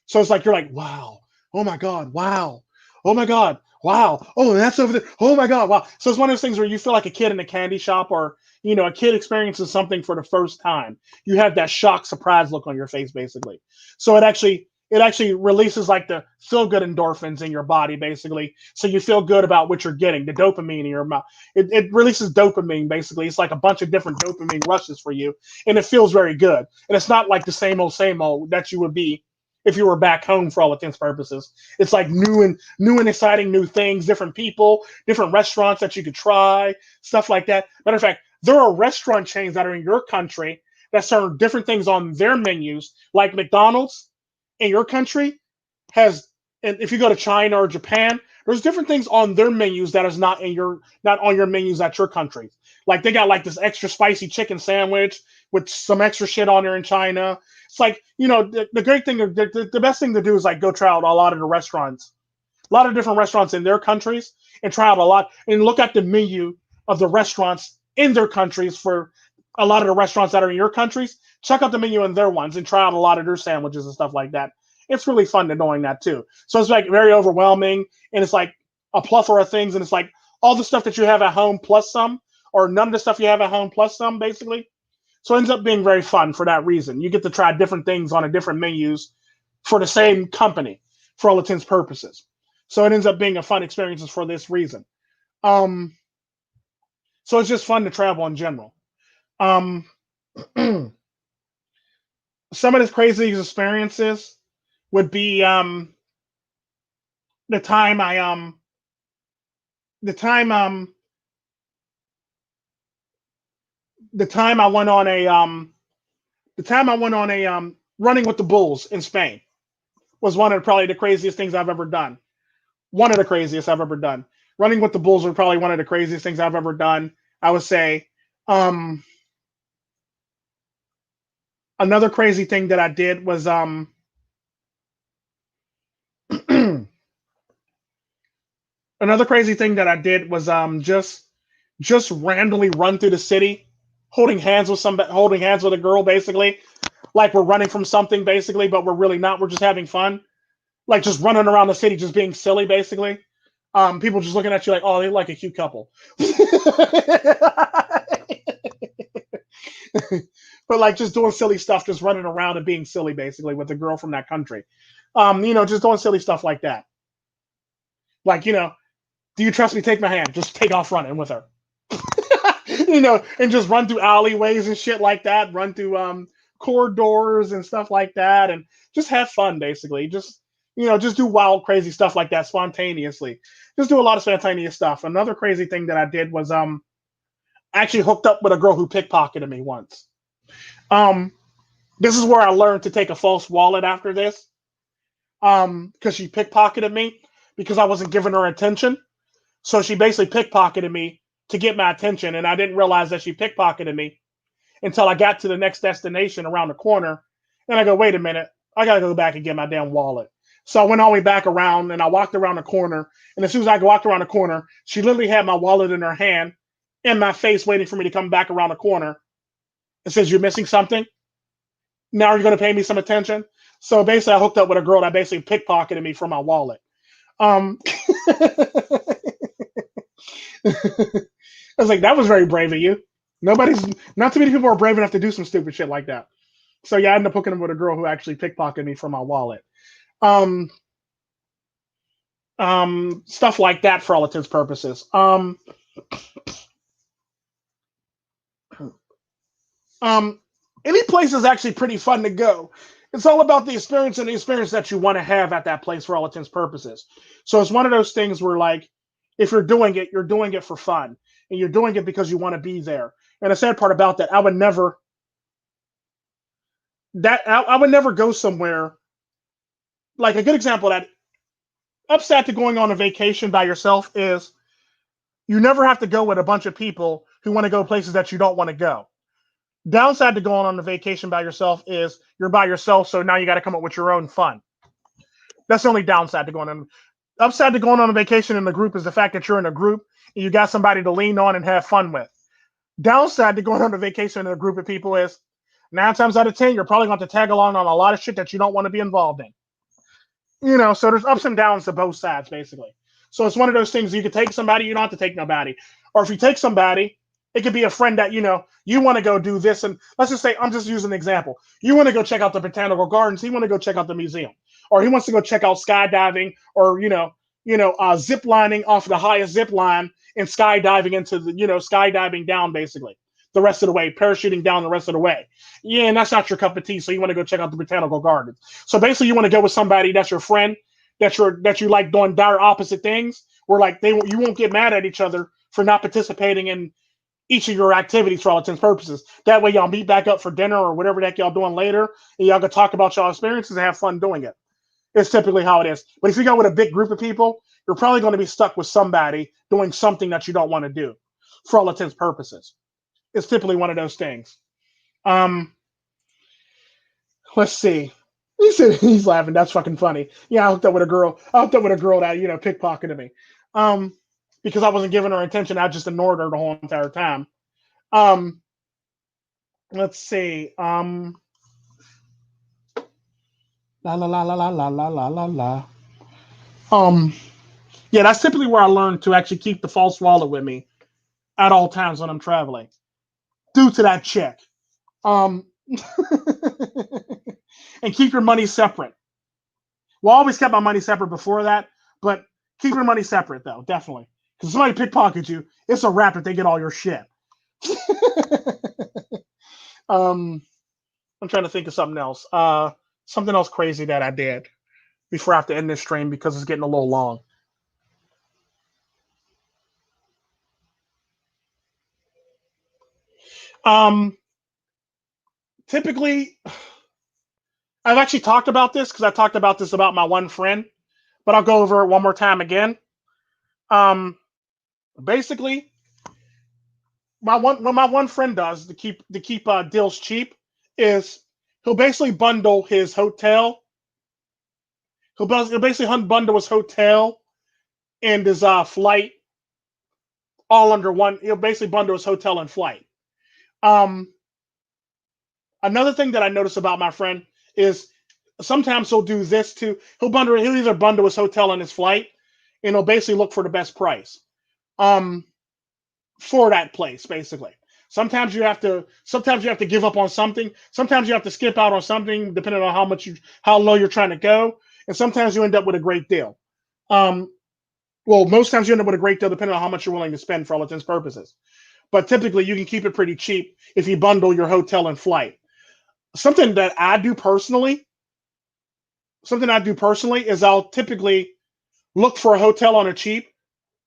So it's like you're like, wow, oh my God, wow, oh my God, wow, oh that's over there, oh my God, wow. So it's one of those things where you feel like a kid in a candy shop or a kid experiences something for the first time. You have that shock, surprise look on your face, basically. So it actually releases like the feel good endorphins in your body, basically. So you feel good about what you're getting, the dopamine in your mouth. It releases dopamine, basically. It's like a bunch of different dopamine rushes for you, and it feels very good. And it's not like the same old that you would be if you were back home for all intents and purposes. It's like new and exciting new things, different people, different restaurants that you could try, stuff like that. Matter of fact, there are restaurant chains that are in your country that serve different things on their menus, like McDonald's in your country has, and if you go to China or Japan, there's different things on their menus that is not on your menus at your country. Like they got like this extra spicy chicken sandwich with some extra shit on there in China. It's like, the great thing, the best thing to do is like go try out a lot of the restaurants, a lot of different restaurants in their countries, and try out a lot and look at the menu of the restaurants in their countries for a lot of the restaurants that are in your countries. Check out the menu in their ones and try out a lot of their sandwiches and stuff like that. It's really fun to knowing that too. So it's like very overwhelming, and it's like a plethora of things, and it's like all the stuff that you have at home plus some, or none of the stuff you have at home plus some, basically. So it ends up being very fun for that reason. You get to try different things on a different menus for the same company, for all intents and purposes. So it ends up being a fun experience for this reason. So it's just fun to travel in general. Um, some of the craziest experiences would be the time I the time the time I went on a running with the bulls in Spain was one of probably the craziest things I've ever done. One of the craziest I've ever done. Running with the bulls was probably one of the craziest things I've ever done. I would say. Another crazy thing that I did was another crazy thing that I did was just randomly run through the city, holding hands with a girl, basically, like we're running from something, basically, but we're really not. We're just having fun, like just running around the city, just being silly, basically. People just looking at you like, oh, they like a cute couple. But like just doing silly stuff, just running around and being silly, basically, with a girl from that country. Just doing silly stuff like that. Like, do you trust me? Take my hand. Just take off running with her. And just run through alleyways and shit like that. Run through corridors and stuff like that, and just have fun, basically. Just do wild, crazy stuff like that spontaneously. Just do a lot of spontaneous stuff. Another crazy thing that I did was I actually hooked up with a girl who pickpocketed me once. This is where I learned to take a false wallet after this. Because she pickpocketed me because I wasn't giving her attention. So she basically pickpocketed me to get my attention, and I didn't realize that she pickpocketed me until I got to the next destination around the corner. And I go, wait a minute, I gotta go back and get my damn wallet. So I went all the way back around and I walked around the corner. And as soon as I walked around the corner, she literally had my wallet in her hand in my face, waiting for me to come back around the corner. And says, "You're missing something. Now you're going to pay me some attention." So basically, I hooked up with a girl that basically pickpocketed me for my wallet. I was like, that was very brave of you. Not too many people are brave enough to do some stupid shit like that. So yeah, I ended up hooking up with a girl who actually pickpocketed me for my wallet. Um, Stuff like that for all intents and purposes. Any place is actually pretty fun to go. It's all about the experience and the experience that you want to have at that place for all intents and purposes. So it's one of those things where, like, if you're doing it for fun, and you're doing it because you want to be there. And the sad part about that, I would never go somewhere. Like a good example of that upside to going on a vacation by yourself is you never have to go with a bunch of people who want to go places that you don't want to go. Downside to going on a vacation by yourself is you're by yourself, so now you got to come up with your own fun. That's the only downside to going on. Upside to going on a vacation in a group is the fact that you're in a group and you got somebody to lean on and have fun with. Downside to going on a vacation in a group of people is 9 times out of 10, you're probably going to tag along on a lot of shit that you don't want to be involved in. So there's ups and downs to both sides, basically. So it's one of those things, you can take somebody, you don't have to take nobody. Or if you take somebody, it could be a friend that, you want to go do this. And let's just say, I'm just using an example. You want to go check out the botanical gardens. He want to go check out the museum. Or he wants to go check out skydiving or, zip lining off the highest zip line and skydiving into the, skydiving down basically the rest of the way, parachuting down the rest of the way. Yeah, and that's not your cup of tea. So you want to go check out the botanical gardens. So basically you want to go with somebody that's your friend, that you like doing dire opposite things, where like you won't get mad at each other for not participating in each of your activities for all intents and purposes. That way y'all meet back up for dinner or whatever the heck y'all doing later, and y'all can talk about y'all experiences and have fun doing it. It's typically how it is. But if you go with a big group of people, you're probably going to be stuck with somebody doing something that you don't want to do for all intents and purposes. It's typically one of those things. Let's see. He said he's laughing. That's fucking funny. Yeah, I hooked up with a girl. I hooked up with a girl that pickpocketed me. Because I wasn't giving her attention. I just ignored her the whole entire time. Let's see. La la la la la la la la la la. Yeah, that's typically where I learned to actually keep the false wallet with me at all times when I'm traveling. Due to that check. And keep your money separate. Well, I always kept my money separate before that, but keep your money separate though, definitely. Because somebody pickpockets you, it's a wrap if they get all your shit. I'm trying to think of something else. Something else crazy that I did before I have to end this stream because it's getting a little long. Typically, I've actually talked about this because I talked about this about my one friend, but I'll go over it one more time again. Basically, what my one friend does to keep deals cheap is he'll basically bundle his hotel. He'll basically bundle his hotel and his flight all under one. He'll basically bundle his hotel and flight. Another thing that I notice about my friend is sometimes he'll do this too. He'll either bundle his hotel and his flight, and he'll basically look for the best price. For that place, basically. Sometimes you have to give up on something. Sometimes you have to skip out on something, depending on how low you're trying to go. And sometimes you end up with a great deal. Most times you end up with a great deal, depending on how much you're willing to spend for all intents and purposes. But typically, you can keep it pretty cheap if you bundle your hotel and flight. Something that I do personally is I'll typically look for a hotel on a cheap,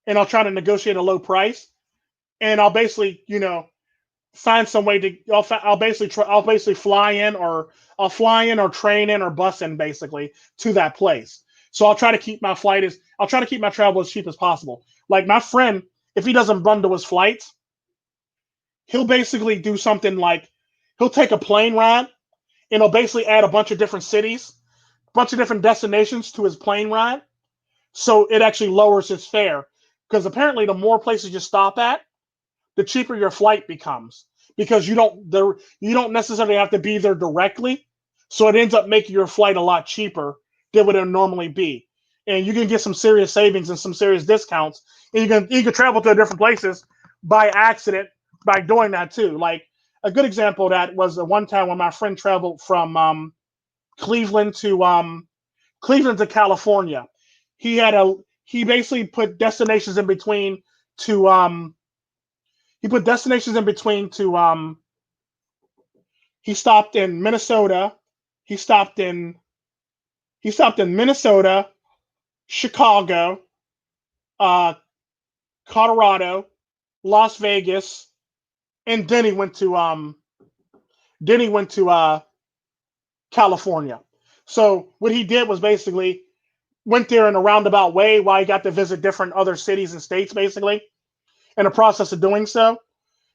and I'll try to negotiate a low price. And I'll basically, find some way to. I'll basically fly in or train in or bus in basically to that place. So I'll try to keep my travel as cheap as possible. Like my friend, if he doesn't bundle his flights, he'll basically do something like he'll take a plane ride and he'll basically add a bunch of different cities bunch of different destinations to his plane ride. So it actually lowers his fare because apparently the more places you stop at, the cheaper your flight becomes because you don't necessarily have to be there directly. So it ends up making your flight a lot cheaper than what it would normally be. And you can get some serious savings and some serious discounts. And you can travel to different places by accident by doing that too. Like a good example of that was the one time when my friend traveled from Cleveland to Cleveland to California. He basically put destinations in between to he put destinations in between to he stopped in Minnesota. He stopped in Minnesota, Chicago, uh, Colorado, Las Vegas, and then he went to California. So what he did was basically went there in a roundabout way while he got to visit different other cities and states basically in the process of doing so.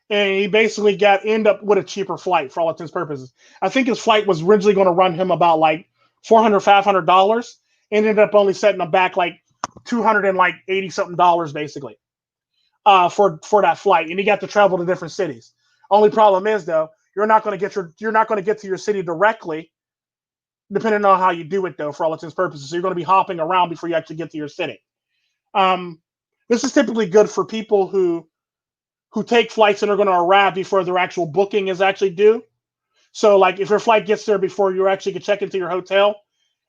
And he basically end up with a cheaper flight for all intents and purposes. I think his flight was originally going to run him about like $400, $500, and ended up only setting him back like $280 something basically for that flight, and he got to travel to different cities. Only problem is though, you're not going to get to your city directly, depending on how you do it though, for all intents and purposes. So you're going to be hopping around before you actually get to your city. This is typically good for people who take flights and are going to arrive before their actual booking is actually due. So like if your flight gets there before you actually can check into your hotel,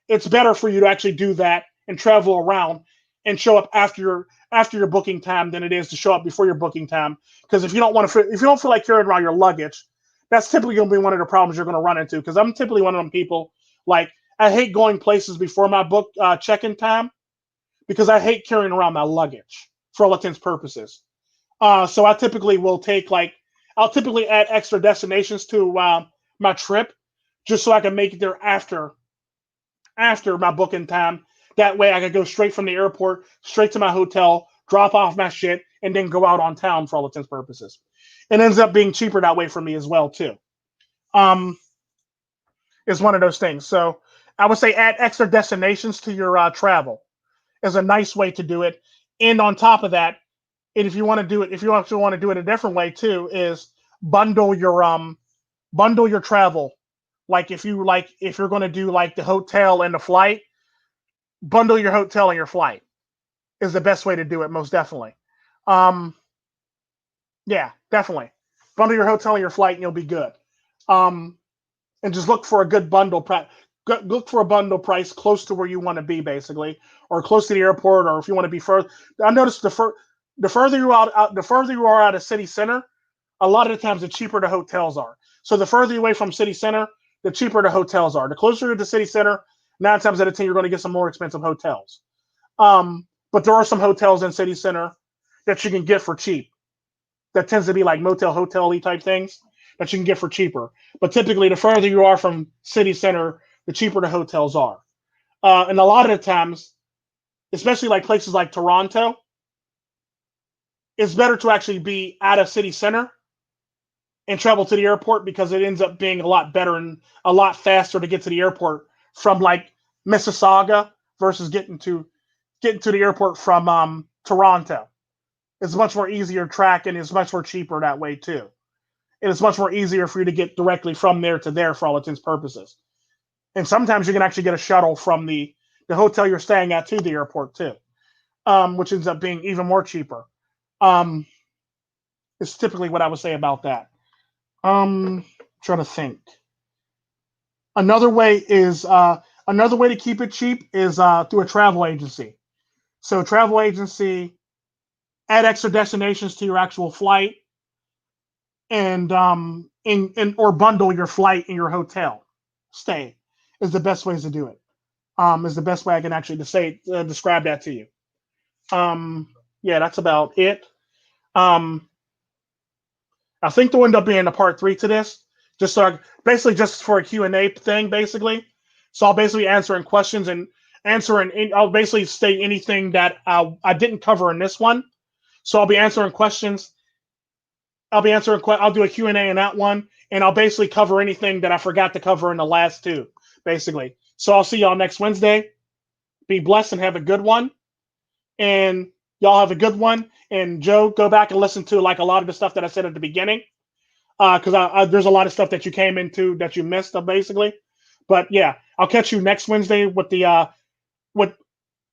it's better for you to actually do that and travel around and show up after your booking time than it is to show up before your booking time. Because if you don't feel like carrying around your luggage, that's typically going to be one of the problems you're going to run into. Because I'm typically one of them people, like I hate going places before my book check-in time because I hate carrying around my luggage for all intents and purposes. So I typically will I'll typically add extra destinations to my trip just so I can make it there after my booking time. That way I can go straight from the airport, straight to my hotel, drop off my shit, and then go out on town for all intents and purposes. It ends up being cheaper that way for me as well, too. Is one of those things. So I would say add extra destinations to your travel is a nice way to do it. And on top of that, and if you actually want to do it a different way too, is bundle your travel. Like if you're going to do like the hotel and the flight, bundle your hotel and your flight is the best way to do it, most definitely. Yeah, definitely. Bundle your hotel and your flight and you'll be good. And just look for a good bundle look for a bundle price close to where you want to be basically, or close to the airport, or if you want to be further. I noticed the further you are out of city center, a lot of the times the cheaper the hotels are. So the further you away from city center, the cheaper the hotels are. The closer to the city center, 9 times out of 10, you're going to get some more expensive hotels. But there are some hotels in city center that you can get for cheap. That tends to be like motel, hotel-y type things that you can get for cheaper. But typically, the further you are from city center, the cheaper the hotels are. And a lot of the times, especially like places like Toronto, it's better to actually be out of city center and travel to the airport because it ends up being a lot better and a lot faster to get to the airport from like Mississauga versus getting to the airport from Toronto. It's much more easier track and it's much more cheaper that way too. And it's much more easier for you to get directly from there to there for all intents and purposes. And sometimes you can actually get a shuttle from the hotel you're staying at to the airport too, which ends up being even more cheaper. It's typically what I would say about that. Trying to think. Another way to keep it cheap is through a travel agency. So travel agency, add extra destinations to your actual flight, and or bundle your flight and your hotel stay is the best ways to do it. Is the best way I can actually describe that to you. Yeah, that's about it. I think there'll end up being a part 3 to this, just for a Q&A thing, basically. So I'll basically answering questions and I'll basically state anything that I didn't cover in this one. So I'll be answering questions. I'll do a Q&A in that one, and I'll basically cover anything that I forgot to cover in the last 2, basically. So I'll see y'all next Wednesday. Be blessed and have a good one. And y'all have a good one. And Joe, go back and listen to like a lot of the stuff that I said at the beginning, because there's a lot of stuff that you came into that you missed, basically. But yeah, I'll catch you next Wednesday with the with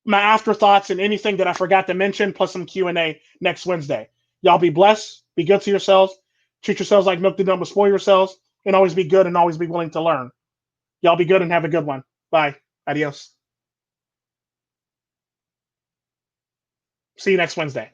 my afterthoughts and anything that I forgot to mention, plus some Q&A next Wednesday. Y'all be blessed. Be good to yourselves. Treat yourselves like milk don't spoil yourselves, and always be good and always be willing to learn. Y'all be good and have a good one. Bye. Adios. See you next Wednesday.